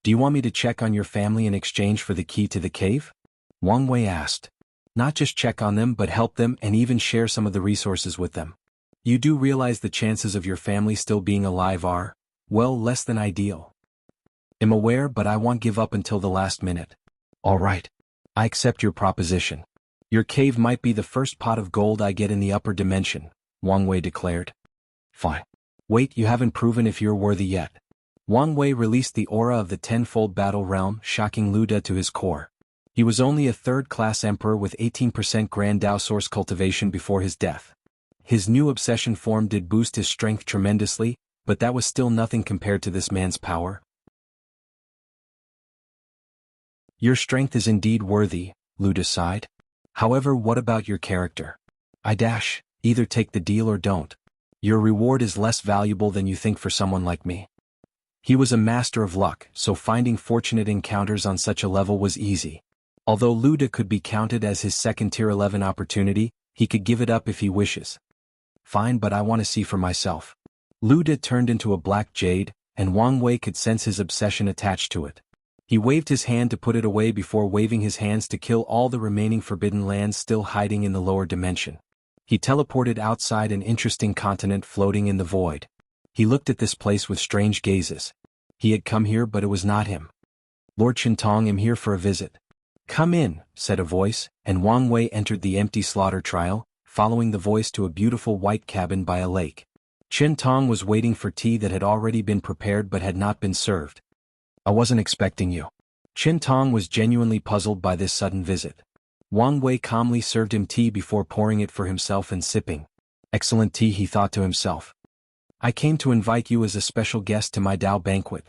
Do you want me to check on your family in exchange for the key to the cave?" Wang Wei asked. "Not just check on them but help them and even share some of the resources with them. You do realize the chances of your family still being alive are, well, less than ideal." "I'm aware, but I won't give up until the last minute." "All right. I accept your proposition. Your cave might be the first pot of gold I get in the upper dimension," Wang Wei declared. "Fine. Wait, you haven't proven if you're worthy yet." Wang Wei released the aura of the tenfold battle realm, shocking Luda to his core. He was only a third-class emperor with 18% Grand Dao Source cultivation before his death. His new obsession form did boost his strength tremendously, but that was still nothing compared to this man's power. "Your strength is indeed worthy," Luda sighed. "However, what about your character? Either take the deal or don't. Your reward is less valuable than you think for someone like me." He was a master of luck, so finding fortunate encounters on such a level was easy. Although Luda could be counted as his second tier 11 opportunity, he could give it up if he wishes. "Fine, but I want to see for myself." Luda turned into a black jade, and Wang Wei could sense his obsession attached to it. He waved his hand to put it away before waving his hands to kill all the remaining forbidden lands still hiding in the lower dimension. He teleported outside an interesting continent floating in the void. He looked at this place with strange gazes. He had come here, but it was not him. "Lord Qintong, I'm here for a visit." "Come in," said a voice, and Wang Wei entered the empty slaughter trial, following the voice to a beautiful white cabin by a lake. Qintong was waiting for tea that had already been prepared but had not been served. "I wasn't expecting you." Qintong was genuinely puzzled by this sudden visit. Wang Wei calmly served him tea before pouring it for himself and sipping. "Excellent tea," he thought to himself. "I came to invite you as a special guest to my Dao banquet,"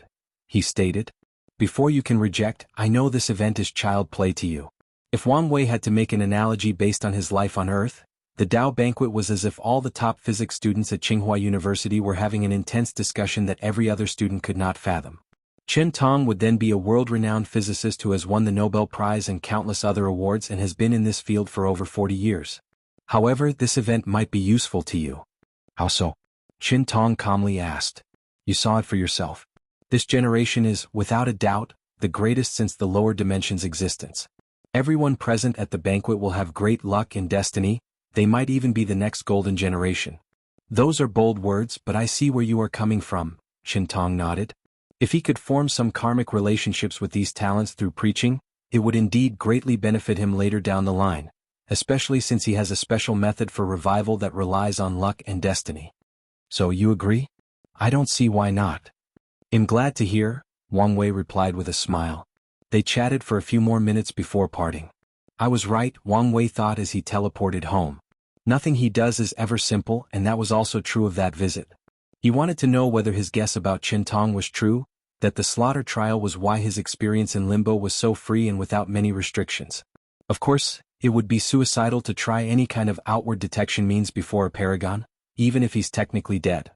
he stated. "Before you can reject, I know this event is child play to you." If Wang Wei had to make an analogy based on his life on Earth, the Dao banquet was as if all the top physics students at Tsinghua University were having an intense discussion that every other student could not fathom. Qintong would then be a world-renowned physicist who has won the Nobel Prize and countless other awards and has been in this field for over 40 years. However, this event might be useful to you. "How so?" Qintong calmly asked. "You saw it for yourself. This generation is, without a doubt, the greatest since the lower dimension's existence. Everyone present at the banquet will have great luck and destiny, they might even be the next golden generation. Those are bold words, but I see where you are coming from, Qintong nodded. If he could form some karmic relationships with these talents through preaching, it would indeed greatly benefit him later down the line, especially since he has a special method for revival that relies on luck and destiny. So you agree? I don't see why not. I'm glad to hear, Wang Wei replied with a smile. They chatted for a few more minutes before parting. I was right, Wang Wei thought as he teleported home. Nothing he does is ever simple, and that was also true of that visit. He wanted to know whether his guess about Qintong was true, that the slaughter trial was why his experience in limbo was so free and without many restrictions. Of course, it would be suicidal to try any kind of outward detection means before a paragon, even if he's technically dead.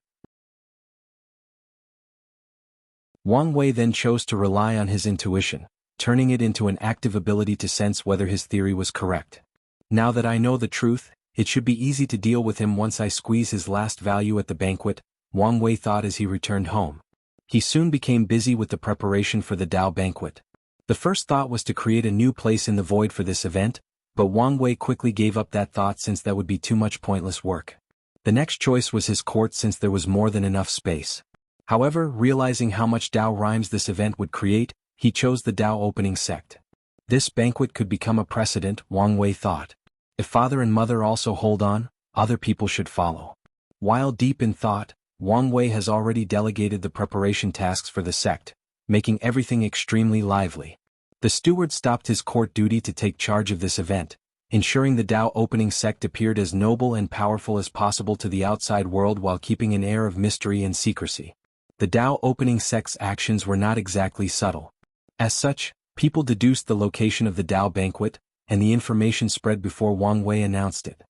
Wang Wei then chose to rely on his intuition, turning it into an active ability to sense whether his theory was correct. Now that I know the truth, it should be easy to deal with him once I squeeze his last value at the banquet, Wang Wei thought as he returned home. He soon became busy with the preparation for the Dao banquet. The first thought was to create a new place in the void for this event, but Wang Wei quickly gave up that thought since that would be too much pointless work. The next choice was his court since there was more than enough space. However, realizing how much Dao rhymes this event would create, he chose the Dao opening sect. This banquet could become a precedent, Wang Wei thought. If father and mother also hold on, other people should follow. While deep in thought, Wang Wei has already delegated the preparation tasks for the sect, making everything extremely lively. The steward stopped his court duty to take charge of this event, ensuring the Dao opening sect appeared as noble and powerful as possible to the outside world while keeping an air of mystery and secrecy. The Dao opening sect's actions were not exactly subtle. As such, people deduced the location of the Dao banquet, and the information spread before Wang Wei announced it.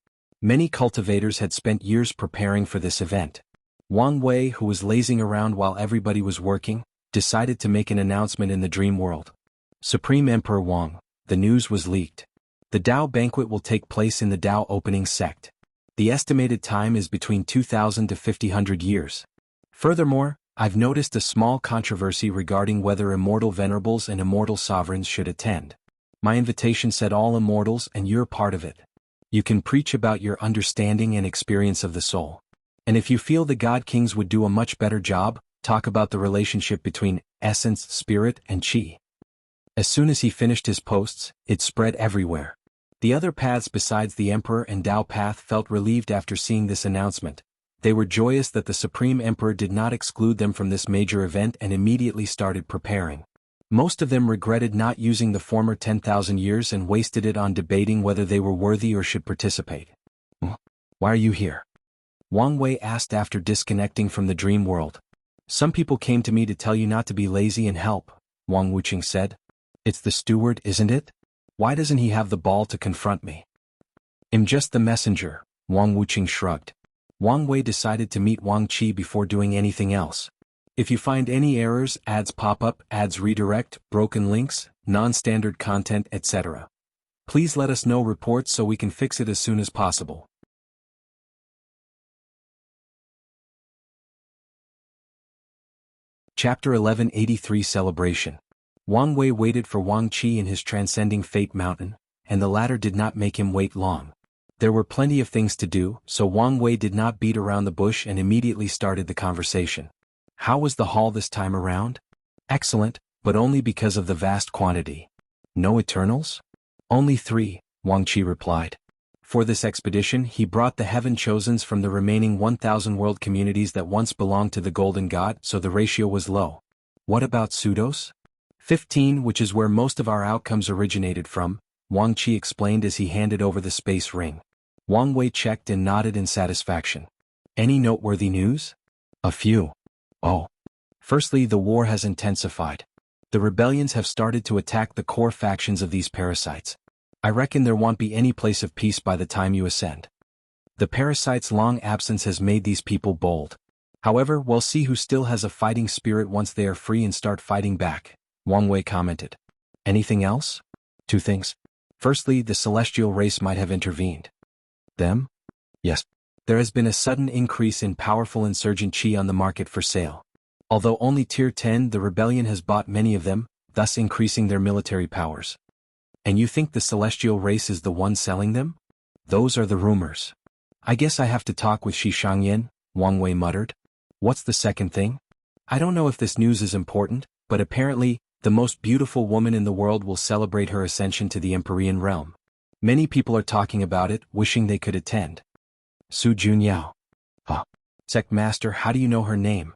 Many cultivators had spent years preparing for this event. Wang Wei, who was lazing around while everybody was working, decided to make an announcement in the dream world. Supreme Emperor Wang, the news was leaked. The Dao banquet will take place in the Dao opening sect. The estimated time is between 2,000 to 5,000 years. Furthermore, I've noticed a small controversy regarding whether immortal venerables and immortal sovereigns should attend. My invitation said all immortals and you're part of it. You can preach about your understanding and experience of the soul. And if you feel the God Kings would do a much better job, talk about the relationship between essence, spirit, and chi. As soon as he finished his posts, it spread everywhere. The other paths besides the Emperor and Dao path felt relieved after seeing this announcement. They were joyous that the Supreme Emperor did not exclude them from this major event and immediately started preparing. Most of them regretted not using the former 10,000 years and wasted it on debating whether they were worthy or should participate. Why are you here? Wang Wei asked after disconnecting from the dream world. Some people came to me to tell you not to be lazy and help, Wang Wuqing said. It's the steward, isn't it? Why doesn't he have the ball to confront me? I'm just the messenger, Wang Wuqing shrugged. Wang Wei decided to meet Wang Qi before doing anything else. If you find any errors, ads pop up, ads redirect, broken links, non-standard content, etc., please let us know reports so we can fix it as soon as possible. Chapter 1183 Celebration. Wang Wei waited for Wang Qi in his transcending fate mountain, and the latter did not make him wait long. There were plenty of things to do, so Wang Wei did not beat around the bush and immediately started the conversation. How was the haul this time around? Excellent, but only because of the vast quantity. No Eternals? Only 3, Wang Qi replied. For this expedition he brought the Heaven Chosens from the remaining 1,000 world communities that once belonged to the Golden God, so the ratio was low. What about Pseudos? 15, which is where most of our outcomes originated from, Wang Qi explained as he handed over the space ring. Wang Wei checked and nodded in satisfaction. Any noteworthy news? A few. Oh. Firstly, the war has intensified. The rebellions have started to attack the core factions of these parasites. I reckon there won't be any place of peace by the time you ascend. The parasites' long absence has made these people bold. However, we'll see who still has a fighting spirit once they are free and start fighting back, Wang Wei commented. Anything else? 2 things. Firstly, the celestial race might have intervened. Them? Yes. There has been a sudden increase in powerful insurgent chi on the market for sale. Although only tier 10, the rebellion has bought many of them, thus increasing their military powers. And you think the celestial race is the one selling them? Those are the rumors. I guess I have to talk with Shi Shangyan, Wang Wei muttered. What's the second thing? I don't know if this news is important, but apparently, the most beautiful woman in the world will celebrate her ascension to the Empyrean realm. Many people are talking about it, wishing they could attend. Su Junyao. Sect Master, how do you know her name?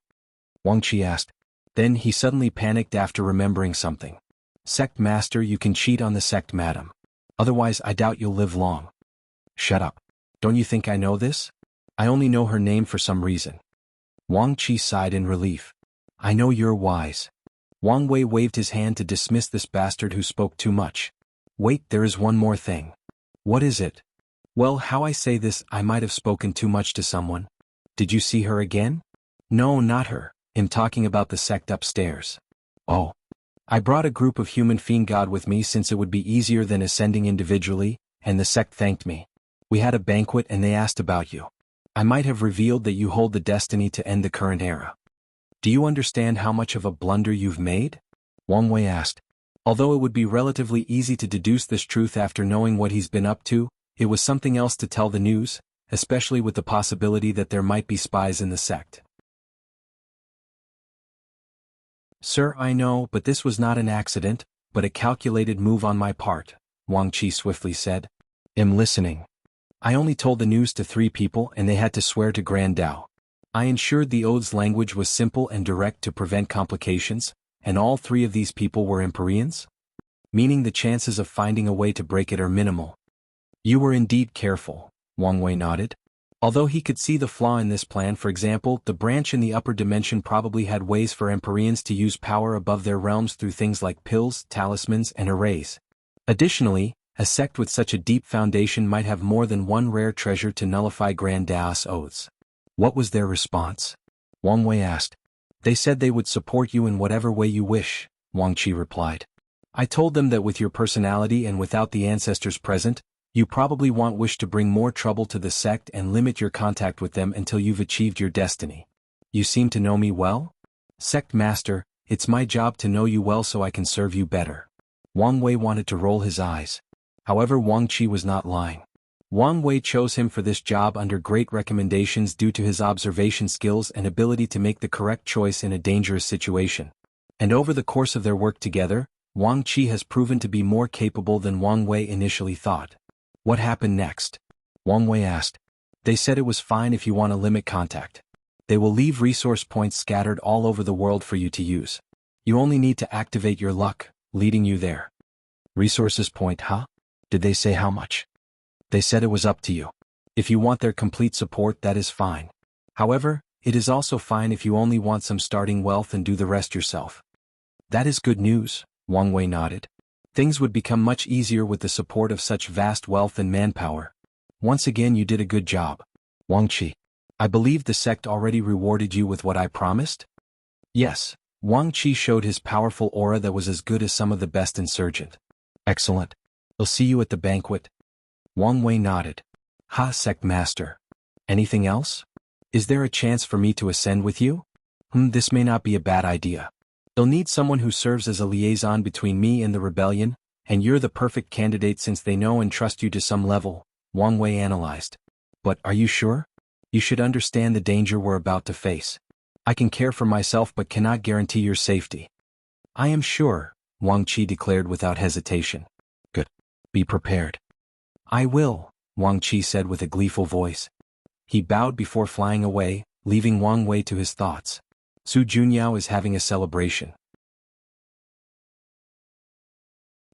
Wang Qi asked. Then he suddenly panicked after remembering something. Sect Master, you can cheat on the sect, madam. Otherwise I doubt you'll live long. Shut up. Don't you think I know this? I only know her name for some reason. Wang Qi sighed in relief. I know you're wise. Wang Wei waved his hand to dismiss this bastard who spoke too much. Wait, there is one more thing. What is it? Well, how I say this, I might have spoken too much to someone. Did you see her again? No, not her. I'm talking about the sect upstairs. Oh. I brought a group of human fiend god with me since it would be easier than ascending individually, and the sect thanked me. We had a banquet and they asked about you. I might have revealed that you hold the destiny to end the current era. Do you understand how much of a blunder you've made? Wang Wei asked. Although it would be relatively easy to deduce this truth after knowing what he's been up to, it was something else to tell the news, especially with the possibility that there might be spies in the sect. Sir, I know, but this was not an accident, but a calculated move on my part, Wang Qi swiftly said. I'm listening. I only told the news to 3 people and they had to swear to Grand Dao. I ensured the oath's language was simple and direct to prevent complications, and all 3 of these people were Empyreans? Meaning the chances of finding a way to break it are minimal. You were indeed careful, Wang Wei nodded. Although he could see the flaw in this plan, for example, the branch in the upper dimension probably had ways for Empyreans to use power above their realms through things like pills, talismans, and arrays. Additionally, a sect with such a deep foundation might have more than one rare treasure to nullify Grand Daos oaths. What was their response? Wang Wei asked. They said they would support you in whatever way you wish, Wang Qi replied. I told them that with your personality and without the ancestors present, you probably won't wish to bring more trouble to the sect and limit your contact with them until you've achieved your destiny. You seem to know me well? Sect Master, it's my job to know you well so I can serve you better. Wang Wei wanted to roll his eyes. However, Wang Qi was not lying. Wang Wei chose him for this job under great recommendations due to his observation skills and ability to make the correct choice in a dangerous situation. And over the course of their work together, Wang Qi has proven to be more capable than Wang Wei initially thought. What happened next? Wang Wei asked. They said it was fine if you want to limit contact. They will leave resource points scattered all over the world for you to use. You only need to activate your luck, leading you there. Resources point, huh? Did they say how much? They said it was up to you. If you want their complete support, that is fine. However, it is also fine if you only want some starting wealth and do the rest yourself. That is good news, Wang Wei nodded. Things would become much easier with the support of such vast wealth and manpower. Once again you did a good job. Wang Qi. I believe the sect already rewarded you with what I promised? Yes, Wang Qi showed his powerful aura that was as good as some of the best insurgent. Excellent. I'll see you at the banquet. Wang Wei nodded. Ha, Sect Master. Anything else? Is there a chance for me to ascend with you? This may not be a bad idea. They'll need someone who serves as a liaison between me and the rebellion, and you're the perfect candidate since they know and trust you to some level, Wang Wei analyzed. But are you sure? You should understand the danger we're about to face. I can care for myself but cannot guarantee your safety. I am sure, Wang Qi declared without hesitation. Good. Be prepared. I will, Wang Qi said with a gleeful voice. He bowed before flying away, leaving Wang Wei to his thoughts. Su Junyao is having a celebration.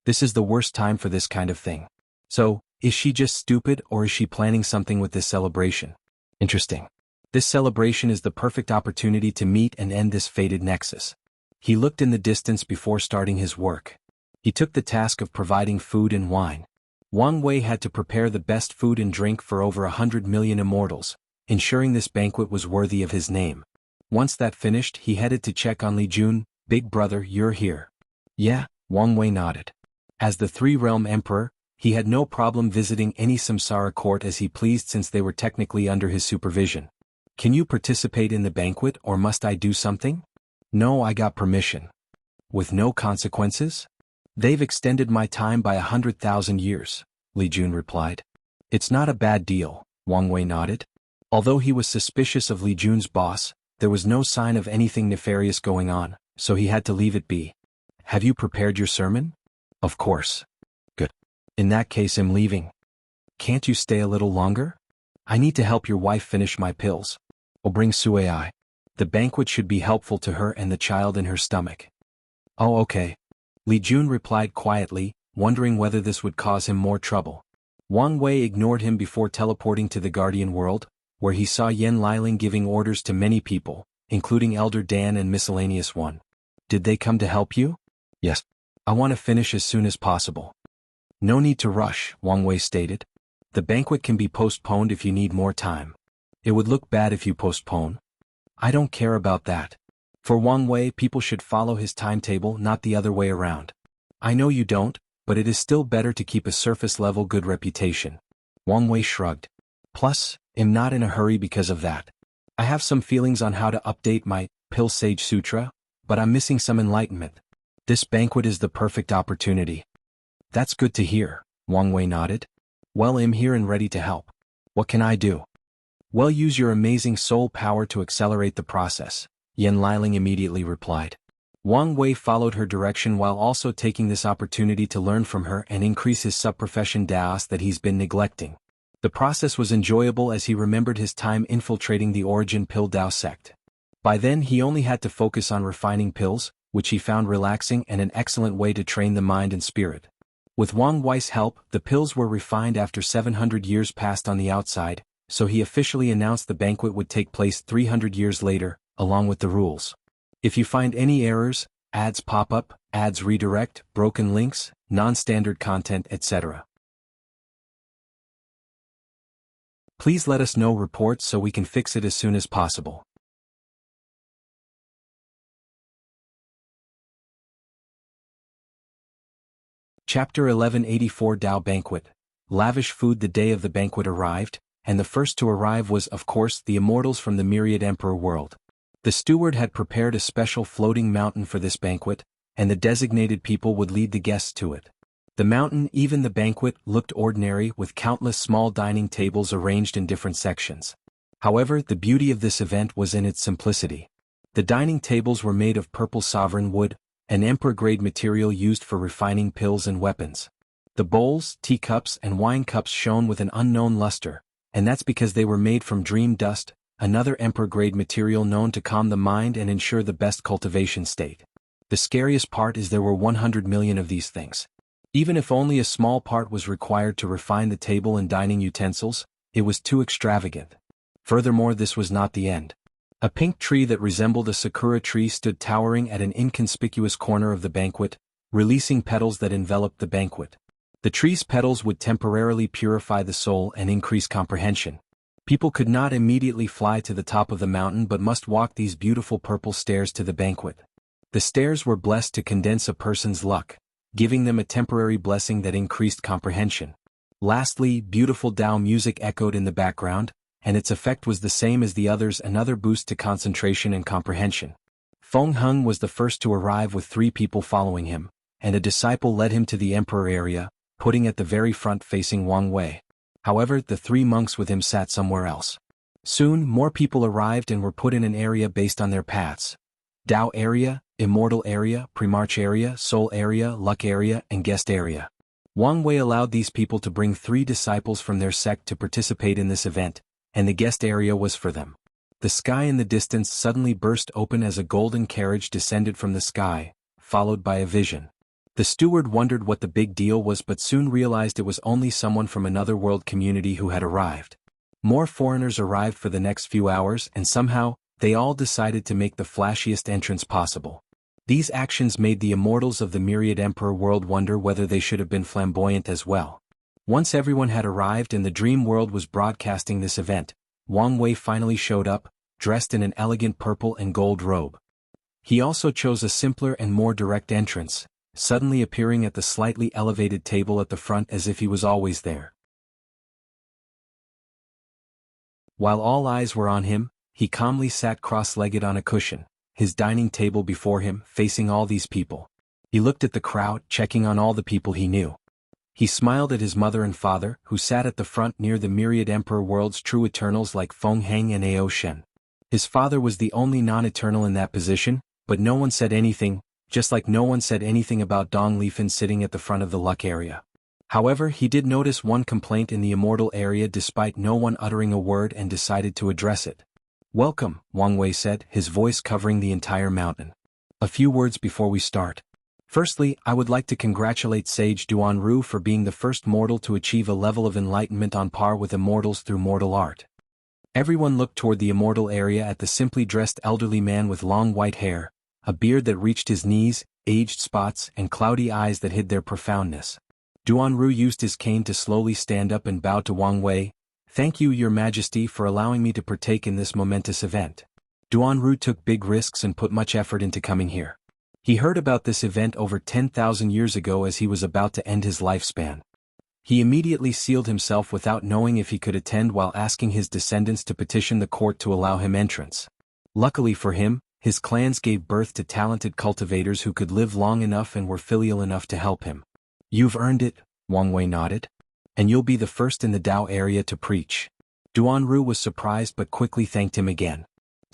This is the worst time for this kind of thing. So, is she just stupid or is she planning something with this celebration? Interesting. This celebration is the perfect opportunity to meet and end this fated nexus. He looked in the distance before starting his work. He took the task of providing food and wine. Wang Wei had to prepare the best food and drink for over 100 million immortals, ensuring this banquet was worthy of his name. Once that finished, he headed to check on Li Jun. Big brother, you're here. Yeah, Wang Wei nodded. As the Three-Realm Emperor, he had no problem visiting any Samsara court as he pleased since they were technically under his supervision. Can you participate in the banquet or must I do something? No, I got permission. With no consequences? They've extended my time by 100,000 years, Li Jun replied. It's not a bad deal, Wang Wei nodded. Although he was suspicious of Li Jun's boss, there was no sign of anything nefarious going on, so he had to leave it be. Have you prepared your sermon? Of course. Good. In that case I'm leaving. Can't you stay a little longer? I need to help your wife finish my pills. I'll bring Suai. The banquet should be helpful to her and the child in her stomach. Oh okay. Li Jun replied quietly, wondering whether this would cause him more trouble. Wang Wei ignored him before teleporting to the Guardian world, where he saw Yan Liling giving orders to many people, including Elder Dan and Miscellaneous One. Did they come to help you? Yes. I want to finish as soon as possible. No need to rush, Wang Wei stated. The banquet can be postponed if you need more time. It would look bad if you postpone. I don't care about that. For Wang Wei, people should follow his timetable, not the other way around. I know you don't, but it is still better to keep a surface-level good reputation. Wang Wei shrugged. Plus, I'm not in a hurry because of that. I have some feelings on how to update my Pill Sage Sutra, but I'm missing some enlightenment. This banquet is the perfect opportunity. That's good to hear, Wang Wei nodded. Well, I'm here and ready to help. What can I do? Well, use your amazing soul power to accelerate the process, Yan Liling immediately replied. Wang Wei followed her direction while also taking this opportunity to learn from her and increase his sub-profession Daos that he's been neglecting. The process was enjoyable as he remembered his time infiltrating the Origin Pill Dao sect. By then he only had to focus on refining pills, which he found relaxing and an excellent way to train the mind and spirit. With Wang Wei's help, the pills were refined after 700 years passed on the outside, so he officially announced the banquet would take place 300 years later, along with the rules. If you find any errors, ads pop up, ads redirect, broken links, non-standard content, etc. Please let us know reports so we can fix it as soon as possible. Chapter 1184 Dao Banquet. Lavish food. The day of the banquet arrived, and the first to arrive was, of course, the immortals from the Myriad Emperor world. The steward had prepared a special floating mountain for this banquet, and the designated people would lead the guests to it. The mountain, even the banquet, looked ordinary with countless small dining tables arranged in different sections. However, the beauty of this event was in its simplicity. The dining tables were made of purple sovereign wood, an emperor-grade material used for refining pills and weapons. The bowls, teacups, and wine cups shone with an unknown luster, and that's because they were made from dream dust, another emperor-grade material known to calm the mind and ensure the best cultivation state. The scariest part is there were 100 million of these things. Even if only a small part was required to refine the table and dining utensils, it was too extravagant. Furthermore, this was not the end. A pink tree that resembled a sakura tree stood towering at an inconspicuous corner of the banquet, releasing petals that enveloped the banquet. The tree's petals would temporarily purify the soul and increase comprehension. People could not immediately fly to the top of the mountain but must walk these beautiful purple stairs to the banquet. The stairs were blessed to condense a person's luck, giving them a temporary blessing that increased comprehension. Lastly, beautiful Dao music echoed in the background, and its effect was the same as the others, another boost to concentration and comprehension. Feng Hung was the first to arrive with 3 people following him, and a disciple led him to the emperor area, putting at the very front facing Wang Wei. However, the 3 monks with him sat somewhere else. Soon, more people arrived and were put in an area based on their paths. Dao area, Immortal area, Premarch area, Soul area, Luck area, and Guest area. Wang Wei allowed these people to bring 3 disciples from their sect to participate in this event, and the guest area was for them. The sky in the distance suddenly burst open as a golden carriage descended from the sky, followed by a vision. The steward wondered what the big deal was but soon realized it was only someone from another world community who had arrived. More foreigners arrived for the next few hours and somehow, they all decided to make the flashiest entrance possible. These actions made the immortals of the Myriad Emperor world wonder whether they should have been flamboyant as well. Once everyone had arrived and the dream world was broadcasting this event, Wang Wei finally showed up, dressed in an elegant purple and gold robe. He also chose a simpler and more direct entrance, suddenly appearing at the slightly elevated table at the front as if he was always there. While all eyes were on him, he calmly sat cross-legged on a cushion, his dining table before him, facing all these people. He looked at the crowd, checking on all the people he knew. He smiled at his mother and father, who sat at the front near the myriad Emperor world's true Eternals like Feng Heng and Ao Shen. His father was the only non-Eternal in that position, but no one said anything, just like no one said anything about Dong Lifan sitting at the front of the luck area. However, he did notice one complaint in the immortal area despite no one uttering a word and decided to address it. "Welcome," Wang Wei said, his voice covering the entire mountain. "A few words before we start. Firstly, I would like to congratulate Sage Duanru for being the first mortal to achieve a level of enlightenment on par with immortals through mortal art." Everyone looked toward the immortal area at the simply dressed elderly man with long white hair, a beard that reached his knees, aged spots, and cloudy eyes that hid their profoundness. Duanru used his cane to slowly stand up and bow to Wang Wei. "Thank you, Your Majesty, for allowing me to partake in this momentous event." Duanru took big risks and put much effort into coming here. He heard about this event over 10,000 years ago as he was about to end his lifespan. He immediately sealed himself without knowing if he could attend while asking his descendants to petition the court to allow him entrance. Luckily for him, his clans gave birth to talented cultivators who could live long enough and were filial enough to help him. "You've earned it," Wang Wei nodded. "And you'll be the first in the Dao area to preach." Duanru was surprised but quickly thanked him again.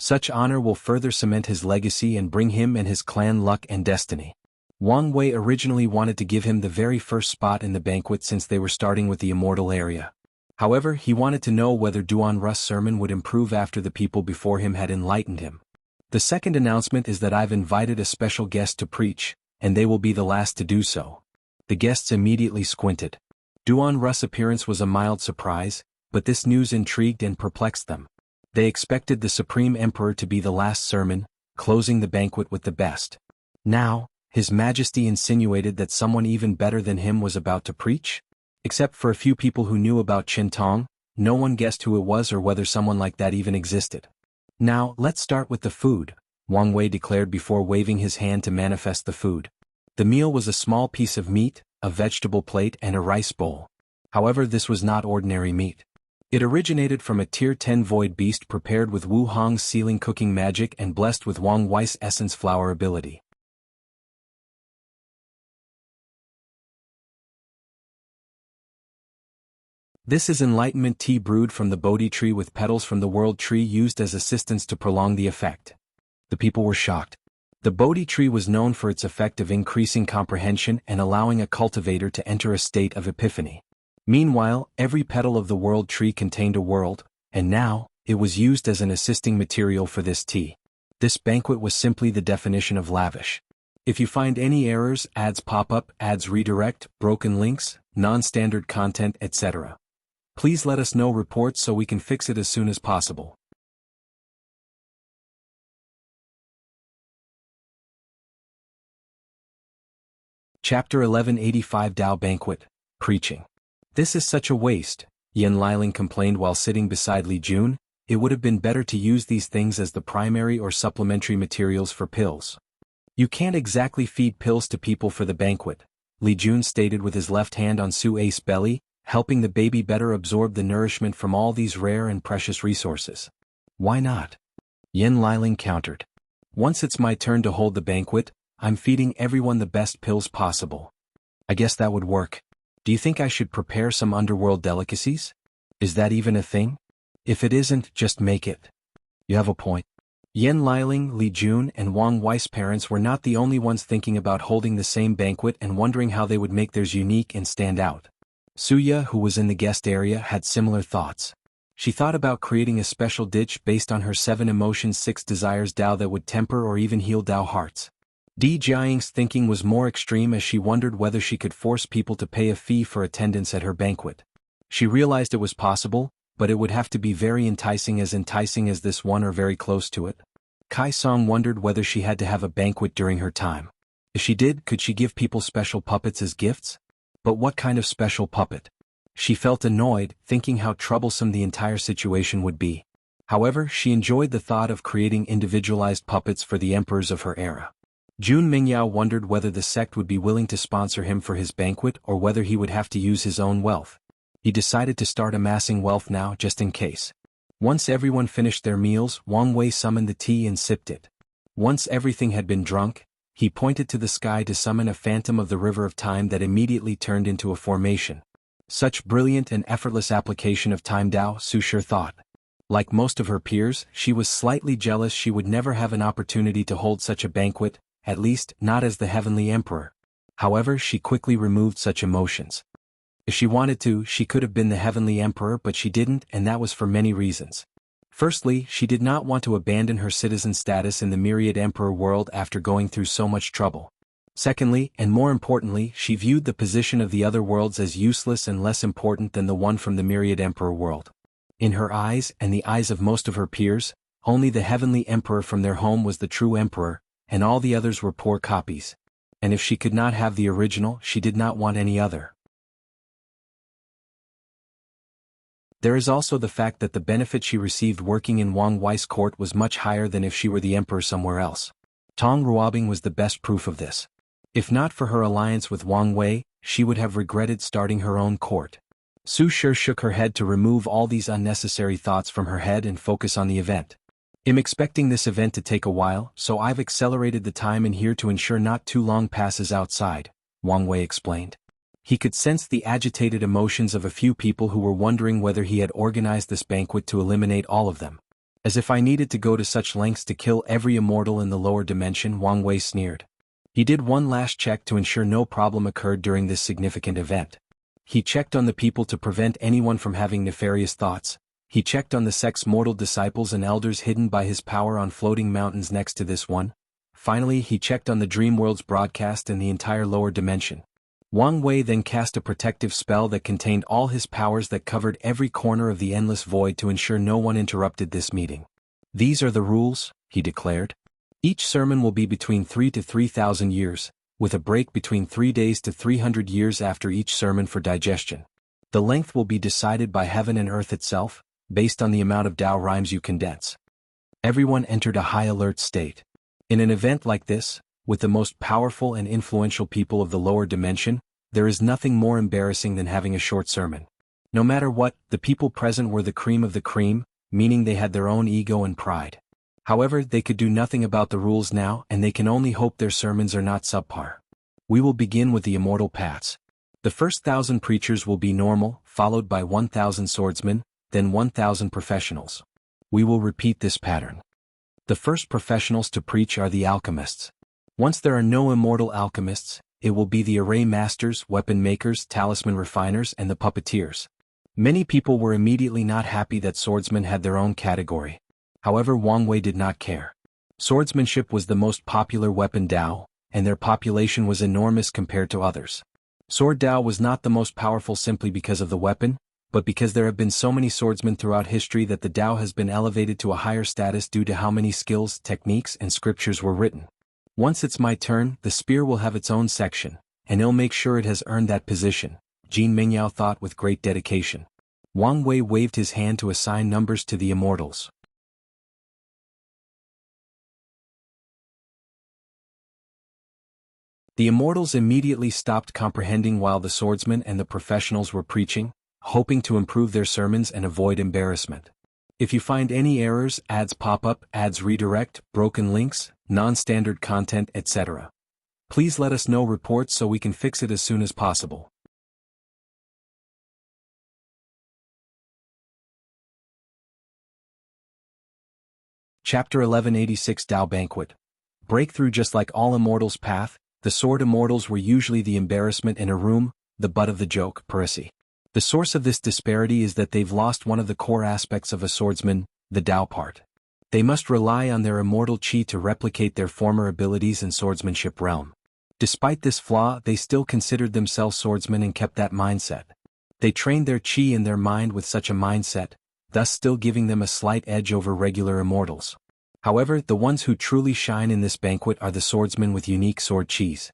Such honor will further cement his legacy and bring him and his clan luck and destiny. Wang Wei originally wanted to give him the very first spot in the banquet since they were starting with the immortal area. However, he wanted to know whether Duanru's sermon would improve after the people before him had enlightened him. "The second announcement is that I've invited a special guest to preach, and they will be the last to do so." The guests immediately squinted. Duanru's appearance was a mild surprise, but this news intrigued and perplexed them. They expected the Supreme Emperor to be the last sermon, closing the banquet with the best. Now, His Majesty insinuated that someone even better than him was about to preach? Except for a few people who knew about Qin Tong, no one guessed who it was or whether someone like that even existed. "Now, let's start with the food," Wang Wei declared before waving his hand to manifest the food. The meal was a small piece of meat, a vegetable plate and a rice bowl. However, this was not ordinary meat. It originated from a Tier 10 void beast prepared with Wu Hong's sealing cooking magic and blessed with Wang Wei's essence flower ability. This is enlightenment tea brewed from the Bodhi tree with petals from the world tree used as assistants to prolong the effect. The people were shocked. The Bodhi tree was known for its effect of increasing comprehension and allowing a cultivator to enter a state of epiphany. Meanwhile, every petal of the world tree contained a world, and now, it was used as an assisting material for this tea. This banquet was simply the definition of lavish. If you find any errors, ads pop up, ads redirect, broken links, non-standard content, etc., please let us know reports so we can fix it as soon as possible. Chapter 1185 Dao Banquet, Preaching. "This is such a waste," Yin Liling complained while sitting beside Li Jun. "It would have been better to use these things as the primary or supplementary materials for pills." "You can't exactly feed pills to people for the banquet," Li Jun stated with his left hand on Su Ace's belly, helping the baby better absorb the nourishment from all these rare and precious resources. "Why not?" Yin Liling countered. "Once it's my turn to hold the banquet, I'm feeding everyone the best pills possible." "I guess that would work. Do you think I should prepare some underworld delicacies? Is that even a thing? If it isn't, just make it." "You have a point." Yin Liling, Li Jun, and Wang Wei's parents were not the only ones thinking about holding the same banquet and wondering how they would make theirs unique and stand out. Suya, who was in the guest area, had similar thoughts. She thought about creating a special dish based on her 7 emotions 6 desires Dao that would temper or even heal Dao hearts. Di Jiaying's thinking was more extreme as she wondered whether she could force people to pay a fee for attendance at her banquet. She realized it was possible, but it would have to be very enticing as this one or very close to it. Kai Song wondered whether she had to have a banquet during her time. If she did, could she give people special puppets as gifts? But what kind of special puppet? She felt annoyed, thinking how troublesome the entire situation would be. However, she enjoyed the thought of creating individualized puppets for the emperors of her era. Jun Mingyao wondered whether the sect would be willing to sponsor him for his banquet or whether he would have to use his own wealth. He decided to start amassing wealth now just in case. Once everyone finished their meals, Wang Wei summoned the tea and sipped it. Once everything had been drunk, He pointed to the sky to summon a phantom of the river of time that immediately turned into a formation. Such brilliant and effortless application of time Dao, Su Shi thought. Like most of her peers, she was slightly jealous she would never have an opportunity to hold such a banquet, at least not as the Heavenly Emperor. However, she quickly removed such emotions. If she wanted to, she could have been the Heavenly Emperor, but she didn't, and that was for many reasons. Firstly, she did not want to abandon her citizen status in the myriad emperor world after going through so much trouble. Secondly, and more importantly, she viewed the position of the other worlds as useless and less important than the one from the myriad emperor world. In her eyes, and the eyes of most of her peers, only the Heavenly Emperor from their home was the true emperor, and all the others were poor copies. And if she could not have the original, she did not want any other. There is also the fact that the benefit she received working in Wang Wei's court was much higher than if she were the emperor somewhere else. Tong Ruobing was the best proof of this. If not for her alliance with Wang Wei, she would have regretted starting her own court. Su Shi shook her head to remove all these unnecessary thoughts from her head and focus on the event. I'm expecting this event to take a while, so I've accelerated the time in here to ensure not too long passes outside, Wang Wei explained. He could sense the agitated emotions of a few people who were wondering whether he had organized this banquet to eliminate all of them. As if I needed to go to such lengths to kill every immortal in the lower dimension, Wang Wei sneered. He did one last check to ensure no problem occurred during this significant event. He checked on the people to prevent anyone from having nefarious thoughts. He checked on the sect's mortal disciples and elders hidden by his power on floating mountains next to this one. Finally, he checked on the dream world's broadcast and the entire lower dimension. Wang Wei then cast a protective spell that contained all his powers that covered every corner of the endless void to ensure no one interrupted this meeting. These are the rules, he declared. Each sermon will be between 3 to 3,000 years, with a break between 3 days to 300 years after each sermon for digestion. The length will be decided by heaven and earth itself, based on the amount of Tao rhymes you condense. Everyone entered a high alert state. In an event like this, with the most powerful and influential people of the lower dimension, there is nothing more embarrassing than having a short sermon. No matter what, the people present were the cream of the cream, meaning they had their own ego and pride. However, they could do nothing about the rules now, and they can only hope their sermons are not subpar. We will begin with the immortal paths. The first 1,000 preachers will be normal, followed by 1,000 swordsmen, then 1,000 professionals. We will repeat this pattern. The first professionals to preach are the alchemists. Once there are no immortal alchemists, it will be the array masters, weapon makers, talisman refiners, and the puppeteers. Many people were immediately not happy that swordsmen had their own category. However, Wang Wei did not care. Swordsmanship was the most popular weapon Dao, and their population was enormous compared to others. Sword Dao was not the most powerful simply because of the weapon, but because there have been so many swordsmen throughout history that the Dao has been elevated to a higher status due to how many skills, techniques, and scriptures were written. Once it's my turn, the spear will have its own section, and I'll make sure it has earned that position, Jin Mingyao thought with great dedication. Wang Wei waved his hand to assign numbers to the immortals. The immortals immediately stopped comprehending while the swordsmen and the professionals were preaching, hoping to improve their sermons and avoid embarrassment. If you find any errors, ads pop up, ads redirect, broken links, non-standard content, etc., please let us know reports so we can fix it as soon as possible. Chapter 1186 Tao Banquet. Breakthrough. Just like all immortals' path, the sword immortals were usually the embarrassment in a room, the butt of the joke, Parisi. The source of this disparity is that they've lost one of the core aspects of a swordsman, the Tao part. They must rely on their immortal qi to replicate their former abilities in swordsmanship realm. Despite this flaw, they still considered themselves swordsmen and kept that mindset. They trained their qi in their mind with such a mindset, thus still giving them a slight edge over regular immortals. However, the ones who truly shine in this banquet are the swordsmen with unique sword qis.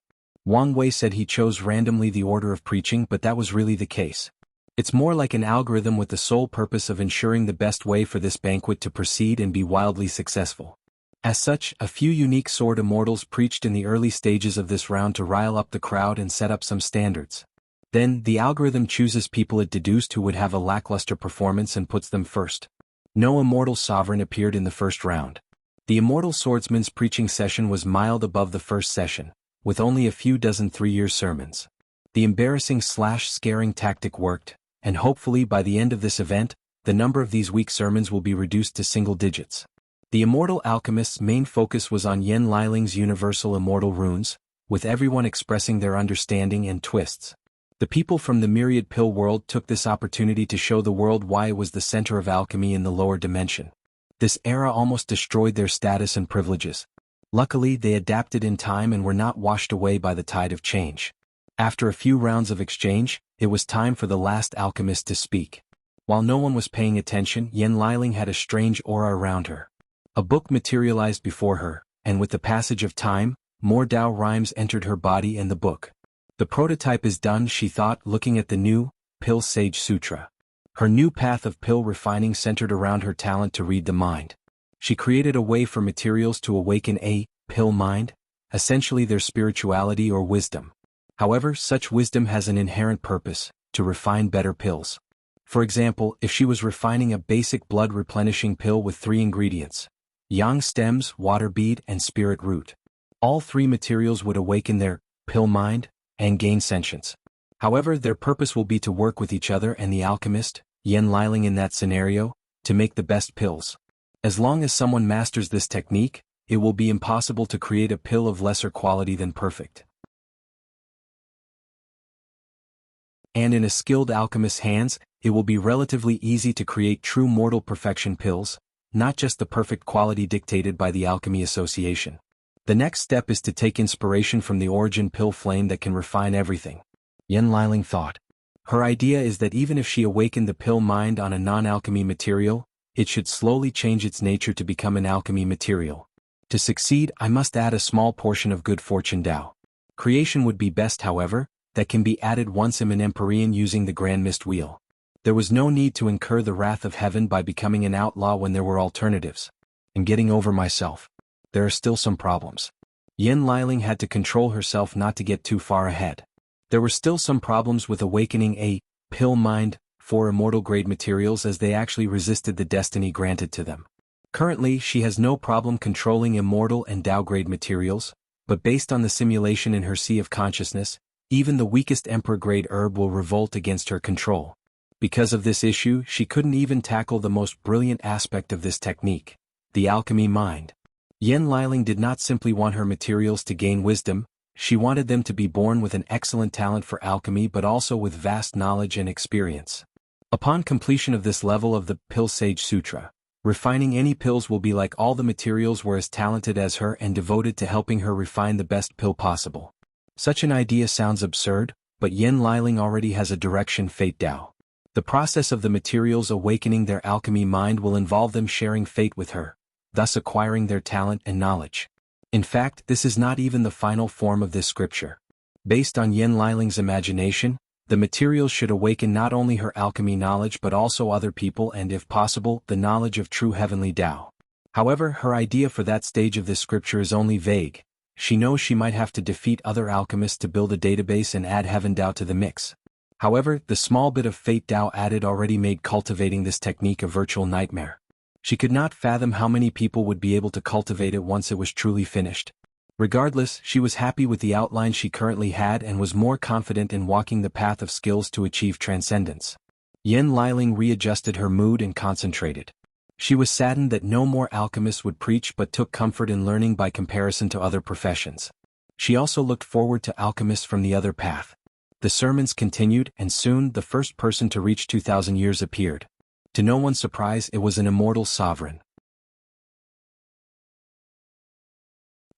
Wang Wei said he chose randomly the order of preaching, but that was really the case. It's more like an algorithm with the sole purpose of ensuring the best way for this banquet to proceed and be wildly successful. As such, a few unique sword immortals preached in the early stages of this round to rile up the crowd and set up some standards. Then, the algorithm chooses people it deduced who would have a lackluster performance and puts them first. No immortal sovereign appeared in the first round. The immortal swordsman's preaching session was mild above the first session, with only a few dozen 3-year sermons. The embarrassing/scaring tactic worked, and hopefully by the end of this event, the number of these weak sermons will be reduced to single digits. The immortal alchemist's main focus was on Yen Liling's universal immortal runes, with everyone expressing their understanding and twists. The people from the myriad pill world took this opportunity to show the world why it was the center of alchemy in the lower dimension. This era almost destroyed their status and privileges. Luckily, they adapted in time and were not washed away by the tide of change. After a few rounds of exchange, it was time for the last alchemist to speak. While no one was paying attention, Yen Liling had a strange aura around her. A book materialized before her, and with the passage of time, more Tao rhymes entered her body and the book. The prototype is done, she thought, looking at the new, Pill Sage Sutra. Her new path of pill refining centered around her talent to read the mind. She created a way for materials to awaken a pill mind, essentially their spirituality or wisdom. However, such wisdom has an inherent purpose, to refine better pills. For example, if she was refining a basic blood replenishing pill with 3 ingredients, yang stems, water bead, and spirit root, all 3 materials would awaken their pill mind and gain sentience. However, their purpose will be to work with each other and the alchemist, Yen Liling in that scenario, to make the best pills. As long as someone masters this technique, it will be impossible to create a pill of lesser quality than perfect. And in a skilled alchemist's hands, it will be relatively easy to create true mortal perfection pills, not just the perfect quality dictated by the Alchemy Association. The next step is to take inspiration from the origin pill flame that can refine everything. Yen Liling thought. Her idea is that even if she awakened the pill mind on a non-alchemy material, it should slowly change its nature to become an alchemy material. To succeed, I must add a small portion of good fortune Tao. Creation would be best, however, that can be added once I'm an Empyrean using the Grand Mist Wheel. There was no need to incur the wrath of heaven by becoming an outlaw when there were alternatives. And getting over myself. There are still some problems. Yen Liling had to control herself not to get too far ahead. There were still some problems with awakening a pill mind for immortal grade materials as they actually resisted the destiny granted to them. Currently, she has no problem controlling immortal and Tao grade materials, but based on the simulation in her sea of consciousness, even the weakest emperor grade herb will revolt against her control. Because of this issue, she couldn't even tackle the most brilliant aspect of this technique, the alchemy mind. Yen Liling did not simply want her materials to gain wisdom, she wanted them to be born with an excellent talent for alchemy but also with vast knowledge and experience. Upon completion of this level of the Pill Sage Sutra, refining any pills will be like all the materials were as talented as her and devoted to helping her refine the best pill possible. Such an idea sounds absurd, but Yen Liling already has a direction fate Tao. The process of the materials awakening their alchemy mind will involve them sharing fate with her, thus acquiring their talent and knowledge. In fact, this is not even the final form of this scripture. Based on Yen Liling's imagination, the materials should awaken not only her alchemy knowledge but also other people and, if possible, the knowledge of true heavenly Tao. However, her idea for that stage of this scripture is only vague. She knows she might have to defeat other alchemists to build a database and add Heaven Tao to the mix. However, the small bit of Fate Tao added already made cultivating this technique a virtual nightmare. She could not fathom how many people would be able to cultivate it once it was truly finished. Regardless, she was happy with the outline she currently had and was more confident in walking the path of skills to achieve transcendence. Yen Liling readjusted her mood and concentrated. She was saddened that no more alchemists would preach but took comfort in learning by comparison to other professions. She also looked forward to alchemists from the other path. The sermons continued, and soon the first person to reach 2,000 years appeared. To no one's surprise, it was an immortal sovereign.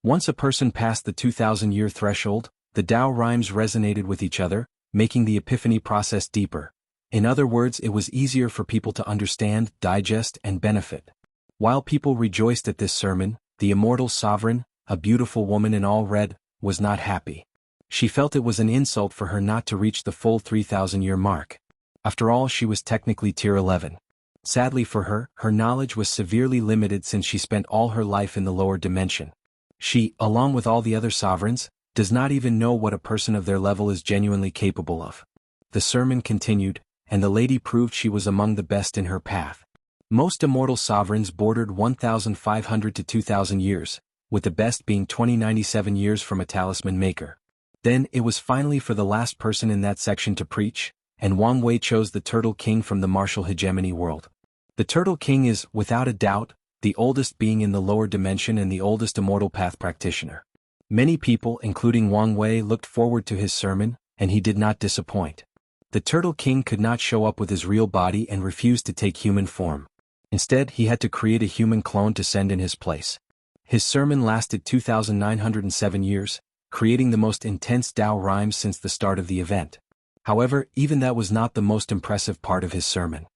Once a person passed the 2,000-year threshold, the Tao rhymes resonated with each other, making the epiphany process deeper. In other words, it was easier for people to understand, digest, and benefit. While people rejoiced at this sermon, the immortal sovereign, a beautiful woman in all red, was not happy. She felt it was an insult for her not to reach the full 3,000-year mark. After all, she was technically tier 11. Sadly for her, her knowledge was severely limited since she spent all her life in the lower dimension. She, along with all the other sovereigns, does not even know what a person of their level is genuinely capable of. The sermon continued, and the lady proved she was among the best in her path. Most immortal sovereigns bordered 1,500 to 2,000 years, with the best being 2097 years from a talisman maker. Then it was finally for the last person in that section to preach, and Wang Wei chose the Turtle King from the martial hegemony world. The Turtle King is, without a doubt, the oldest being in the lower dimension and the oldest immortal path practitioner. Many people, including Wang Wei, looked forward to his sermon, and he did not disappoint. The Turtle King could not show up with his real body and refused to take human form. Instead, he had to create a human clone to send in his place. His sermon lasted 2,907 years, creating the most intense Tao rhymes since the start of the event. However, even that was not the most impressive part of his sermon.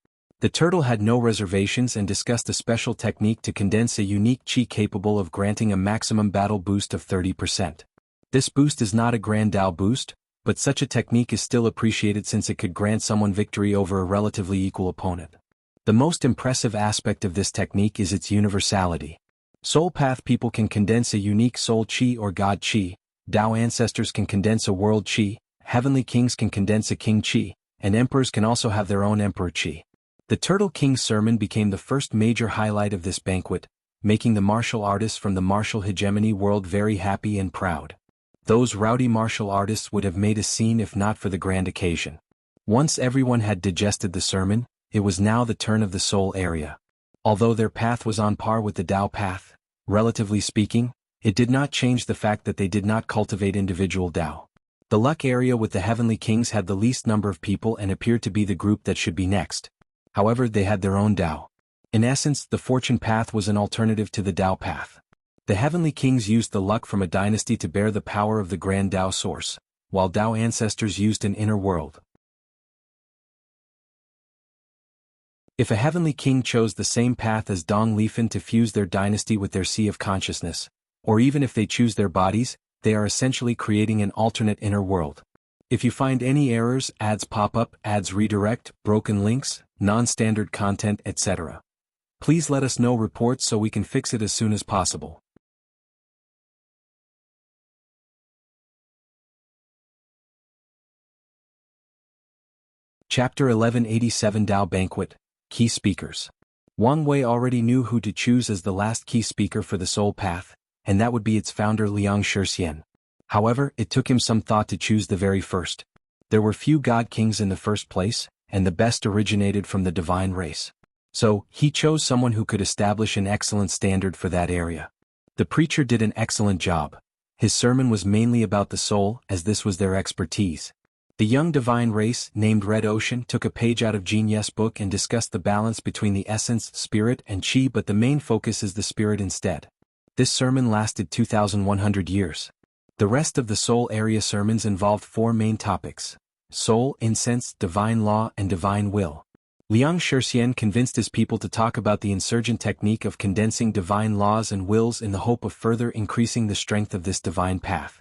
The turtle had no reservations and discussed a special technique to condense a unique chi capable of granting a maximum battle boost of 30%. This boost is not a grand Tao boost, but such a technique is still appreciated since it could grant someone victory over a relatively equal opponent. The most impressive aspect of this technique is its universality. Soul Path people can condense a unique soul chi or god chi, Tao ancestors can condense a world chi, heavenly kings can condense a king chi, and emperors can also have their own emperor chi. The Turtle King's sermon became the first major highlight of this banquet, making the martial artists from the martial hegemony world very happy and proud. Those rowdy martial artists would have made a scene if not for the grand occasion. Once everyone had digested the sermon, it was now the turn of the soul area. Although their path was on par with the Tao path, relatively speaking, it did not change the fact that they did not cultivate individual Tao. The luck area with the heavenly kings had the least number of people and appeared to be the group that should be next. However, they had their own Tao. In essence, the fortune path was an alternative to the Tao path. The heavenly kings used the luck from a dynasty to bear the power of the grand Tao source, while Tao ancestors used an inner world. If a heavenly king chose the same path as Dong Lifen to fuse their dynasty with their sea of consciousness, or even if they choose their bodies, they are essentially creating an alternate inner world. If you find any errors, ads pop up, ads redirect, broken links, non-standard content, etc., please let us know reports so we can fix it as soon as possible. Chapter 1187 Tao Banquet, Key Speakers. Wang Wei already knew who to choose as the last key speaker for the Soul Path, and that would be its founder Liang Shixian. However, it took him some thought to choose the very first. There were few god kings in the first place, and the best originated from the divine race. So, he chose someone who could establish an excellent standard for that area. The preacher did an excellent job. His sermon was mainly about the soul, as this was their expertise. The young divine race, named Red Ocean, took a page out of Jin Yes' book and discussed the balance between the essence, spirit, and chi, but the main focus is the spirit instead. This sermon lasted 2,100 years. The rest of the soul area sermons involved four main topics: soul, incense, divine law, and divine will. Liang Shixian convinced his people to talk about the insurgent technique of condensing divine laws and wills in the hope of further increasing the strength of this divine path.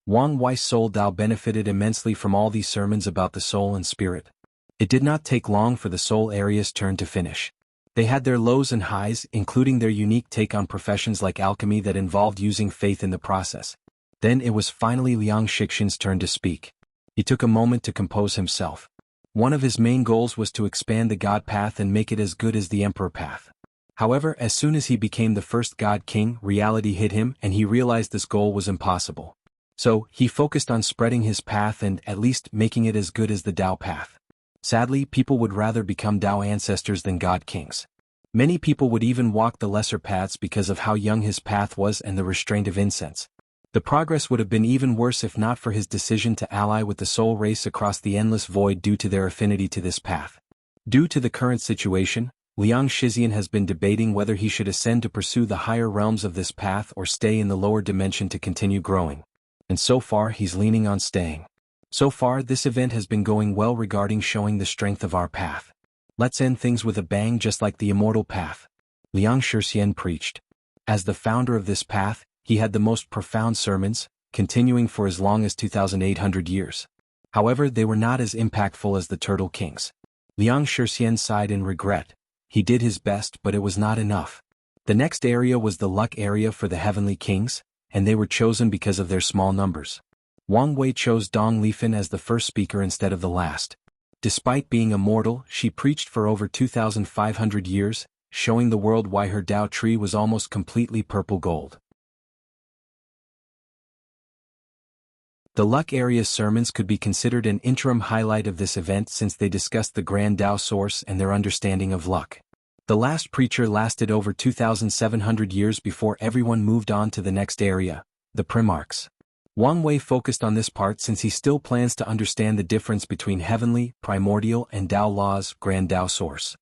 Wang Wei's soul Tao benefited immensely from all these sermons about the soul and spirit. It did not take long for the soul area's turn to finish. They had their lows and highs, including their unique take on professions like alchemy that involved using faith in the process. Then it was finally Liang Shixian's turn to speak. He took a moment to compose himself. One of his main goals was to expand the God path and make it as good as the Emperor path. However, as soon as he became the first God King, reality hit him and he realized this goal was impossible. So, he focused on spreading his path and, at least, making it as good as the Tao path. Sadly, people would rather become Tao ancestors than God Kings. Many people would even walk the lesser paths because of how young his path was and the restraint of incense. The progress would have been even worse if not for his decision to ally with the soul race across the endless void due to their affinity to this path. Due to the current situation, Liang Shixian has been debating whether he should ascend to pursue the higher realms of this path or stay in the lower dimension to continue growing. And so far he's leaning on staying. So far this event has been going well regarding showing the strength of our path. Let's end things with a bang just like the immortal path. Liang Shixian preached. As the founder of this path, he had the most profound sermons, continuing for as long as 2,800 years. However, they were not as impactful as the Turtle Kings. Liang Shixian sighed in regret. He did his best, but it was not enough. The next area was the luck area for the heavenly kings, and they were chosen because of their small numbers. Wang Wei chose Dong Lifen as the first speaker instead of the last. Despite being immortal, she preached for over 2,500 years, showing the world why her Tao tree was almost completely purple gold. The Luck Area's sermons could be considered an interim highlight of this event since they discussed the Grand Tao Source and their understanding of luck. The last preacher lasted over 2,700 years before everyone moved on to the next area, the Primarchs. Wang Wei focused on this part since he still plans to understand the difference between heavenly, primordial and Tao laws, Grand Tao Source.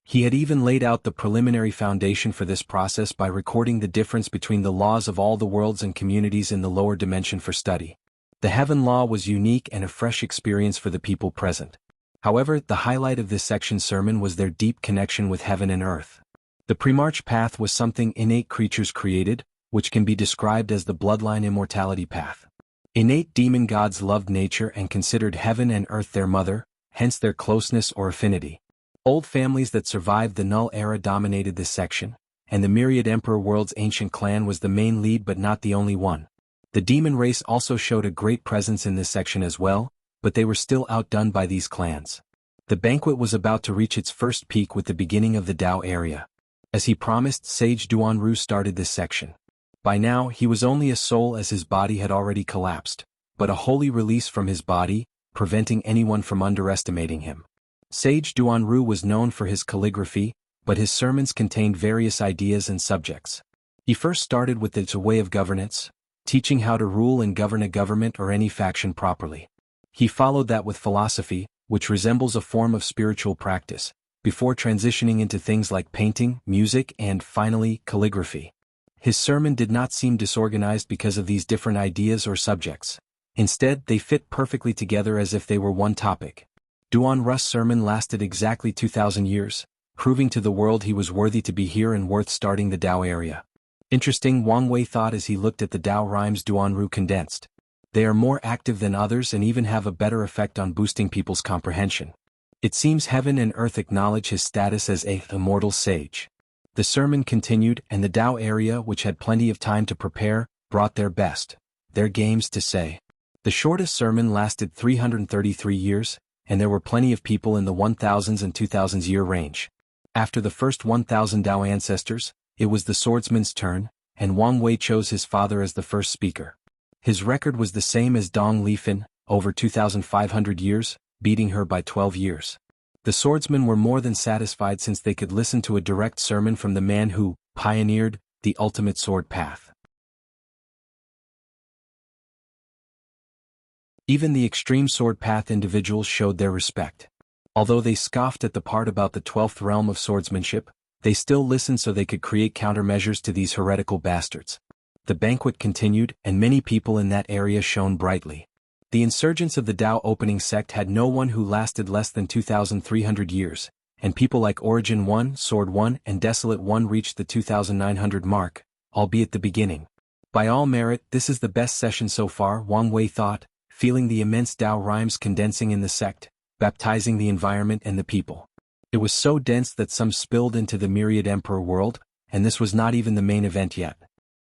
He had even laid out the preliminary foundation for this process by recording the difference between the laws of all the worlds and communities in the lower dimension for study. The Heaven Law was unique and a fresh experience for the people present. However, the highlight of this section's sermon was their deep connection with heaven and earth. The Primarch path was something innate creatures created, which can be described as the bloodline immortality path. Innate demon gods loved nature and considered heaven and earth their mother, hence their closeness or affinity. Old families that survived the Null Era dominated this section, and the Myriad Emperor World's ancient clan was the main lead but not the only one. The demon race also showed a great presence in this section as well, but they were still outdone by these clans. The Banquet was about to reach its first peak with the beginning of the Tao area. As he promised, Sage Duanru started this section. By now, he was only a soul as his body had already collapsed, but a holy release from his body, preventing anyone from underestimating him. Sage Duanru was known for his calligraphy, but his sermons contained various ideas and subjects. He first started with its way of governance, teaching how to rule and govern a government or any faction properly. He followed that with philosophy, which resembles a form of spiritual practice, before transitioning into things like painting, music, and, finally, calligraphy. His sermon did not seem disorganized because of these different ideas or subjects. Instead, they fit perfectly together as if they were one topic. Duan Ru's sermon lasted exactly 2,000 years, proving to the world he was worthy to be here and worth starting the Tao area. Interesting, Wang Wei thought as he looked at the Tao rhymes Duanru condensed. They are more active than others and even have a better effect on boosting people's comprehension. It seems heaven and earth acknowledge his status as a immortal sage. The sermon continued, and the Tao area, which had plenty of time to prepare, brought their best, their games to say. The shortest sermon lasted 333 years, and there were plenty of people in the 1000s and 2000s year range. After the first 1000 Tao ancestors, it was the swordsman's turn, and Wang Wei chose his father as the first speaker. His record was the same as Dong Lifan, over 2,500 years, beating her by 12 years. The swordsmen were more than satisfied since they could listen to a direct sermon from the man who pioneered the ultimate sword path. Even the extreme sword path individuals showed their respect. Although they scoffed at the part about the 12th realm of swordsmanship, they still listened so they could create countermeasures to these heretical bastards. The banquet continued, and many people in that area shone brightly. The insurgents of the Tao opening sect had no one who lasted less than 2,300 years, and people like Origin 1, Sword 1, and Desolate 1 reached the 2,900 mark, albeit the beginning. By all merit, this is the best session so far, Wang Wei thought, feeling the immense Tao rhymes condensing in the sect, baptizing the environment and the people. It was so dense that some spilled into the Myriad Emperor world, and this was not even the main event yet.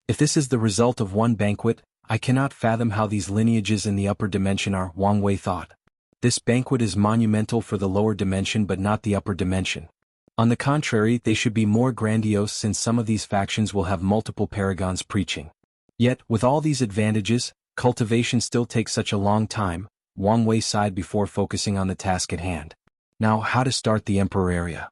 If this is the result of one banquet, I cannot fathom how these lineages in the upper dimension are, Wang Wei thought. This banquet is monumental for the lower dimension but not the upper dimension. On the contrary, they should be more grandiose since some of these factions will have multiple paragons preaching. Yet, with all these advantages, cultivation still takes such a long time, Wang Wei sighed before focusing on the task at hand. Now, how to start the Emperor area?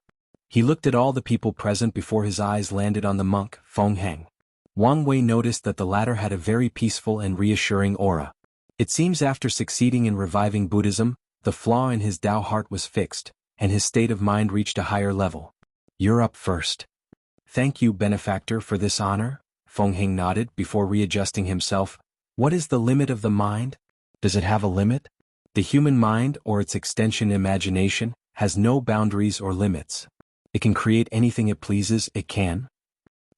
He looked at all the people present before his eyes landed on the monk, Feng Heng. Wang Wei noticed that the latter had a very peaceful and reassuring aura. It seems after succeeding in reviving Buddhism, the flaw in his Tao heart was fixed, and his state of mind reached a higher level. You're up first. Thank you, benefactor, for this honor, Feng Heng nodded before readjusting himself. What is the limit of the mind? Does it have a limit? The human mind, or its extension imagination, has no boundaries or limits. It can create anything it pleases, it can.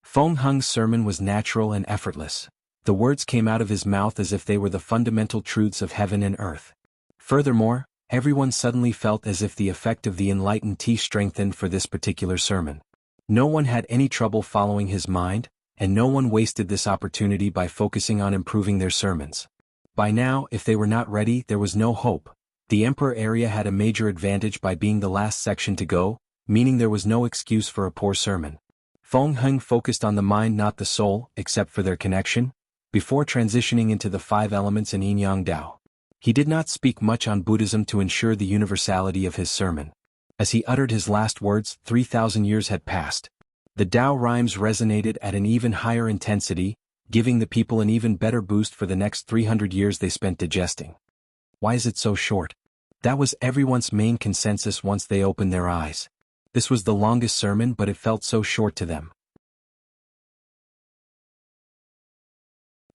Feng Heng's sermon was natural and effortless. The words came out of his mouth as if they were the fundamental truths of heaven and earth. Furthermore, everyone suddenly felt as if the effect of the enlightened tea strengthened for this particular sermon. No one had any trouble following his mind, and no one wasted this opportunity by focusing on improving their sermons. By now, if they were not ready, there was no hope. The Emperor area had a major advantage by being the last section to go, meaning there was no excuse for a poor sermon. Feng Heng focused on the mind, not the soul, except for their connection, before transitioning into the 5 elements and Yin-Yang Dao. He did not speak much on Buddhism to ensure the universality of his sermon. As he uttered his last words, 3,000 years had passed. The Dao rhymes resonated at an even higher intensity, giving the people an even better boost for the next 300 years they spent digesting. Why is it so short? That was everyone's main consensus once they opened their eyes. This was the longest sermon, but it felt so short to them.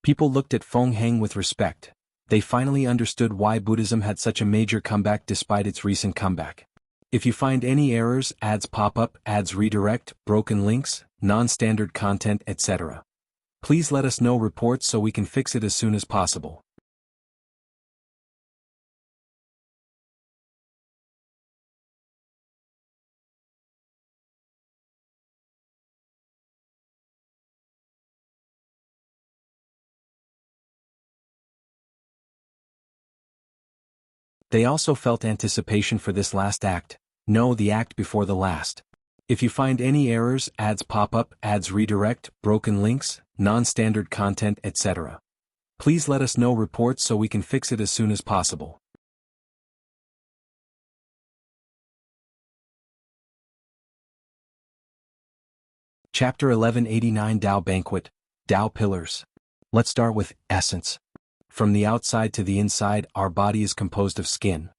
People looked at Feng Heng with respect. They finally understood why Buddhism had such a major comeback despite its recent comeback. If you find any errors, ads pop up, ads redirect, broken links, non-standard content, etc., please let us know reports so we can fix it as soon as possible. They also felt anticipation for this last act. No, the act before the last. If you find any errors, ads pop up, ads redirect, broken links, non-standard content, etc., please let us know reports so we can fix it as soon as possible. Chapter 1189 Dao Banquet, Dao Pillars. Let's start with essence. From the outside to the inside, our body is composed of skin.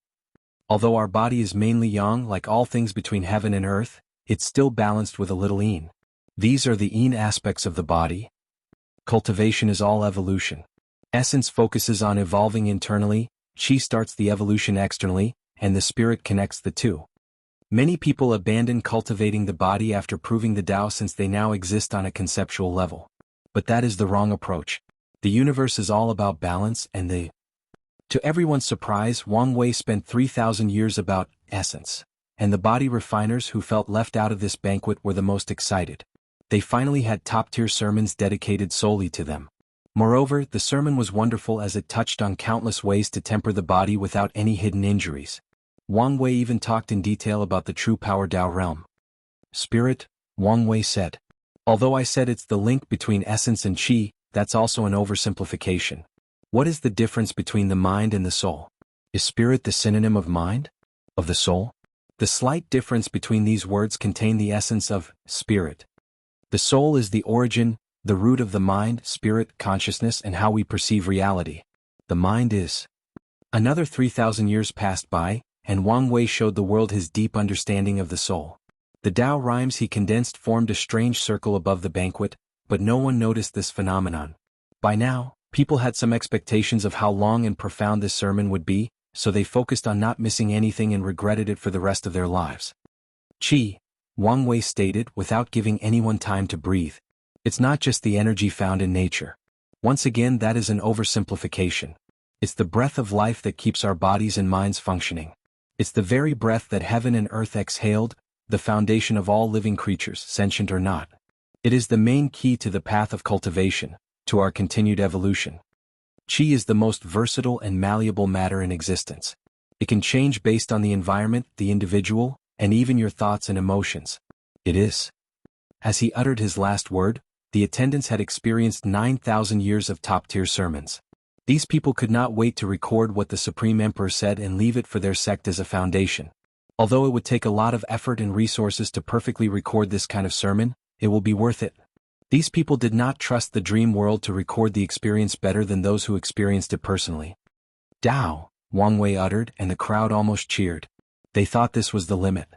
Although our body is mainly yang, like all things between heaven and earth, it's still balanced with a little yin. These are the yin aspects of the body. Cultivation is all evolution. Essence focuses on evolving internally, qi starts the evolution externally, and the spirit connects the two. Many people abandon cultivating the body after proving the Tao since they now exist on a conceptual level. But that is the wrong approach. The universe is all about balance, and to everyone's surprise, Wang Wei spent 3,000 years about essence, and the body refiners who felt left out of this banquet were the most excited. They finally had top-tier sermons dedicated solely to them. Moreover, the sermon was wonderful as it touched on countless ways to temper the body without any hidden injuries. Wang Wei even talked in detail about the true power Tao realm. Spirit, Wang Wei said. Although I said it's the link between essence and qi, that's also an oversimplification. What is the difference between the mind and the soul? Is spirit the synonym of mind? Of the soul? The slight difference between these words contain the essence of spirit. The soul is the origin, the root of the mind, spirit, consciousness, and how we perceive reality. The mind is. Another 3,000 years passed by, and Wang Wei showed the world his deep understanding of the soul. The Tao rhymes he condensed formed a strange circle above the banquet, but no one noticed this phenomenon. By now, people had some expectations of how long and profound this sermon would be, so they focused on not missing anything and regretted it for the rest of their lives. Qi, Wang Wei stated without giving anyone time to breathe. It's not just the energy found in nature. Once again, that is an oversimplification. It's the breath of life that keeps our bodies and minds functioning. It's the very breath that heaven and earth exhaled, the foundation of all living creatures, sentient or not. It is the main key to the path of cultivation, to our continued evolution. Qi is the most versatile and malleable matter in existence. It can change based on the environment, the individual, and even your thoughts and emotions. It is. As he uttered his last word, the attendants had experienced 9,000 years of top-tier sermons. These people could not wait to record what the Supreme Emperor said and leave it for their sect as a foundation. Although it would take a lot of effort and resources to perfectly record this kind of sermon, it will be worth it. These people did not trust the dream world to record the experience better than those who experienced it personally. Tao, Wang Wei uttered, and the crowd almost cheered. They thought this was the limit.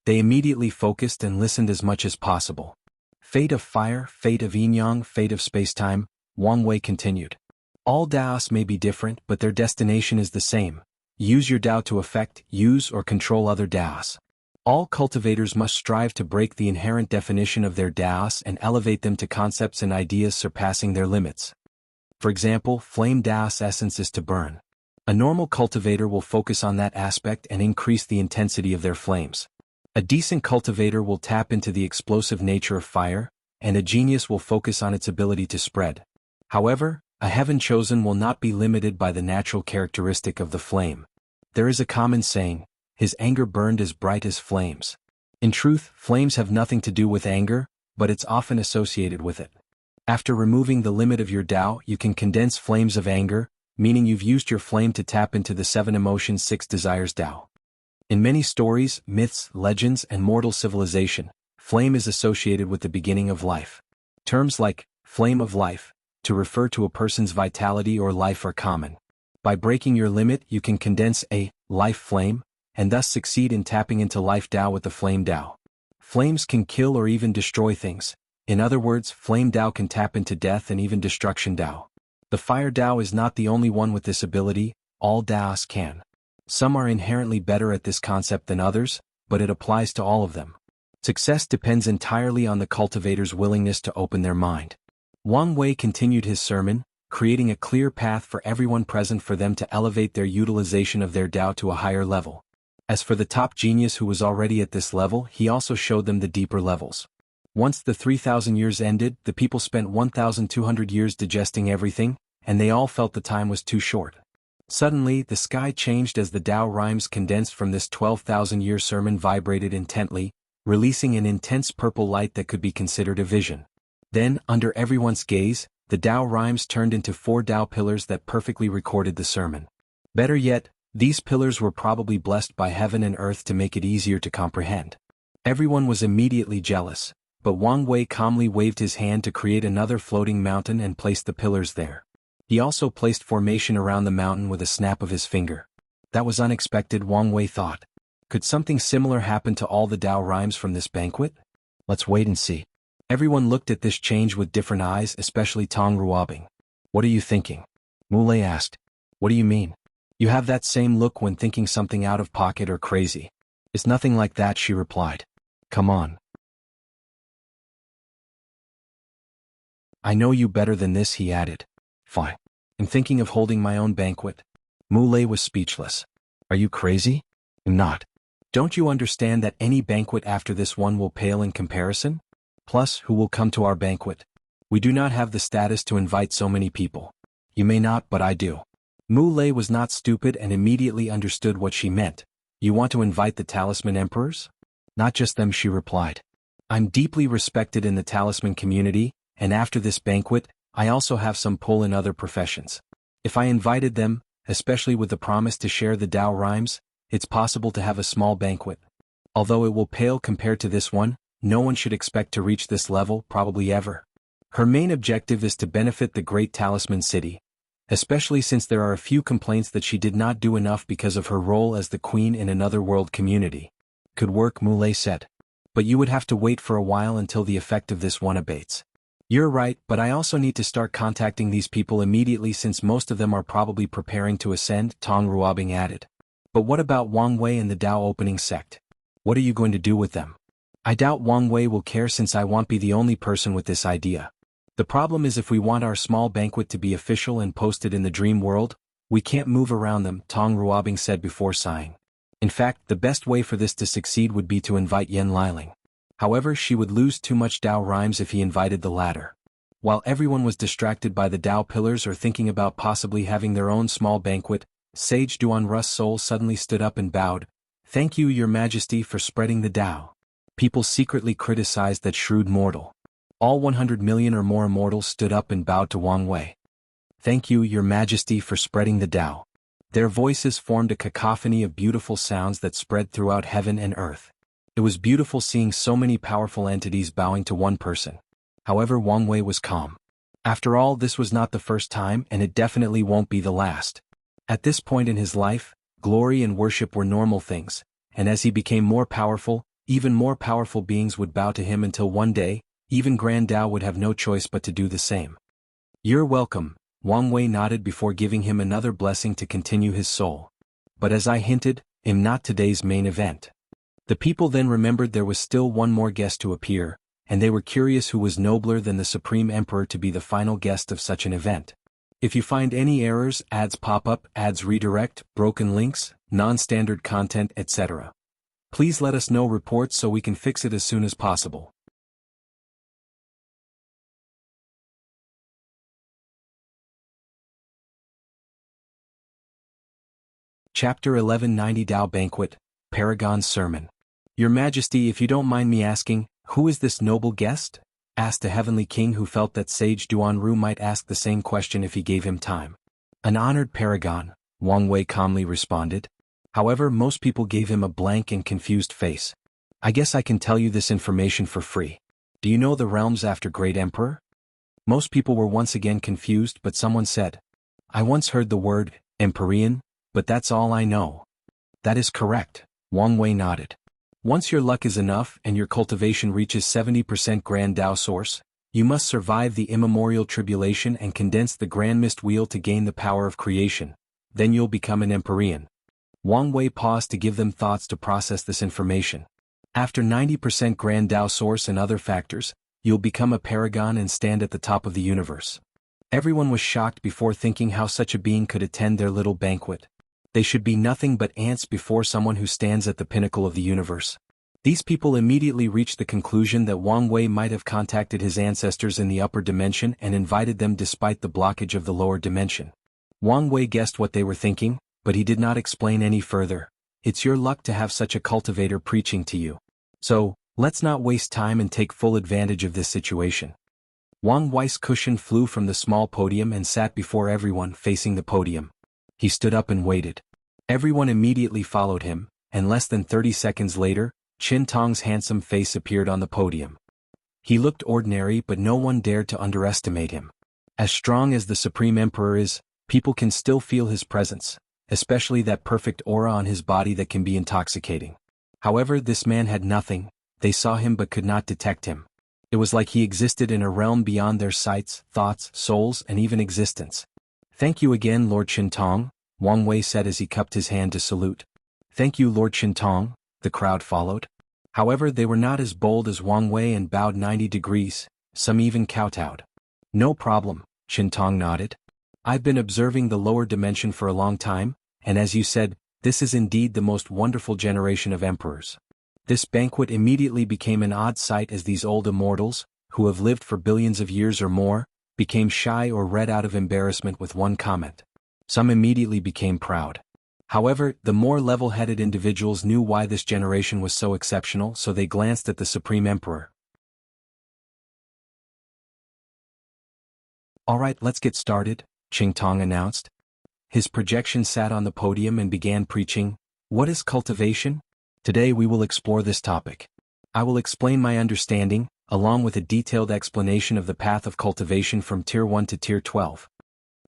They immediately focused and listened as much as possible. Fate of fire, fate of yin-yang, fate of space-time, Wang Wei continued. All Taoists may be different, but their destination is the same. Use your Tao to affect, use or control other Taoists. All cultivators must strive to break the inherent definition of their Taoists and elevate them to concepts and ideas surpassing their limits. For example, flame Taoist essence is to burn. A normal cultivator will focus on that aspect and increase the intensity of their flames. A decent cultivator will tap into the explosive nature of fire, and a genius will focus on its ability to spread. However, a heaven chosen will not be limited by the natural characteristic of the flame. There is a common saying, his anger burned as bright as flames. In truth, flames have nothing to do with anger, but it's often associated with it. After removing the limit of your Tao, you can condense flames of anger, meaning you've used your flame to tap into the 7 emotions 6 desires Tao. In many stories, myths, legends, and mortal civilization, flame is associated with the beginning of life. Terms like flame of life, to refer to a person's vitality or life are common. By breaking your limit, you can condense a life flame, and thus succeed in tapping into life Tao with the flame Tao. Flames can kill or even destroy things. In other words, flame Tao can tap into death and even destruction Tao. The fire Tao is not the only one with this ability, all Taoists can. Some are inherently better at this concept than others, but it applies to all of them. Success depends entirely on the cultivator's willingness to open their mind. Wang Wei continued his sermon, creating a clear path for everyone present for them to elevate their utilization of their Tao to a higher level. As for the top genius who was already at this level, he also showed them the deeper levels. Once the 3,000 years ended, the people spent 1,200 years digesting everything, and they all felt the time was too short. Suddenly, the sky changed as the Tao rhymes condensed from this 12,000-year sermon vibrated intently, releasing an intense purple light that could be considered a vision. Then, under everyone's gaze, the Tao rhymes turned into 4 Tao pillars that perfectly recorded the sermon. Better yet, these pillars were probably blessed by heaven and earth to make it easier to comprehend. Everyone was immediately jealous, but Wang Wei calmly waved his hand to create another floating mountain and placed the pillars there. He also placed formation around the mountain with a snap of his finger. That was unexpected, Wang Wei thought. Could something similar happen to all the Tao rhymes from this banquet? Let's wait and see. Everyone looked at this change with different eyes, especially Tong Ruobing. What are you thinking? Muley asked. What do you mean? You have that same look when thinking something out of pocket or crazy. It's nothing like that, she replied. Come on. I know you better than this, he added. Fine. I'm thinking of holding my own banquet. Muley was speechless. Are you crazy? I'm not. Don't you understand that any banquet after this one will pale in comparison? Plus, who will come to our banquet? We do not have the status to invite so many people. You may not, but I do. Muley was not stupid and immediately understood what she meant. You want to invite the Talisman Emperors? Not just them, she replied. I'm deeply respected in the Talisman community, and after this banquet, I also have some pull in other professions. If I invited them, especially with the promise to share the Tao rhymes, it's possible to have a small banquet. Although it will pale compared to this one, no one should expect to reach this level, probably ever. Her main objective is to benefit the great Talisman City, especially since there are a few complaints that she did not do enough because of her role as the queen in another world community. Could work, Muley said. But you would have to wait for a while until the effect of this one abates. You're right, but I also need to start contacting these people immediately since most of them are probably preparing to ascend, Tong Ruobing added. But what about Wang Wei and the Tao opening sect? What are you going to do with them? I doubt Wang Wei will care since I won't be the only person with this idea. The problem is if we want our small banquet to be official and posted in the dream world, we can't move around them, Tong Ruobing said before sighing. In fact, the best way for this to succeed would be to invite Yen Liling. However, she would lose too much Tao rhymes if he invited the latter. While everyone was distracted by the Tao pillars or thinking about possibly having their own small banquet, Sage Duan Russ Soul suddenly stood up and bowed. Thank you, Your Majesty, for spreading the Tao. People secretly criticized that shrewd mortal. All 100 million or more immortals stood up and bowed to Wang Wei. Thank you, Your Majesty, for spreading the Tao. Their voices formed a cacophony of beautiful sounds that spread throughout heaven and earth. It was beautiful seeing so many powerful entities bowing to one person. However, Wang Wei was calm. After all, this was not the first time, and it definitely won't be the last. At this point in his life, glory and worship were normal things, and as he became more powerful, even more powerful beings would bow to him until one day, even Grand Tao would have no choice but to do the same. You're welcome, Wang Wei nodded before giving him another blessing to continue his soul. But as I hinted, I'm not today's main event. The people then remembered there was still one more guest to appear, and they were curious who was nobler than the Supreme Emperor to be the final guest of such an event. If you find any errors, ads pop up, ads redirect, broken links, non-standard content, etc., please let us know reports so we can fix it as soon as possible. Chapter 1190 Dao Banquet, Paragon's Sermon. Your Majesty, if you don't mind me asking, who is this noble guest? Asked a heavenly king who felt that Sage Duanru might ask the same question if he gave him time. An honored paragon, Wang Wei calmly responded. However, most people gave him a blank and confused face. I guess I can tell you this information for free. Do you know the realms after Great Emperor? Most people were once again confused, but someone said, I once heard the word, Empyrean, but that's all I know. That is correct, Wang Wei nodded. Once your luck is enough and your cultivation reaches 70% Grand Dao Source, you must survive the immemorial tribulation and condense the Grand Mist Wheel to gain the power of creation. Then you'll become an Empyrean. Wang Wei paused to give them thoughts to process this information. After 90% Grand Dao Source and other factors, you'll become a paragon and stand at the top of the universe. Everyone was shocked before thinking how such a being could attend their little banquet. They should be nothing but ants before someone who stands at the pinnacle of the universe. These people immediately reached the conclusion that Wang Wei might have contacted his ancestors in the upper dimension and invited them despite the blockage of the lower dimension. Wang Wei guessed what they were thinking, but he did not explain any further. It's your luck to have such a cultivator preaching to you. So, let's not waste time and take full advantage of this situation. Wang Wei's cushion flew from the small podium and sat before everyone facing the podium. He stood up and waited. Everyone immediately followed him, and less than 30 seconds later, Qin Tong's handsome face appeared on the podium. He looked ordinary, but no one dared to underestimate him. As strong as the Supreme Emperor is, people can still feel his presence, especially that perfect aura on his body that can be intoxicating. However, this man had nothing. They saw him but could not detect him. It was like he existed in a realm beyond their sights, thoughts, souls, and even existence. Thank you again, Lord Qin Tong, Wang Wei said as he cupped his hand to salute. Thank you, Lord Qin Tong, the crowd followed. However, they were not as bold as Wang Wei and bowed 90 degrees, some even kowtowed. No problem, Qin Tong nodded. I've been observing the lower dimension for a long time, and as you said, this is indeed the most wonderful generation of emperors. This banquet immediately became an odd sight as these old immortals, who have lived for billions of years or more, became shy or read out of embarrassment with one comment. Some immediately became proud. However, the more level-headed individuals knew why this generation was so exceptional, so they glanced at the Supreme Emperor. Alright, let's get started, Qin Tong announced. His projection sat on the podium and began preaching, What is cultivation? Today we will explore this topic. I will explain my understanding, along with a detailed explanation of the path of cultivation from Tier 1 to Tier 12.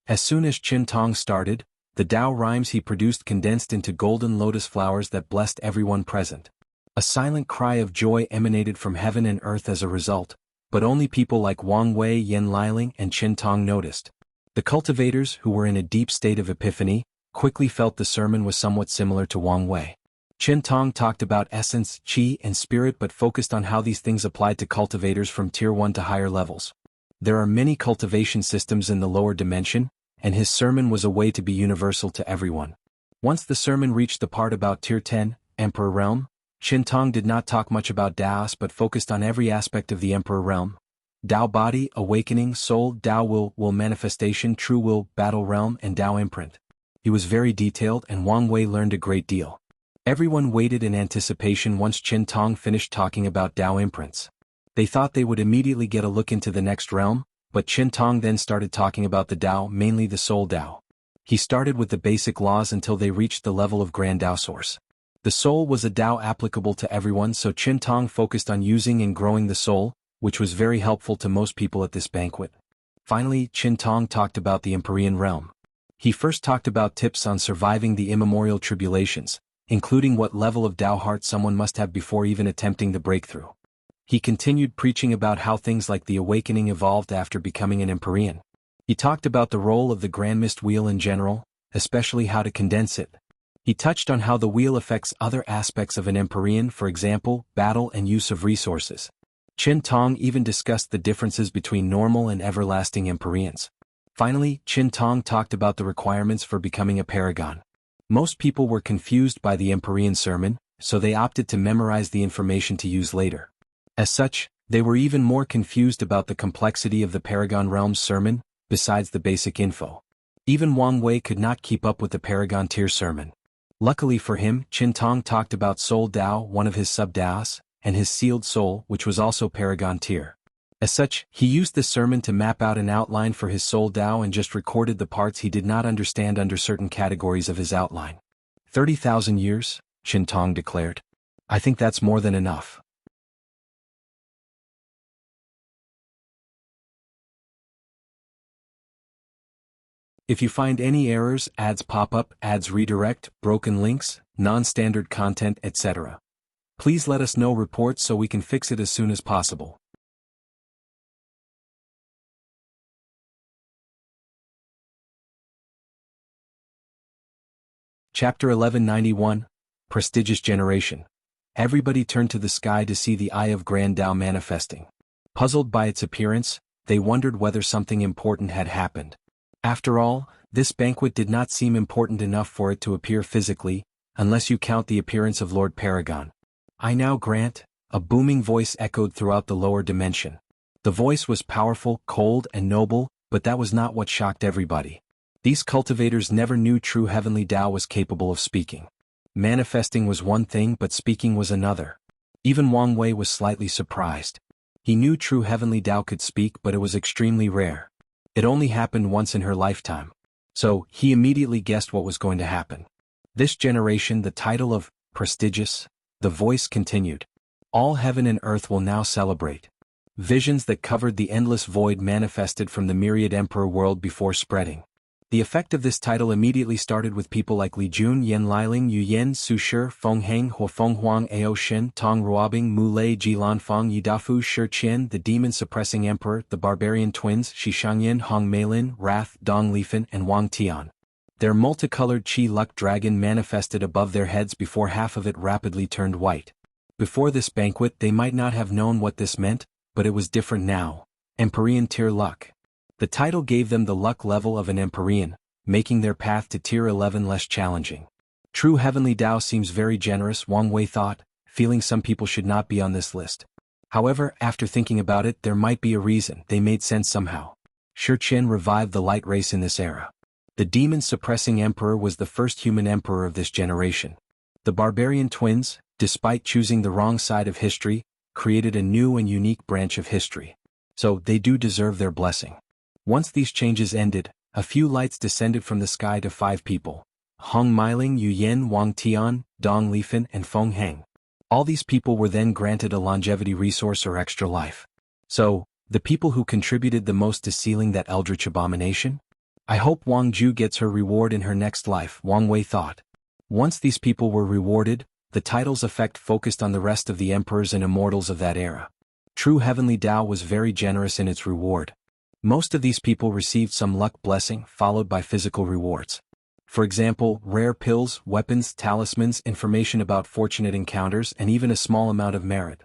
As soon as Qin Tong started, the Tao rhymes he produced condensed into golden lotus flowers that blessed everyone present. A silent cry of joy emanated from heaven and earth as a result, but only people like Wang Wei, Yen Liling, and Qin Tong noticed. The cultivators, who were in a deep state of epiphany, quickly felt the sermon was somewhat similar to Wang Wei. Qin Tong talked about essence, qi, and spirit but focused on how these things applied to cultivators from Tier 1 to higher levels. There are many cultivation systems in the lower dimension, and his sermon was a way to be universal to everyone. Once the sermon reached the part about Tier 10, Emperor Realm, Qin Tong did not talk much about Daos but focused on every aspect of the Emperor Realm. Dao Body, Awakening, Soul, Dao Will Manifestation, True Will, Battle Realm, and Dao Imprint. He was very detailed and Wang Wei learned a great deal. Everyone waited in anticipation once Qin Tong finished talking about Dao imprints. They thought they would immediately get a look into the next realm, but Qin Tong then started talking about the Dao, mainly the Soul Dao. He started with the basic laws until they reached the level of Grand Dao Source. The Soul was a Dao applicable to everyone, so Qin Tong focused on using and growing the Soul, which was very helpful to most people at this banquet. Finally, Qin Tong talked about the Empyrean realm. He first talked about tips on surviving the immemorial tribulations, including what level of Dao heart someone must have before even attempting the breakthrough. He continued preaching about how things like the awakening evolved after becoming an Empyrean. He talked about the role of the Grand Mist Wheel in general, especially how to condense it. He touched on how the wheel affects other aspects of an Empyrean, for example, battle and use of resources. Qin Tong even discussed the differences between normal and everlasting Empyreans. Finally, Qin Tong talked about the requirements for becoming a paragon. Most people were confused by the Empyrean sermon, so they opted to memorize the information to use later. As such, they were even more confused about the complexity of the Paragon Realm's sermon, besides the basic info. Even Wang Wei could not keep up with the Paragon tier sermon. Luckily for him, Qin Tong talked about Soul Dao, one of his sub-Daos, and his sealed soul, which was also Paragon tier. As such, he used the sermon to map out an outline for his Soul Dao and just recorded the parts he did not understand under certain categories of his outline. 30,000 years, Qin Tong declared. I think that's more than enough. If you find any errors, ads pop up, ads redirect, broken links, non-standard content, etc., please let us know reports so we can fix it as soon as possible. Chapter 1191, Prestigious Generation. Everybody turned to the sky to see the Eye of Grand Tao manifesting. Puzzled by its appearance, they wondered whether something important had happened. After all, this banquet did not seem important enough for it to appear physically, unless you count the appearance of Lord Paragon. I now grant, a booming voice echoed throughout the lower dimension. The voice was powerful, cold, and noble, but that was not what shocked everybody. These cultivators never knew true heavenly Tao was capable of speaking. Manifesting was one thing, but speaking was another. Even Wang Wei was slightly surprised. He knew true heavenly Tao could speak, but it was extremely rare. It only happened once in her lifetime. So, he immediately guessed what was going to happen. This generation, the title of prestigious, the voice continued. All heaven and earth will now celebrate. Visions that covered the endless void manifested from the myriad emperor world before spreading. The effect of this title immediately started with people like Li Jun, Yen Liling, Yu Yen, Su Shi, Feng Heng, Hua Feng Huang, Ao Shen, Tong Ruobing, Mu Lei, Jilan Feng, Yidafu, Shi Qian, the demon-suppressing emperor, the barbarian twins, Shi Shangyan, Hong Meilin, Wrath, Dong Lifan, and Wang Tian. Their multicolored Qi Luck dragon manifested above their heads before half of it rapidly turned white. Before this banquet they might not have known what this meant, but it was different now. Empyrean tier luck. The title gave them the luck level of an Empyrean, making their path to tier 11 less challenging. True heavenly Tao seems very generous, Wang Wei thought, feeling some people should not be on this list. However, after thinking about it, there might be a reason. They made sense somehow. Shi Qian revived the light race in this era. The demon-suppressing emperor was the first human emperor of this generation. The barbarian twins, despite choosing the wrong side of history, created a new and unique branch of history. So, they do deserve their blessing. Once these changes ended, a few lights descended from the sky to 5 people. Hong Meiling, Yu Yen, Wang Tian, Dong Lifan, and Feng Heng. All these people were then granted a longevity resource or extra life. So, the people who contributed the most to sealing that eldritch abomination? I hope Wang Ju gets her reward in her next life, Wang Wei thought. Once these people were rewarded, the title's effect focused on the rest of the emperors and immortals of that era. True heavenly Tao was very generous in its reward. Most of these people received some luck blessing, followed by physical rewards. For example, rare pills, weapons, talismans, information about fortunate encounters, and even a small amount of merit.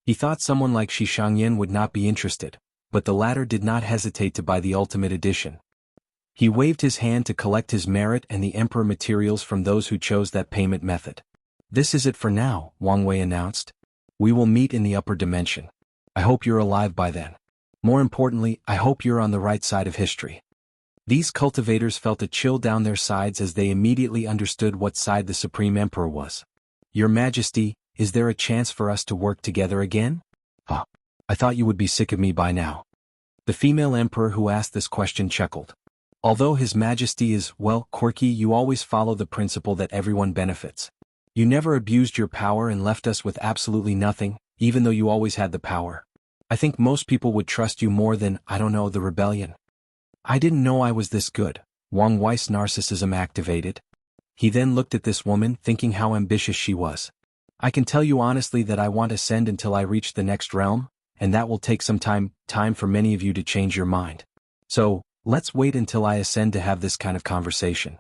He thought someone like Shi Shangyan would not be interested, but the latter did not hesitate to buy the ultimate edition. He waved his hand to collect his merit and the emperor materials from those who chose that payment method. This is it for now, Wang Wei announced. We will meet in the upper dimension. I hope you're alive by then. More importantly, I hope you're on the right side of history. These cultivators felt a chill down their sides as they immediately understood what side the Supreme Emperor was. Your Majesty, is there a chance for us to work together again? I thought you would be sick of me by now. The female emperor who asked this question chuckled. Although His Majesty is, well, quirky, you always follow the principle that everyone benefits. You never abused your power and left us with absolutely nothing, even though you always had the power. I think most people would trust you more than, the rebellion. I didn't know I was this good. Wang Wei's narcissism activated. He then looked at this woman, thinking how ambitious she was. I can tell you honestly that I want to ascend until I reach the next realm, and that will take some time for many of you to change your mind. So, let's wait until I ascend to have this kind of conversation.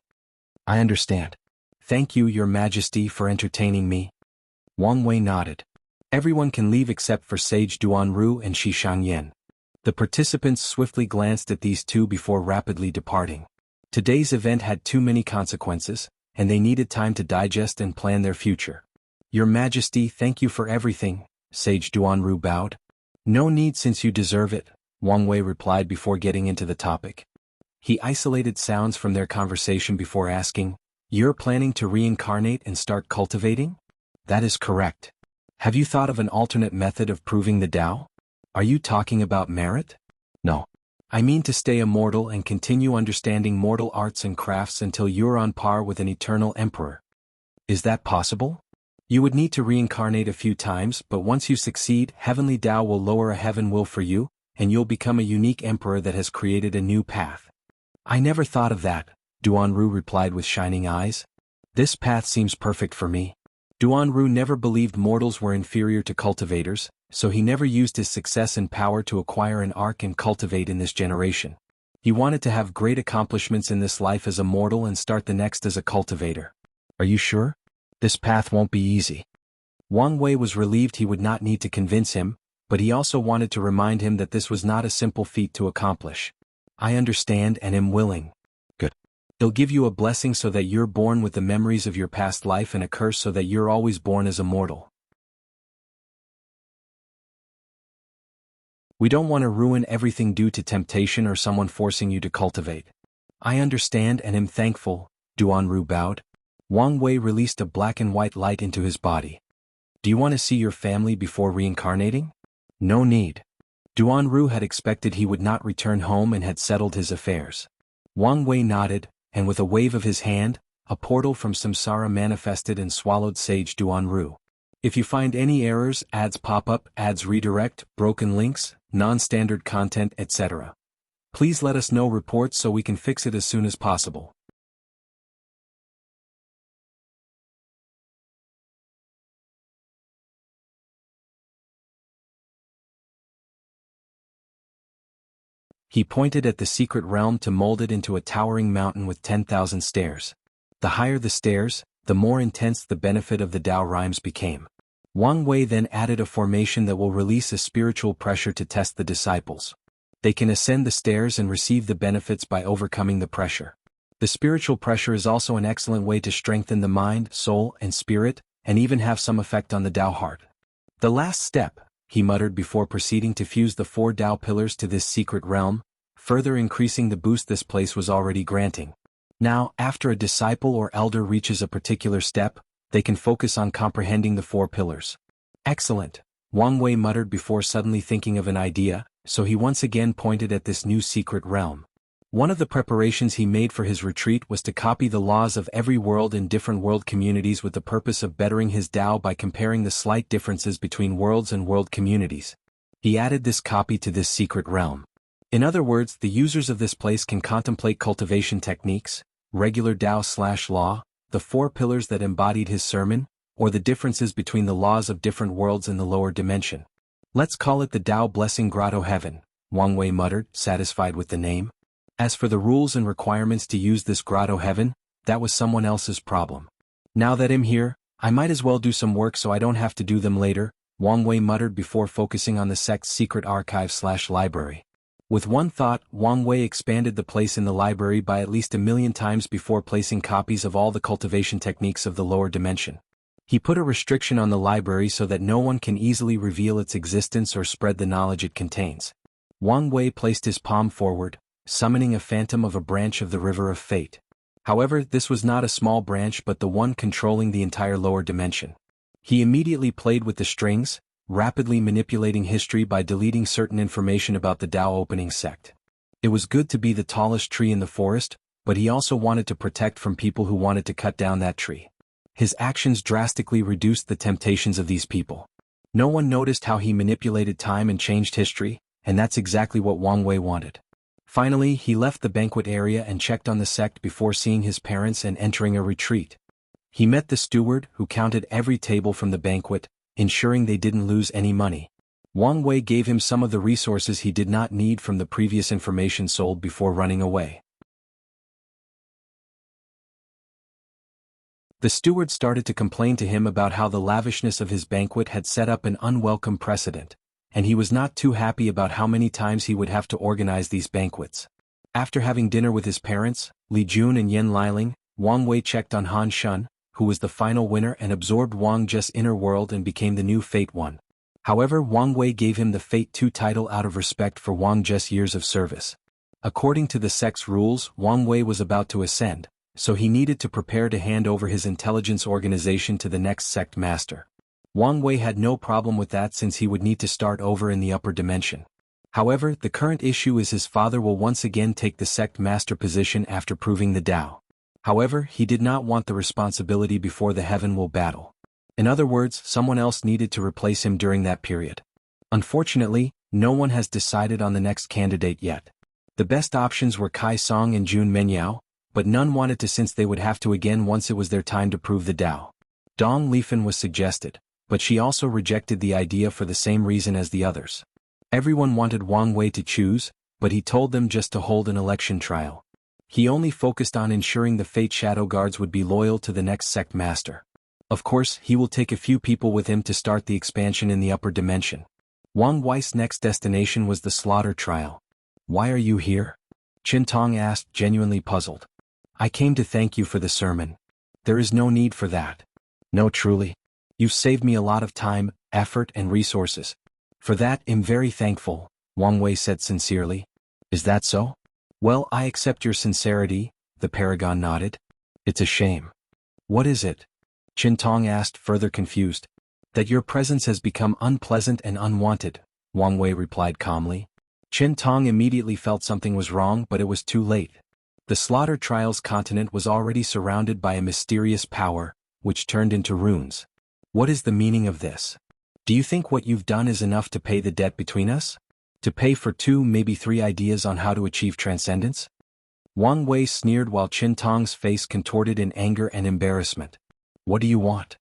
I understand. Thank you, Your Majesty, for entertaining me. Wang Wei nodded. Everyone can leave except for Sage Duanru and Shi Shangyan. The participants swiftly glanced at these two before rapidly departing. Today's event had too many consequences, and they needed time to digest and plan their future. Your Majesty, thank you for everything, Sage Duanru bowed. No need since you deserve it, Wang Wei replied before getting into the topic. He isolated sounds from their conversation before asking, "You're planning to reincarnate and start cultivating?" "That is correct. Have you thought of an alternate method of proving the Tao? Are you talking about merit?" "No. I mean to stay immortal and continue understanding mortal arts and crafts until you're on par with an eternal emperor." "Is that possible?" "You would need to reincarnate a few times, but once you succeed, Heavenly Tao will lower a heaven will for you, and you'll become a unique emperor that has created a new path." "I never thought of that," Duanru replied with shining eyes. "This path seems perfect for me." Duanru never believed mortals were inferior to cultivators, so he never used his success and power to acquire an arc and cultivate in this generation. He wanted to have great accomplishments in this life as a mortal and start the next as a cultivator. "Are you sure? This path won't be easy." Wang Wei was relieved he would not need to convince him, but he also wanted to remind him that this was not a simple feat to accomplish. "I understand and am willing." "Good. He'll give you a blessing so that you're born with the memories of your past life and a curse so that you're always born as a mortal. We don't want to ruin everything due to temptation or someone forcing you to cultivate." "I understand and am thankful," Duanru bowed. Wang Wei released a black and white light into his body. "Do you want to see your family before reincarnating?" "No need." Duanru had expected he would not return home and had settled his affairs. Wang Wei nodded, and with a wave of his hand, a portal from Samsara manifested and swallowed Sage Duanru. "If you find any errors, ads pop up, ads redirect, broken links, non-standard content, etc. Please let us know reports so we can fix it as soon as possible." He pointed at the secret realm to mold it into a towering mountain with 10,000 stairs. The higher the stairs, the more intense the benefit of the Tao rhymes became. Wang Wei then added a formation that will release a spiritual pressure to test the disciples. They can ascend the stairs and receive the benefits by overcoming the pressure. The spiritual pressure is also an excellent way to strengthen the mind, soul, and spirit, and even have some effect on the Tao heart. "The last step," he muttered before proceeding to fuse the 4 Tao pillars to this secret realm, further increasing the boost this place was already granting. Now, after a disciple or elder reaches a particular step, they can focus on comprehending the 4 pillars. "Excellent," Wang Wei muttered before suddenly thinking of an idea, so he once again pointed at this new secret realm. One of the preparations he made for his retreat was to copy the laws of every world in different world communities with the purpose of bettering his Tao by comparing the slight differences between worlds and world communities. He added this copy to this secret realm. In other words, the users of this place can contemplate cultivation techniques, regular Tao/law, the 4 pillars that embodied his sermon, or the differences between the laws of different worlds in the lower dimension. "Let's call it the Tao Blessing Grotto Heaven," Wang Wei muttered, satisfied with the name. As for the rules and requirements to use this Grotto Heaven, that was someone else's problem. "Now that I'm here, I might as well do some work so I don't have to do them later," Wang Wei muttered before focusing on the sect's secret archive/library. With one thought, Wang Wei expanded the place in the library by at least 1,000,000 times before placing copies of all the cultivation techniques of the lower dimension. He put a restriction on the library so that no one can easily reveal its existence or spread the knowledge it contains. Wang Wei placed his palm forward, summoning a phantom of a branch of the River of Fate. However, this was not a small branch but the one controlling the entire lower dimension. He immediately played with the strings, rapidly manipulating history by deleting certain information about the Tao opening sect. It was good to be the tallest tree in the forest, but he also wanted to protect from people who wanted to cut down that tree. His actions drastically reduced the temptations of these people. No one noticed how he manipulated time and changed history, and that's exactly what Wang Wei wanted. Finally, he left the banquet area and checked on the sect before seeing his parents and entering a retreat. He met the steward, who counted every table from the banquet, ensuring they didn't lose any money. Wang Wei gave him some of the resources he did not need from the previous information sold before running away. The steward started to complain to him about how the lavishness of his banquet had set up an unwelcome precedent, and he was not too happy about how many times he would have to organize these banquets. After having dinner with his parents, Li Jun and Yen Liling, Wang Wei checked on Han Shun, who was the final winner and absorbed Wang Zhe's inner world and became the new Fate One. However, Wang Wei gave him the Fate 2 title out of respect for Wang Zhe's years of service. According to the sect's rules, Wang Wei was about to ascend, so he needed to prepare to hand over his intelligence organization to the next sect master. Wang Wei had no problem with that since he would need to start over in the upper dimension. However, the current issue is his father will once again take the sect master position after proving the Tao. However, he did not want the responsibility before the Heaven will battle. In other words, someone else needed to replace him during that period. Unfortunately, no one has decided on the next candidate yet. The best options were Kai Song and Jun Menyao, but none wanted to since they would have to again once it was their time to prove the Tao. Dong Lifen was suggested, but she also rejected the idea for the same reason as the others. Everyone wanted Wang Wei to choose, but he told them just to hold an election trial. He only focused on ensuring the Fate Shadow Guards would be loyal to the next sect master. Of course, he will take a few people with him to start the expansion in the upper dimension. Wang Wei's next destination was the slaughter trial. "Why are you here?" Qin Tong asked, genuinely puzzled. "I came to thank you for the sermon." "There is no need for that." "No, truly. You've saved me a lot of time, effort and resources. For that, I'm very thankful," Wang Wei said sincerely. "Is that so?" "Well, I accept your sincerity," the Paragon nodded. "It's a shame." "What is it?" Qin Tong asked, further confused. "That your presence has become unpleasant and unwanted," Wang Wei replied calmly. Qin Tong immediately felt something was wrong, but it was too late. The Slaughter Trials continent was already surrounded by a mysterious power, which turned into runes. "What is the meaning of this? Do you think what you've done is enough to pay the debt between us? To pay for 2, maybe 3 ideas on how to achieve transcendence?" Wang Wei sneered while Qin Tong's face contorted in anger and embarrassment. "What do you want?"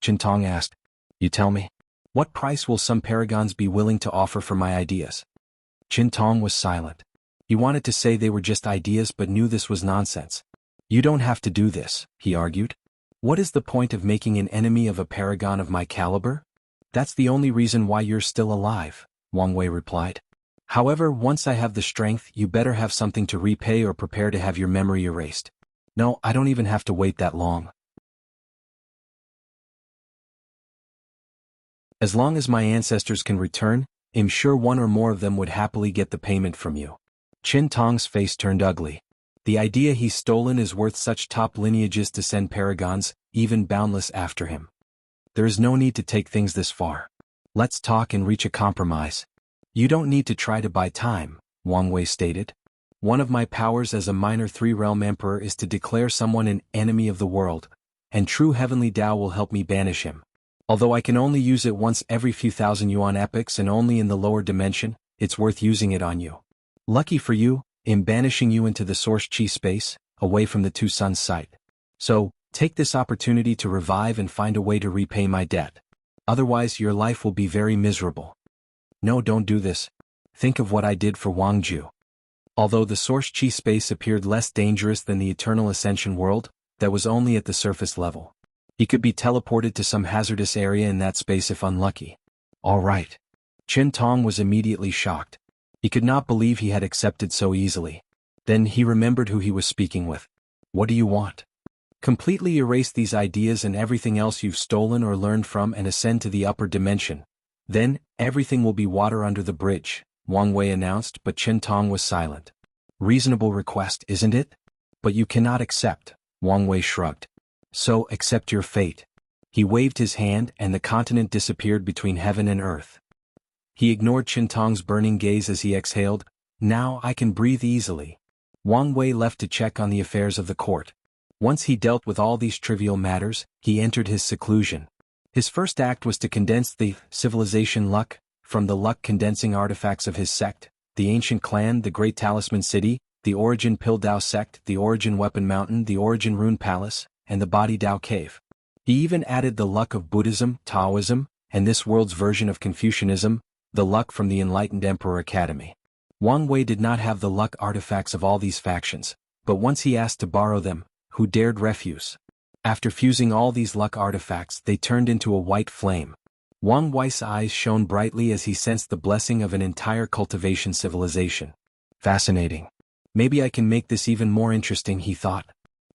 Qin Tong asked. "You tell me. What price will some paragons be willing to offer for my ideas?" Qin Tong was silent. He wanted to say they were just ideas but knew this was nonsense. "You don't have to do this," he argued. "What is the point of making an enemy of a paragon of my caliber? That's the only reason why you're still alive," Wang Wei replied. "However, once I have the strength, you better have something to repay or prepare to have your memory erased." "No, I don't even have to wait that long. As long as my ancestors can return, I'm sure one or more of them would happily get the payment from you." Qin Tong's face turned ugly. The idea he's stolen is worth such top lineages to send paragons, even boundless, after him. "There is no need to take things this far. Let's talk and reach a compromise." "You don't need to try to buy time," Wang Wei stated. "One of my powers as a minor 3-realm emperor is to declare someone an enemy of the world, and true heavenly Tao will help me banish him. Although I can only use it once every few thousand yuan epochs and only in the lower dimension, it's worth using it on you. Lucky for you, I'm banishing you into the source chi space, away from the Two Suns site. So, take this opportunity to revive and find a way to repay my debt. Otherwise your life will be very miserable." "No, don't do this. Think of what I did for Wang Ju." Although the source chi space appeared less dangerous than the eternal Ascension world, that was only at the surface level. He could be teleported to some hazardous area in that space if unlucky. "All right." Qin Tong was immediately shocked. He could not believe he had accepted so easily. Then he remembered who he was speaking with. "What do you want?" "Completely erase these ideas and everything else you've stolen or learned from and ascend to the upper dimension. Then, everything will be water under the bridge," Wang Wei announced, but Qin Tong was silent. "Reasonable request, isn't it? But you cannot accept," Wang Wei shrugged. "So, accept your fate." He waved his hand and the continent disappeared between heaven and earth. He ignored Qin Tong's burning gaze as he exhaled. "Now I can breathe easily." Wang Wei left to check on the affairs of the court. Once he dealt with all these trivial matters, he entered his seclusion. His first act was to condense the civilization luck from the luck-condensing artifacts of his sect, the ancient clan, the Great Talisman City, the Origin Pildao sect, the Origin Weapon Mountain, the Origin Rune Palace, and the Body Dao Cave. He even added the luck of Buddhism, Taoism, and this world's version of Confucianism, the luck from the Enlightened Emperor Academy. Wang Wei did not have the luck artifacts of all these factions, but once he asked to borrow them, who dared refuse? After fusing all these luck artifacts, they turned into a white flame. Wang Wei's eyes shone brightly as he sensed the blessing of an entire cultivation civilization. Fascinating. Maybe I can make this even more interesting, he thought.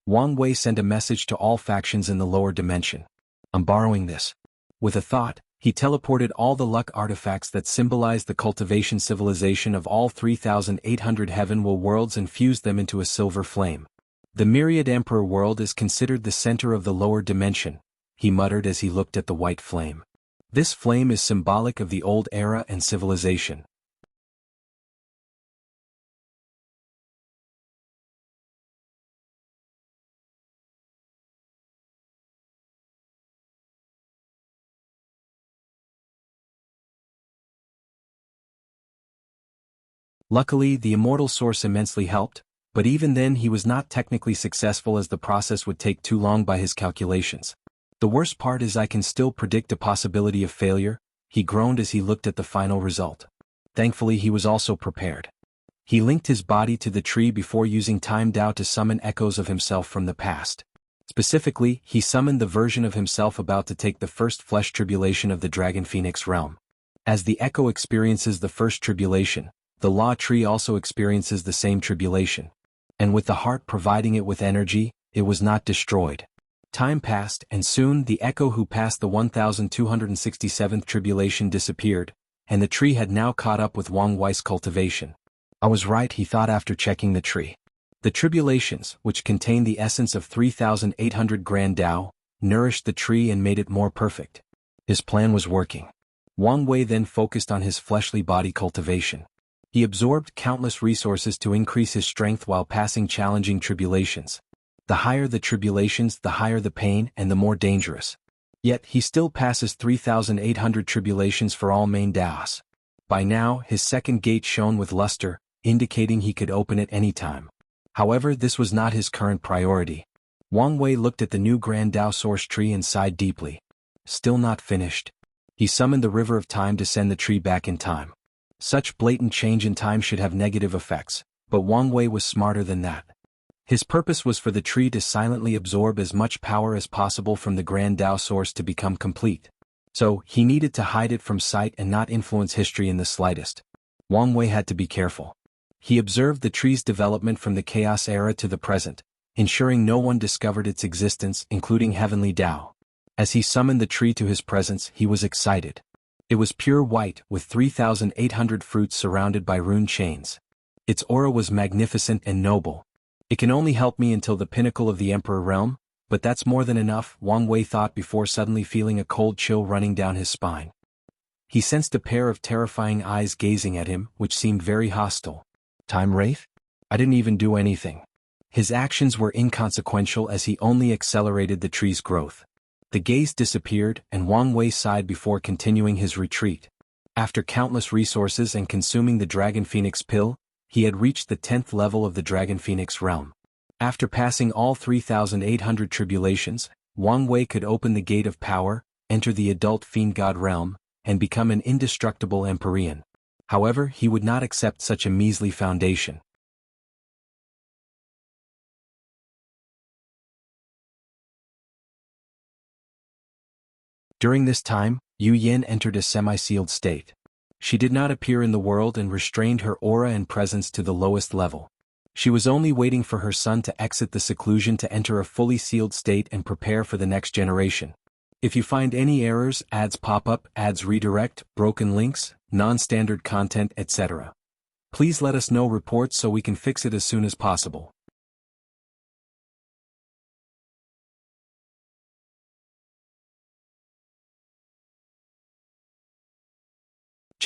Wang Wei sent a message to all factions in the lower dimension. I'm borrowing this. With a thought, he teleported all the luck artifacts that symbolized the cultivation civilization of all 3,800 Heavenwell worlds and fused them into a silver flame. The myriad Emperor world is considered the center of the lower dimension, he muttered as he looked at the white flame. This flame is symbolic of the old era and civilization. Luckily, the immortal source immensely helped, but even then he was not technically successful as the process would take too long by his calculations. The worst part is I can still predict a possibility of failure, he groaned as he looked at the final result. Thankfully he was also prepared. He linked his body to the tree before using Time Dao to summon echoes of himself from the past. Specifically, he summoned the version of himself about to take the first flesh tribulation of the Dragon Phoenix realm. As the echo experiences the first tribulation, the law tree also experiences the same tribulation. And with the heart providing it with energy, it was not destroyed. Time passed, and soon the echo who passed the 1267th tribulation disappeared, and the tree had now caught up with Wang Wei's cultivation. I was right, he thought after checking the tree. The tribulations, which contained the essence of 3,800 Grand Dao, nourished the tree and made it more perfect. His plan was working. Wang Wei then focused on his fleshly body cultivation. He absorbed countless resources to increase his strength while passing challenging tribulations. The higher the tribulations, the higher the pain and the more dangerous. Yet he still passes 3,800 tribulations for all main Daos. By now, his second gate shone with luster, indicating he could open it any time. However, this was not his current priority. Wang Wei looked at the new Grand Dao source tree and sighed deeply. Still not finished. He summoned the river of time to send the tree back in time. Such blatant change in time should have negative effects, but Wang Wei was smarter than that. His purpose was for the tree to silently absorb as much power as possible from the Grand Dao source to become complete. So, he needed to hide it from sight and not influence history in the slightest. Wang Wei had to be careful. He observed the tree's development from the Chaos era to the present, ensuring no one discovered its existence, including Heavenly Dao. As he summoned the tree to his presence, he was excited. It was pure white, with 3,800 fruits surrounded by rune chains. Its aura was magnificent and noble. It can only help me until the pinnacle of the Emperor realm, but that's more than enough, Wang Wei thought before suddenly feeling a cold chill running down his spine. He sensed a pair of terrifying eyes gazing at him, which seemed very hostile. Time Wraith? I didn't even do anything. His actions were inconsequential as he only accelerated the tree's growth. The gaze disappeared, and Wang Wei sighed before continuing his retreat. After countless resources and consuming the Dragon Phoenix pill, he had reached the 10th level of the Dragon Phoenix realm. After passing all 3,800 tribulations, Wang Wei could open the gate of power, enter the adult Fiend God realm, and become an indestructible Empyrean. However, he would not accept such a measly foundation. During this time, Yu Yin entered a semi-sealed state. She did not appear in the world and restrained her aura and presence to the lowest level. She was only waiting for her son to exit the seclusion to enter a fully sealed state and prepare for the next generation. If you find any errors, ads pop up, ads redirect, broken links, non-standard content, etc., please let us know reports so we can fix it as soon as possible.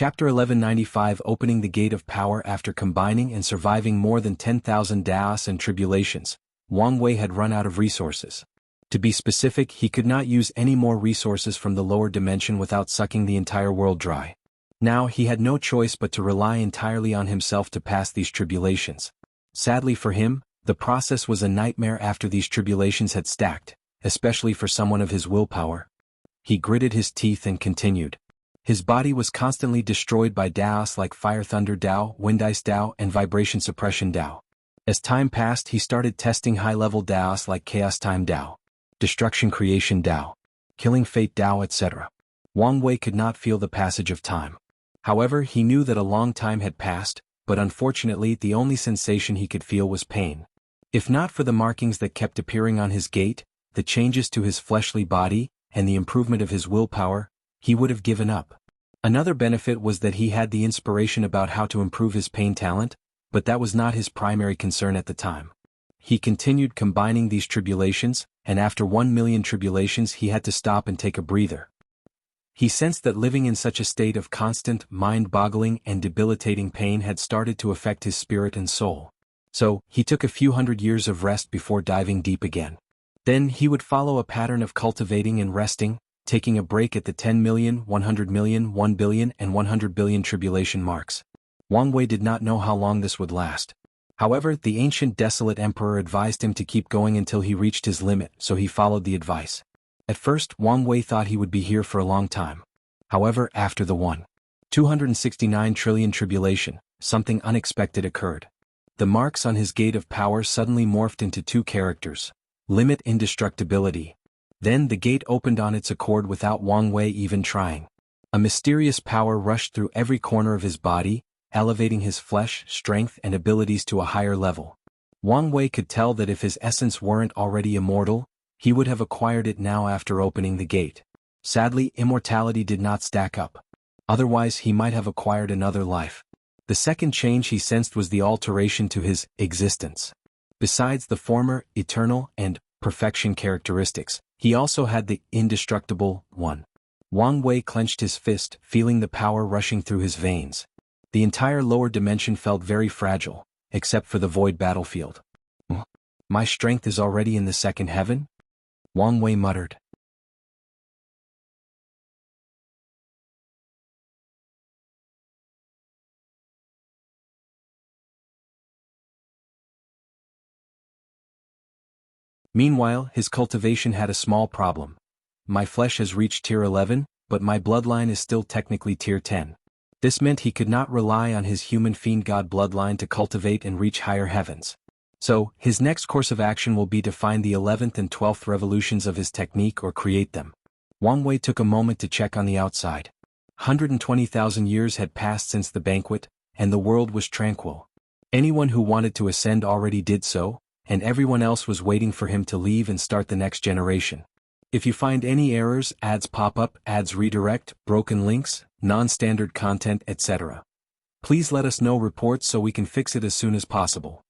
Chapter 1195 Opening the Gate of Power. After combining and surviving more than 10,000 Daos and tribulations, Wang Wei had run out of resources. To be specific, he could not use any more resources from the lower dimension without sucking the entire world dry. Now he had no choice but to rely entirely on himself to pass these tribulations. Sadly for him, the process was a nightmare after these tribulations had stacked, especially for someone of his willpower. He gritted his teeth and continued. His body was constantly destroyed by Daos like Fire Thunder Dao, Wind Ice Dao, and Vibration Suppression Dao. As time passed, he started testing high-level Daos like Chaos Time Dao. Destruction Creation Tao, Killing Fate Tao, etc. Wang Wei could not feel the passage of time. However, he knew that a long time had passed, but unfortunately the only sensation he could feel was pain. If not for the markings that kept appearing on his gate, the changes to his fleshly body, and the improvement of his willpower, he would have given up. Another benefit was that he had the inspiration about how to improve his pain talent, but that was not his primary concern at the time. He continued combining these tribulations, and after 1,000,000 tribulations he had to stop and take a breather. He sensed that living in such a state of constant, mind-boggling and debilitating pain had started to affect his spirit and soul. So, he took a few hundred years of rest before diving deep again. Then he would follow a pattern of cultivating and resting, taking a break at the 10,000,000, 100,000,000, 1,000,000,000 and 100,000,000,000 tribulation marks. Wang Wei did not know how long this would last. However, the ancient desolate emperor advised him to keep going until he reached his limit, so he followed the advice. At first, Wang Wei thought he would be here for a long time. However, after the 1,269 trillion tribulation, something unexpected occurred. The marks on his gate of power suddenly morphed into two characters: limit indestructibility. Then the gate opened on its accord without Wang Wei even trying. A mysterious power rushed through every corner of his body, elevating his flesh, strength and abilities to a higher level. Wang Wei could tell that if his essence weren't already immortal, he would have acquired it now after opening the gate. Sadly, immortality did not stack up. Otherwise he might have acquired another life. The second change he sensed was the alteration to his existence. Besides the former, eternal, and perfection characteristics, he also had the indestructible one. Wang Wei clenched his fist, feeling the power rushing through his veins. The entire lower dimension felt very fragile, except for the void battlefield. My strength is already in the second heaven? Wang Wei muttered. Meanwhile, his cultivation had a small problem. My flesh has reached tier 11, but my bloodline is still technically tier 10. This meant he could not rely on his human fiend god bloodline to cultivate and reach higher heavens. So, his next course of action will be to find the 11th and 12th revolutions of his technique or create them. Wang Wei took a moment to check on the outside. 120,000 years had passed since the banquet, and the world was tranquil. Anyone who wanted to ascend already did so, and everyone else was waiting for him to leave and start the next generation. If you find any errors, ads pop up, ads redirect, broken links, non-standard content, etc., please let us know reports so we can fix it as soon as possible.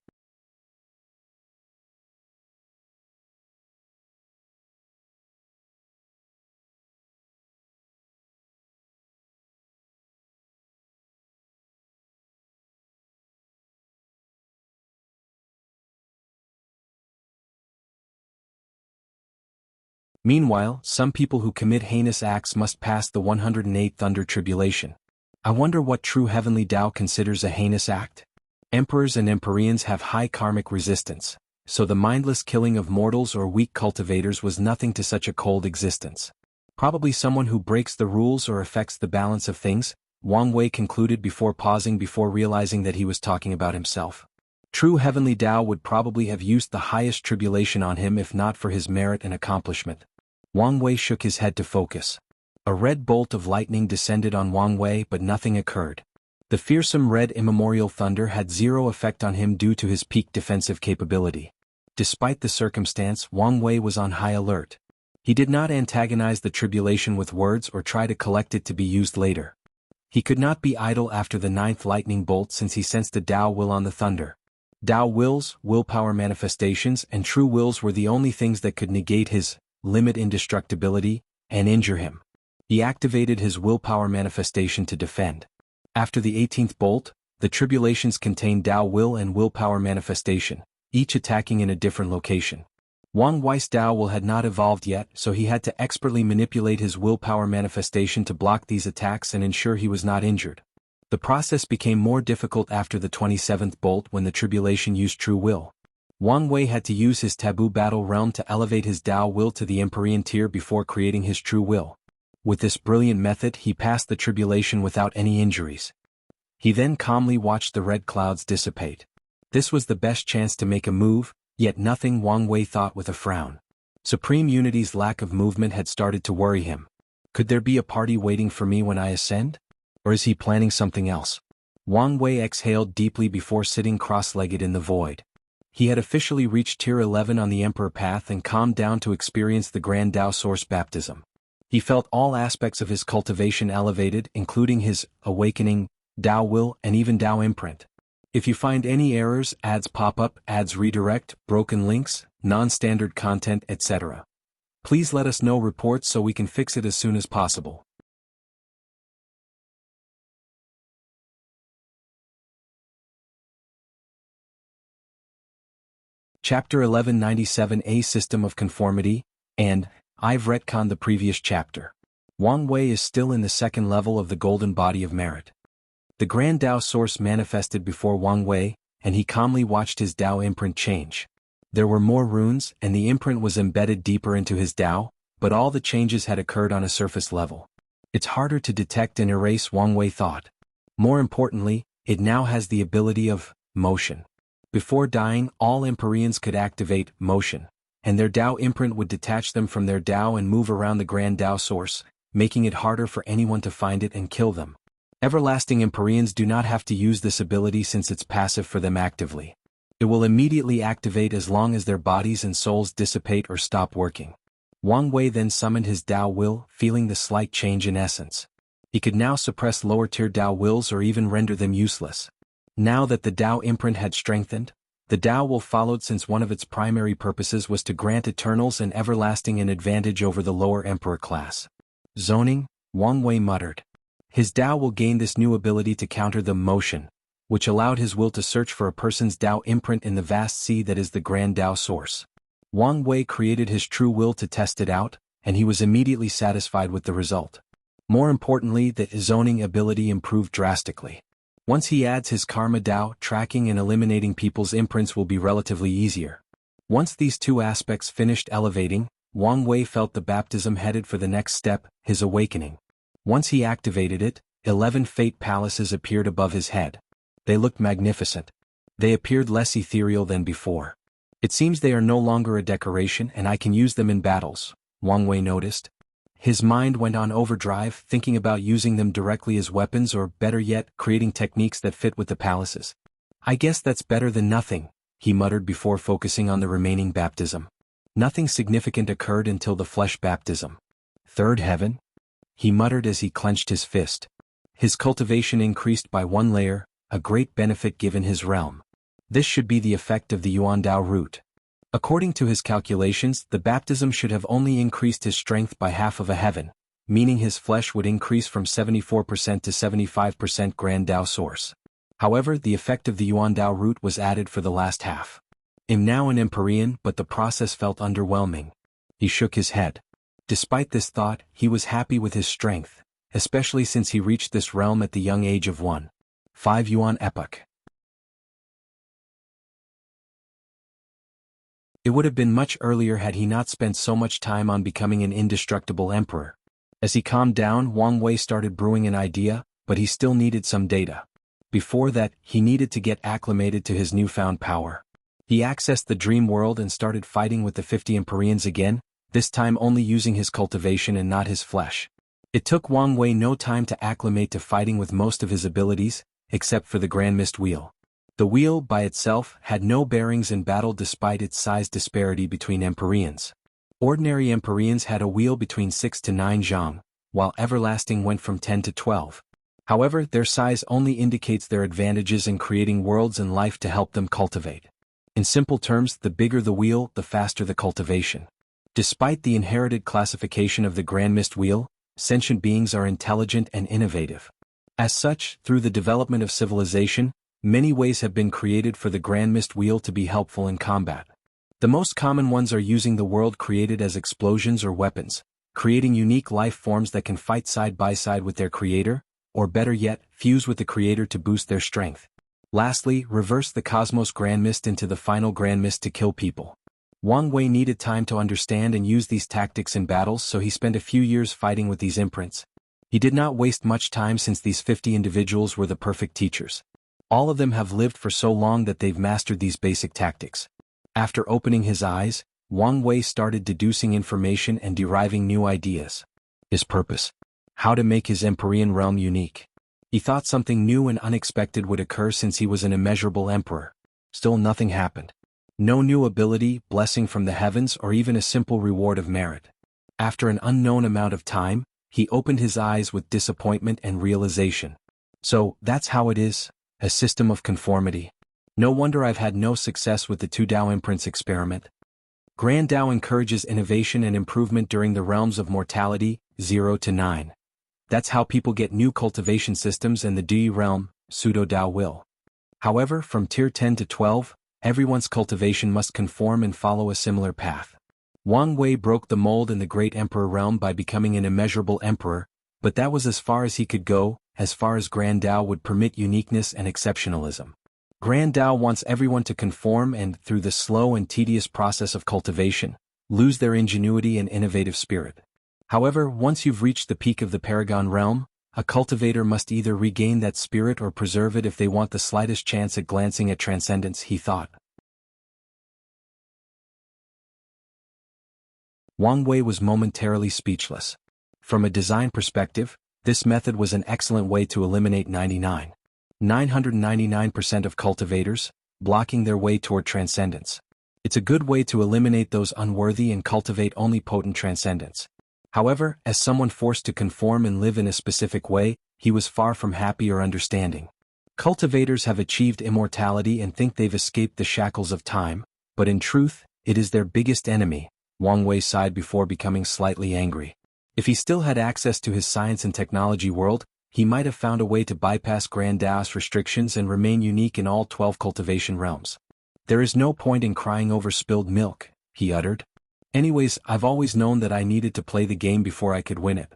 Meanwhile, some people who commit heinous acts must pass the 108th Thunder Tribulation. I wonder what true heavenly Tao considers a heinous act. Emperors and Empyreans have high karmic resistance, so the mindless killing of mortals or weak cultivators was nothing to such a cold existence. Probably someone who breaks the rules or affects the balance of things, Wang Wei concluded before pausing before realizing that he was talking about himself. True heavenly Tao would probably have used the highest tribulation on him if not for his merit and accomplishment. Wang Wei shook his head to focus. A red bolt of lightning descended on Wang Wei, but nothing occurred. The fearsome red immemorial thunder had zero effect on him due to his peak defensive capability. Despite the circumstance, Wang Wei was on high alert. He did not antagonize the tribulation with words or try to collect it to be used later. He could not be idle after the 9th lightning bolt since he sensed a Tao will on the thunder. Tao wills, willpower manifestations, and true wills were the only things that could negate his limit indestructibility and injure him. He activated his willpower manifestation to defend. After the 18th bolt, the tribulations contained Tao will and willpower manifestation, each attacking in a different location. Wang Wei's Tao will had not evolved yet, so he had to expertly manipulate his willpower manifestation to block these attacks and ensure he was not injured. The process became more difficult after the 27th bolt when the tribulation used true will. Wang Wei had to use his taboo battle realm to elevate his Tao will to the Empyrean tier before creating his true will. With this brilliant method he passed the tribulation without any injuries. He then calmly watched the red clouds dissipate. This was the best chance to make a move, yet nothing, Wang Wei thought with a frown. Supreme Unity's lack of movement had started to worry him. Could there be a party waiting for me when I ascend? Or is he planning something else? Wang Wei exhaled deeply before sitting cross-legged in the void. He had officially reached Tier 11 on the Emperor Path and calmed down to experience the Grand Tao Source baptism. He felt all aspects of his cultivation elevated, including his awakening, Tao will, and even Tao imprint. If you find any errors, ads pop up, ads redirect, broken links, non-standard content, etc., please let us know reports so we can fix it as soon as possible. Chapter 1197A System of Conformity, and, I've retconned the previous chapter. Wang Wei is still in the second level of the Golden Body of Merit. The Grand Tao Source manifested before Wang Wei, and he calmly watched his Tao imprint change. There were more runes and the imprint was embedded deeper into his Tao, but all the changes had occurred on a surface level. It's harder to detect and erase, Wang Wei thought. More importantly, it now has the ability of motion. Before dying, all Empyreans could activate motion, and their Tao imprint would detach them from their Tao and move around the Grand Tao Source, making it harder for anyone to find it and kill them. Everlasting Empyreans do not have to use this ability since it's passive for them actively. It will immediately activate as long as their bodies and souls dissipate or stop working. Wang Wei then summoned his Tao will, feeling the slight change in essence. He could now suppress lower-tier Tao wills or even render them useless. Now that the Tao imprint had strengthened, the Tao will followed since one of its primary purposes was to grant Eternals and Everlasting an advantage over the lower Emperor class. Zoning, Wang Wei muttered. His Tao will gain this new ability to counter the motion, which allowed his will to search for a person's Tao imprint in the vast sea that is the Grand Tao Source. Wang Wei created his true will to test it out, and he was immediately satisfied with the result. More importantly, the zoning ability improved drastically. Once he adds his Karma Tao, tracking and eliminating people's imprints will be relatively easier. Once these two aspects finished elevating, Wang Wei felt the baptism headed for the next step, his awakening. Once he activated it, 11 fate palaces appeared above his head. They looked magnificent. They appeared less ethereal than before. It seems they are no longer a decoration and I can use them in battles, Wang Wei noticed. His mind went on overdrive, thinking about using them directly as weapons or, better yet, creating techniques that fit with the palaces. I guess that's better than nothing, he muttered before focusing on the remaining baptism. Nothing significant occurred until the flesh baptism. Third heaven? He muttered as he clenched his fist. His cultivation increased by 1 layer, a great benefit given his realm. This should be the effect of the Yuan Dao root. According to his calculations, the baptism should have only increased his strength by half of a heaven, meaning his flesh would increase from 74% to 75% Grand Tao Source. However, the effect of the Yuan Dao root was added for the last half. I'm now an Empyrean, but the process felt underwhelming. He shook his head. Despite this thought, he was happy with his strength, especially since he reached this realm at the young age of 1.5 Yuan epoch. It would have been much earlier had he not spent so much time on becoming an indestructible emperor. As he calmed down, Wang Wei started brewing an idea, but he still needed some data. Before that, he needed to get acclimated to his newfound power. He accessed the dream world and started fighting with the 50 Empyreans again, this time only using his cultivation and not his flesh. It took Wang Wei no time to acclimate to fighting with most of his abilities, except for the Grand Mist Wheel. The wheel, by itself, had no bearings in battle despite its size disparity between Empyreans. Ordinary Empyreans had a wheel between 6 to 9 zhang, while Everlasting went from 10 to 12. However, their size only indicates their advantages in creating worlds and life to help them cultivate. In simple terms, the bigger the wheel, the faster the cultivation. Despite the inherited classification of the Grand Mist Wheel, sentient beings are intelligent and innovative. As such, through the development of civilization, many ways have been created for the Grand Mist Wheel to be helpful in combat. The most common ones are using the world created as explosions or weapons, creating unique life forms that can fight side by side with their creator, or better yet, fuse with the creator to boost their strength. Lastly, reverse the Cosmos Grand Mist into the final Grand Mist to kill people. Wang Wei needed time to understand and use these tactics in battles, so he spent a few years fighting with these imprints. He did not waste much time since these 50 individuals were the perfect teachers. All of them have lived for so long that they've mastered these basic tactics. After opening his eyes, Wang Wei started deducing information and deriving new ideas. His purpose. How to make his Empyrean realm unique. He thought something new and unexpected would occur since he was an immeasurable emperor. Still nothing happened. No new ability, blessing from the heavens, or even a simple reward of merit. After an unknown amount of time, he opened his eyes with disappointment and realization. So, that's how it is, a system of conformity. No wonder I've had no success with the 2 Dao imprints experiment. Grand Dao encourages innovation and improvement during the realms of mortality, 0 to 9. That's how people get new cultivation systems, and the Di realm, Pseudo Dao will. However, from tier 10 to 12, everyone's cultivation must conform and follow a similar path. Wang Wei broke the mold in the Great Emperor realm by becoming an immeasurable emperor, but that was as far as he could go, as far as Grand Dao would permit uniqueness and exceptionalism. Grand Dao wants everyone to conform and, through the slow and tedious process of cultivation, lose their ingenuity and innovative spirit. However, once you've reached the peak of the Paragon realm, a cultivator must either regain that spirit or preserve it if they want the slightest chance at glancing at transcendence, he thought. Wang Wei was momentarily speechless. From a design perspective, this method was an excellent way to eliminate 999% of cultivators, blocking their way toward transcendence. It's a good way to eliminate those unworthy and cultivate only potent transcendence. However, as someone forced to conform and live in a specific way, he was far from happy or understanding. Cultivators have achieved immortality and think they've escaped the shackles of time, but in truth, it is their biggest enemy. Wang Wei sighed before becoming slightly angry. If he still had access to his science and technology world, he might have found a way to bypass Grand Dao's restrictions and remain unique in all 12 cultivation realms. There is no point in crying over spilled milk, he uttered. Anyways, I've always known that I needed to play the game before I could win it.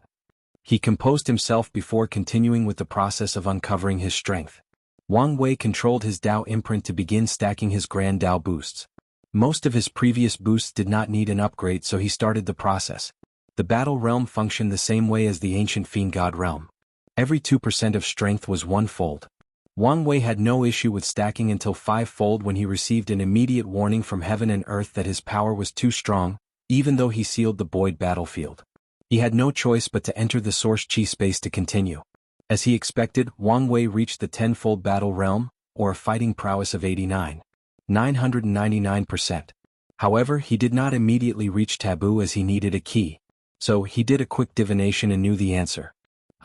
He composed himself before continuing with the process of uncovering his strength. Wang Wei controlled his Dao imprint to begin stacking his Grand Dao boosts. Most of his previous boosts did not need an upgrade, so he started the process. The battle realm functioned the same way as the ancient fiend god realm. Every 2% of strength was 1-fold. Wang Wei had no issue with stacking until 5-fold when he received an immediate warning from heaven and earth that his power was too strong, even though he sealed the void battlefield. He had no choice but to enter the source chi space to continue. As he expected, Wang Wei reached the 10-fold battle realm, or a fighting prowess of 999%. However, he did not immediately reach taboo as he needed a key. So, he did a quick divination and knew the answer.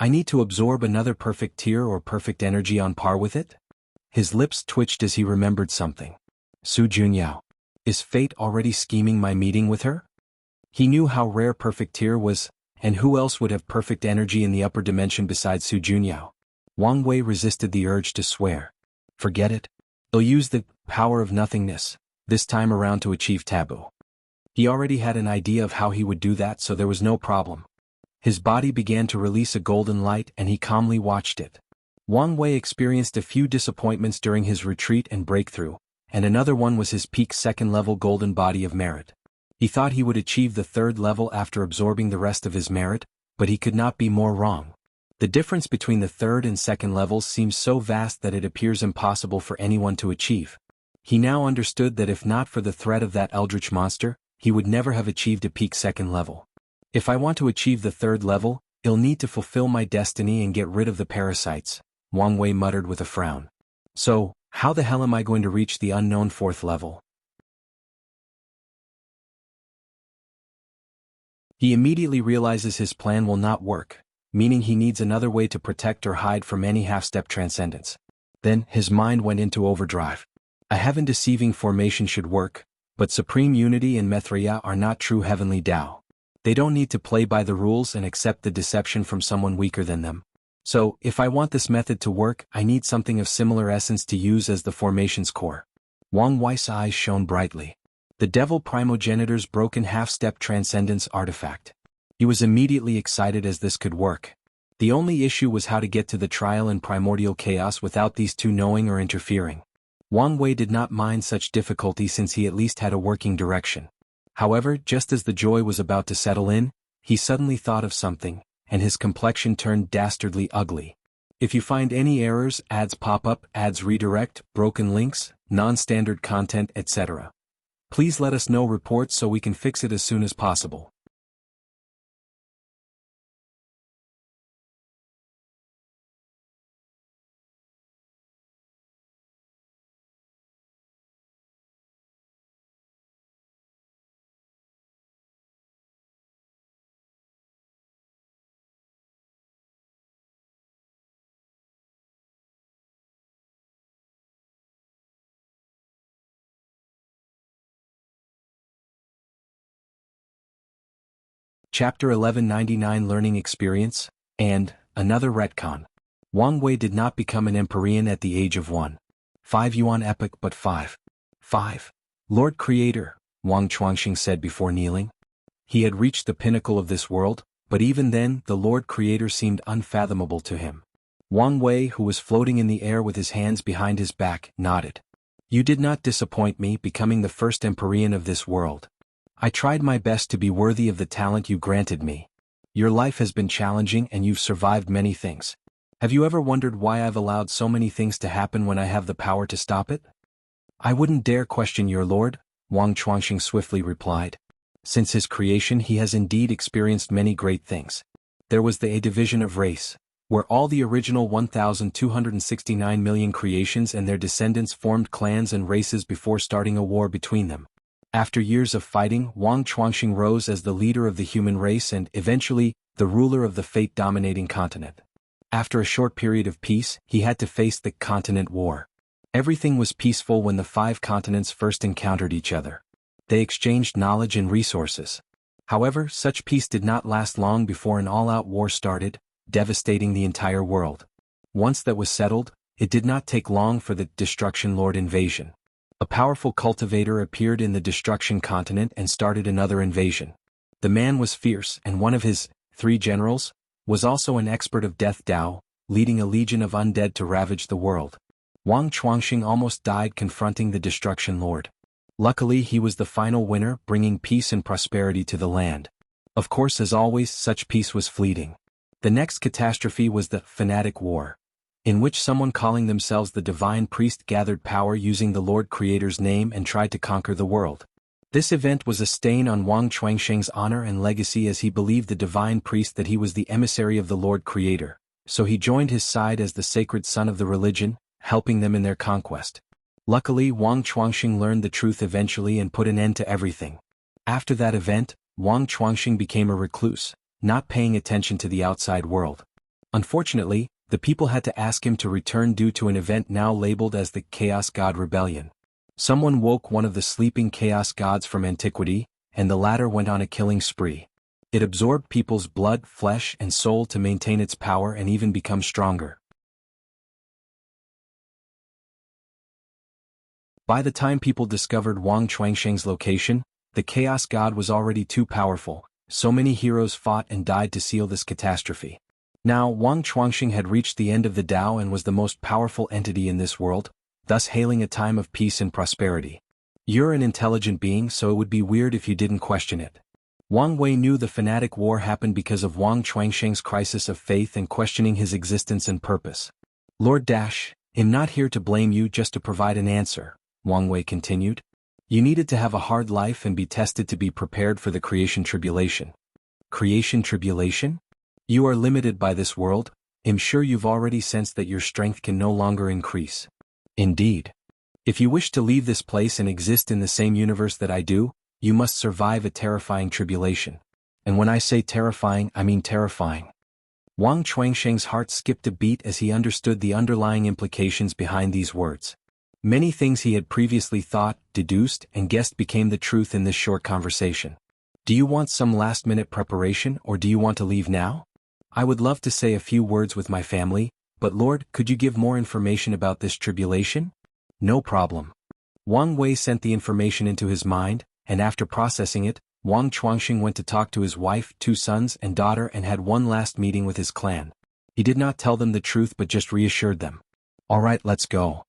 I need to absorb another perfect tier or perfect energy on par with it? His lips twitched as he remembered something. Su Junyao. Is fate already scheming my meeting with her? He knew how rare perfect tier was, and who else would have perfect energy in the upper dimension besides Su Junyao? Wang Wei resisted the urge to swear. Forget it. He'll use the power of nothingness, this time around to achieve taboo. He already had an idea of how he would do that, so there was no problem. His body began to release a golden light and he calmly watched it. Wang Wei experienced a few disappointments during his retreat and breakthrough, and another one was his peak 2nd-level golden body of merit. He thought he would achieve the 3rd level after absorbing the rest of his merit, but he could not be more wrong. The difference between the 3rd and 2nd levels seems so vast that it appears impossible for anyone to achieve. He now understood that if not for the threat of that eldritch monster, he would never have achieved a peak 2nd level. If I want to achieve the 3rd level, I'll need to fulfill my destiny and get rid of the parasites, Wang Wei muttered with a frown. So, how the hell am I going to reach the unknown 4th level? He immediately realizes his plan will not work, meaning he needs another way to protect or hide from any half-step transcendence. Then, his mind went into overdrive. A heaven-deceiving formation should work, but Supreme Unity and Maitreya are not true heavenly Tao. They don't need to play by the rules and accept the deception from someone weaker than them. So, if I want this method to work, I need something of similar essence to use as the formation's core. Wang Wei's eyes shone brightly. The Devil Primogenitor's broken half-step transcendence artifact. He was immediately excited as this could work. The only issue was how to get to the trial in primordial chaos without these two knowing or interfering. Wang Wei did not mind such difficulty since he at least had a working direction. However, just as the joy was about to settle in, he suddenly thought of something, and his complexion turned dastardly ugly. If you find any errors, ads pop up, ads redirect, broken links, non-standard content, etc. Please let us know reports so we can fix it as soon as possible. Chapter 1199 Learning Experience, and another retcon. Wang Wei did not become an Empyrean at the age of 1.5 Yuan epoch but 5.5. Lord Creator, Wang Chuangxing said before kneeling. He had reached the pinnacle of this world, but even then the Lord Creator seemed unfathomable to him. Wang Wei, who was floating in the air with his hands behind his back, nodded. You did not disappoint me, becoming the first Empyrean of this world. I tried my best to be worthy of the talent you granted me. Your life has been challenging and you've survived many things. Have you ever wondered why I've allowed so many things to happen when I have the power to stop it? I wouldn't dare question your Lord, Wang Chuangxing swiftly replied. Since his creation he has indeed experienced many great things. There was the A division of race, where all the original 1,269 million creations and their descendants formed clans and races before starting a war between them. After years of fighting, Wang Chuangxing rose as the leader of the human race and, eventually, the ruler of the fate-dominating continent. After a short period of peace, he had to face the continent war. Everything was peaceful when the 5 continents first encountered each other. They exchanged knowledge and resources. However, such peace did not last long before an all-out war started, devastating the entire world. Once that was settled, it did not take long for the Destruction Lord invasion. A powerful cultivator appeared in the Destruction continent and started another invasion. The man was fierce, and one of his 3 generals was also an expert of death Dao, leading a legion of undead to ravage the world. Wang Chuangxing almost died confronting the Destruction Lord. Luckily he was the final winner, bringing peace and prosperity to the land. Of course, as always, such peace was fleeting. The next catastrophe was the Fanatic War, in which someone calling themselves the Divine Priest gathered power using the Lord Creator's name and tried to conquer the world. This event was a stain on Wang Chuangxing's honor and legacy, as he believed the Divine Priest that he was the emissary of the Lord Creator, so he joined his side as the sacred son of the religion, helping them in their conquest. Luckily, Wang Chuangxing learned the truth eventually and put an end to everything. After that event, Wang Chuangxing became a recluse, not paying attention to the outside world. Unfortunately, the people had to ask him to return due to an event now labeled as the Chaos God Rebellion. Someone woke one of the sleeping Chaos Gods from antiquity, and the latter went on a killing spree. It absorbed people's blood, flesh, and soul to maintain its power and even become stronger. By the time people discovered Wang Chuangxing's location, the Chaos God was already too powerful. So many heroes fought and died to seal this catastrophe. Now, Wang Chuangxing had reached the end of the Tao and was the most powerful entity in this world, thus hailing a time of peace and prosperity. You're an intelligent being, so it would be weird if you didn't question it. Wang Wei knew the Fanatic War happened because of Wang Chuangxing's crisis of faith and questioning his existence and purpose. Lord Dash, I'm not here to blame you, just to provide an answer, Wang Wei continued. You needed to have a hard life and be tested to be prepared for the creation tribulation. Creation tribulation? You are limited by this world. I'm sure you've already sensed that your strength can no longer increase. Indeed. If you wish to leave this place and exist in the same universe that I do, you must survive a terrifying tribulation. And when I say terrifying, I mean terrifying. Wang Chuangxing's heart skipped a beat as he understood the underlying implications behind these words. Many things he had previously thought, deduced, and guessed became the truth in this short conversation. Do you want some last-minute preparation, or do you want to leave now? I would love to say a few words with my family, but Lord, could you give more information about this tribulation? No problem. Wang Wei sent the information into his mind, and after processing it, Wang Chuangxing went to talk to his wife, 2 sons and daughter, and had one last meeting with his clan. He did not tell them the truth but just reassured them. All right, let's go.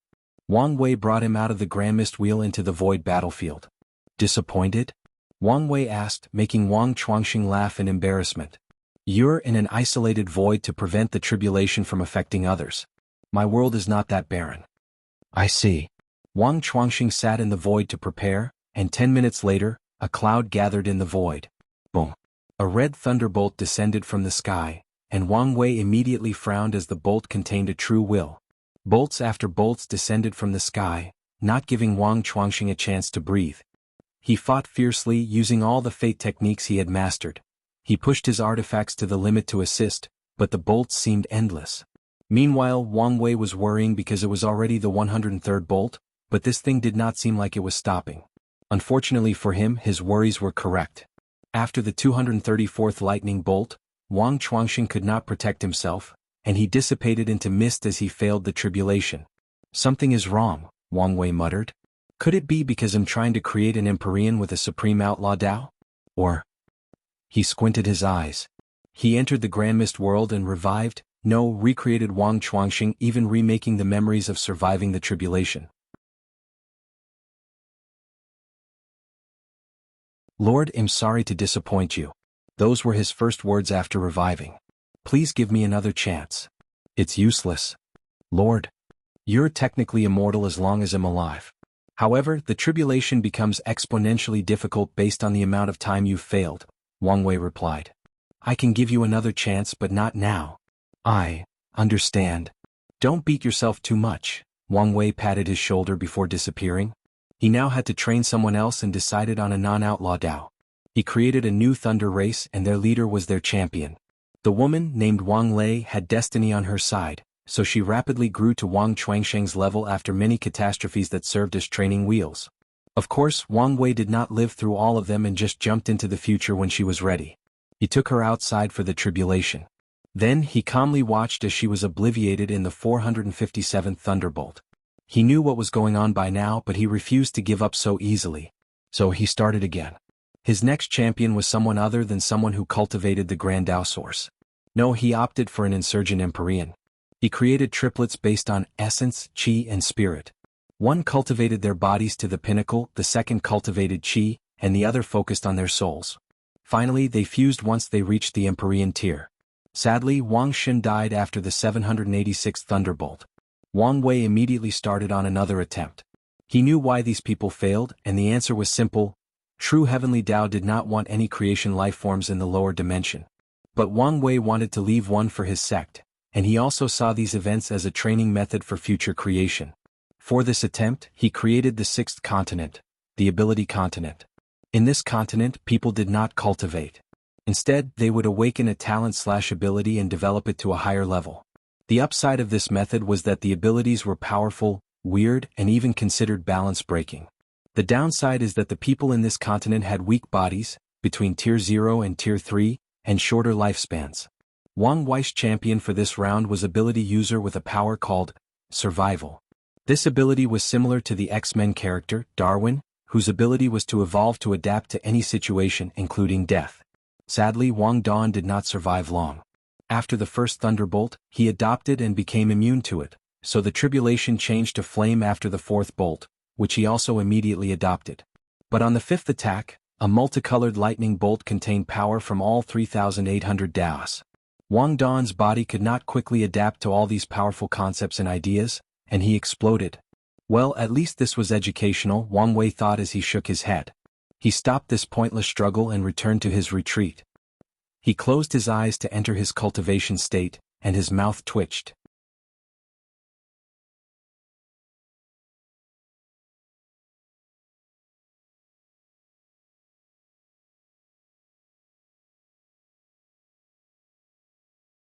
Wang Wei brought him out of the Grand Mist Wheel into the void battlefield. Disappointed? Wang Wei asked, making Wang Chuangxing laugh in embarrassment. You're in an isolated void to prevent the tribulation from affecting others. My world is not that barren. I see. Wang Chuangxing sat in the void to prepare, and 10 minutes later, a cloud gathered in the void. Boom! A red thunderbolt descended from the sky, and Wang Wei immediately frowned as the bolt contained a true will. Bolts after bolts descended from the sky, not giving Wang Chuangxing a chance to breathe. He fought fiercely, using all the fate techniques he had mastered. He pushed his artifacts to the limit to assist, but the bolts seemed endless. Meanwhile, Wang Wei was worrying because it was already the 103rd bolt, but this thing did not seem like it was stopping. Unfortunately for him, his worries were correct. After the 234th lightning bolt, Wang Chuangxing could not protect himself, and he dissipated into mist as he failed the tribulation. Something is wrong, Wang Wei muttered. Could it be because I'm trying to create an Empyrean with a supreme outlaw Dao? Or... He squinted his eyes. He entered the Grand Mist world and revived, recreated Wang Chuangxing, even remaking the memories of surviving the tribulation. Lord, I'm sorry to disappoint you. Those were his first words after reviving. Please give me another chance. It's useless. Lord, you're technically immortal as long as I'm alive. However, the tribulation becomes exponentially difficult based on the amount of time you've failed, Wang Wei replied. I can give you another chance, but not now. I understand. Don't beat yourself too much. Wang Wei patted his shoulder before disappearing. He now had to train someone else and decided on a non-outlaw Dao. He created a new thunder race and their leader was their champion. The woman, named Wang Lei, had destiny on her side, so she rapidly grew to Wang Chuangxing's level after many catastrophes that served as training wheels. Of course, Wang Wei did not live through all of them and just jumped into the future when she was ready. He took her outside for the tribulation. Then he calmly watched as she was obliterated in the 457th thunderbolt. He knew what was going on by now, but he refused to give up so easily. So he started again. His next champion was someone other than someone who cultivated the Grand Dao Source. No, he opted for an insurgent Empyrean. He created triplets based on essence, qi and spirit. One cultivated their bodies to the pinnacle, the second cultivated qi, and the other focused on their souls. Finally, they fused once they reached the Empyrean tier. Sadly, Wang Xin died after the 786th thunderbolt. Wang Wei immediately started on another attempt. He knew why these people failed, and the answer was simple. True heavenly Dao did not want any creation life forms in the lower dimension. But Wang Wei wanted to leave one for his sect, and he also saw these events as a training method for future creation. For this attempt, he created the 6th continent, the ability continent. In this continent, people did not cultivate. Instead, they would awaken a talent/ability and develop it to a higher level. The upside of this method was that the abilities were powerful, weird, and even considered balance-breaking. The downside is that the people in this continent had weak bodies, between Tier 0 and Tier 3, and shorter lifespans. Wang Wei's champion for this round was ability user with a power called Survival. This ability was similar to the X-Men character, Darwin, whose ability was to evolve to adapt to any situation, including death. Sadly, Wang Don did not survive long. After the first thunderbolt, he adopted and became immune to it, so the tribulation changed to flame after the 4th bolt, which he also immediately adopted. But on the 5th attack, a multicolored lightning bolt contained power from all 3,800 Daos. Wang Don's body could not quickly adapt to all these powerful concepts and ideas, and he exploded. Well, at least this was educational, Wang Wei thought as he shook his head. He stopped this pointless struggle and returned to his retreat. He closed his eyes to enter his cultivation state, and his mouth twitched.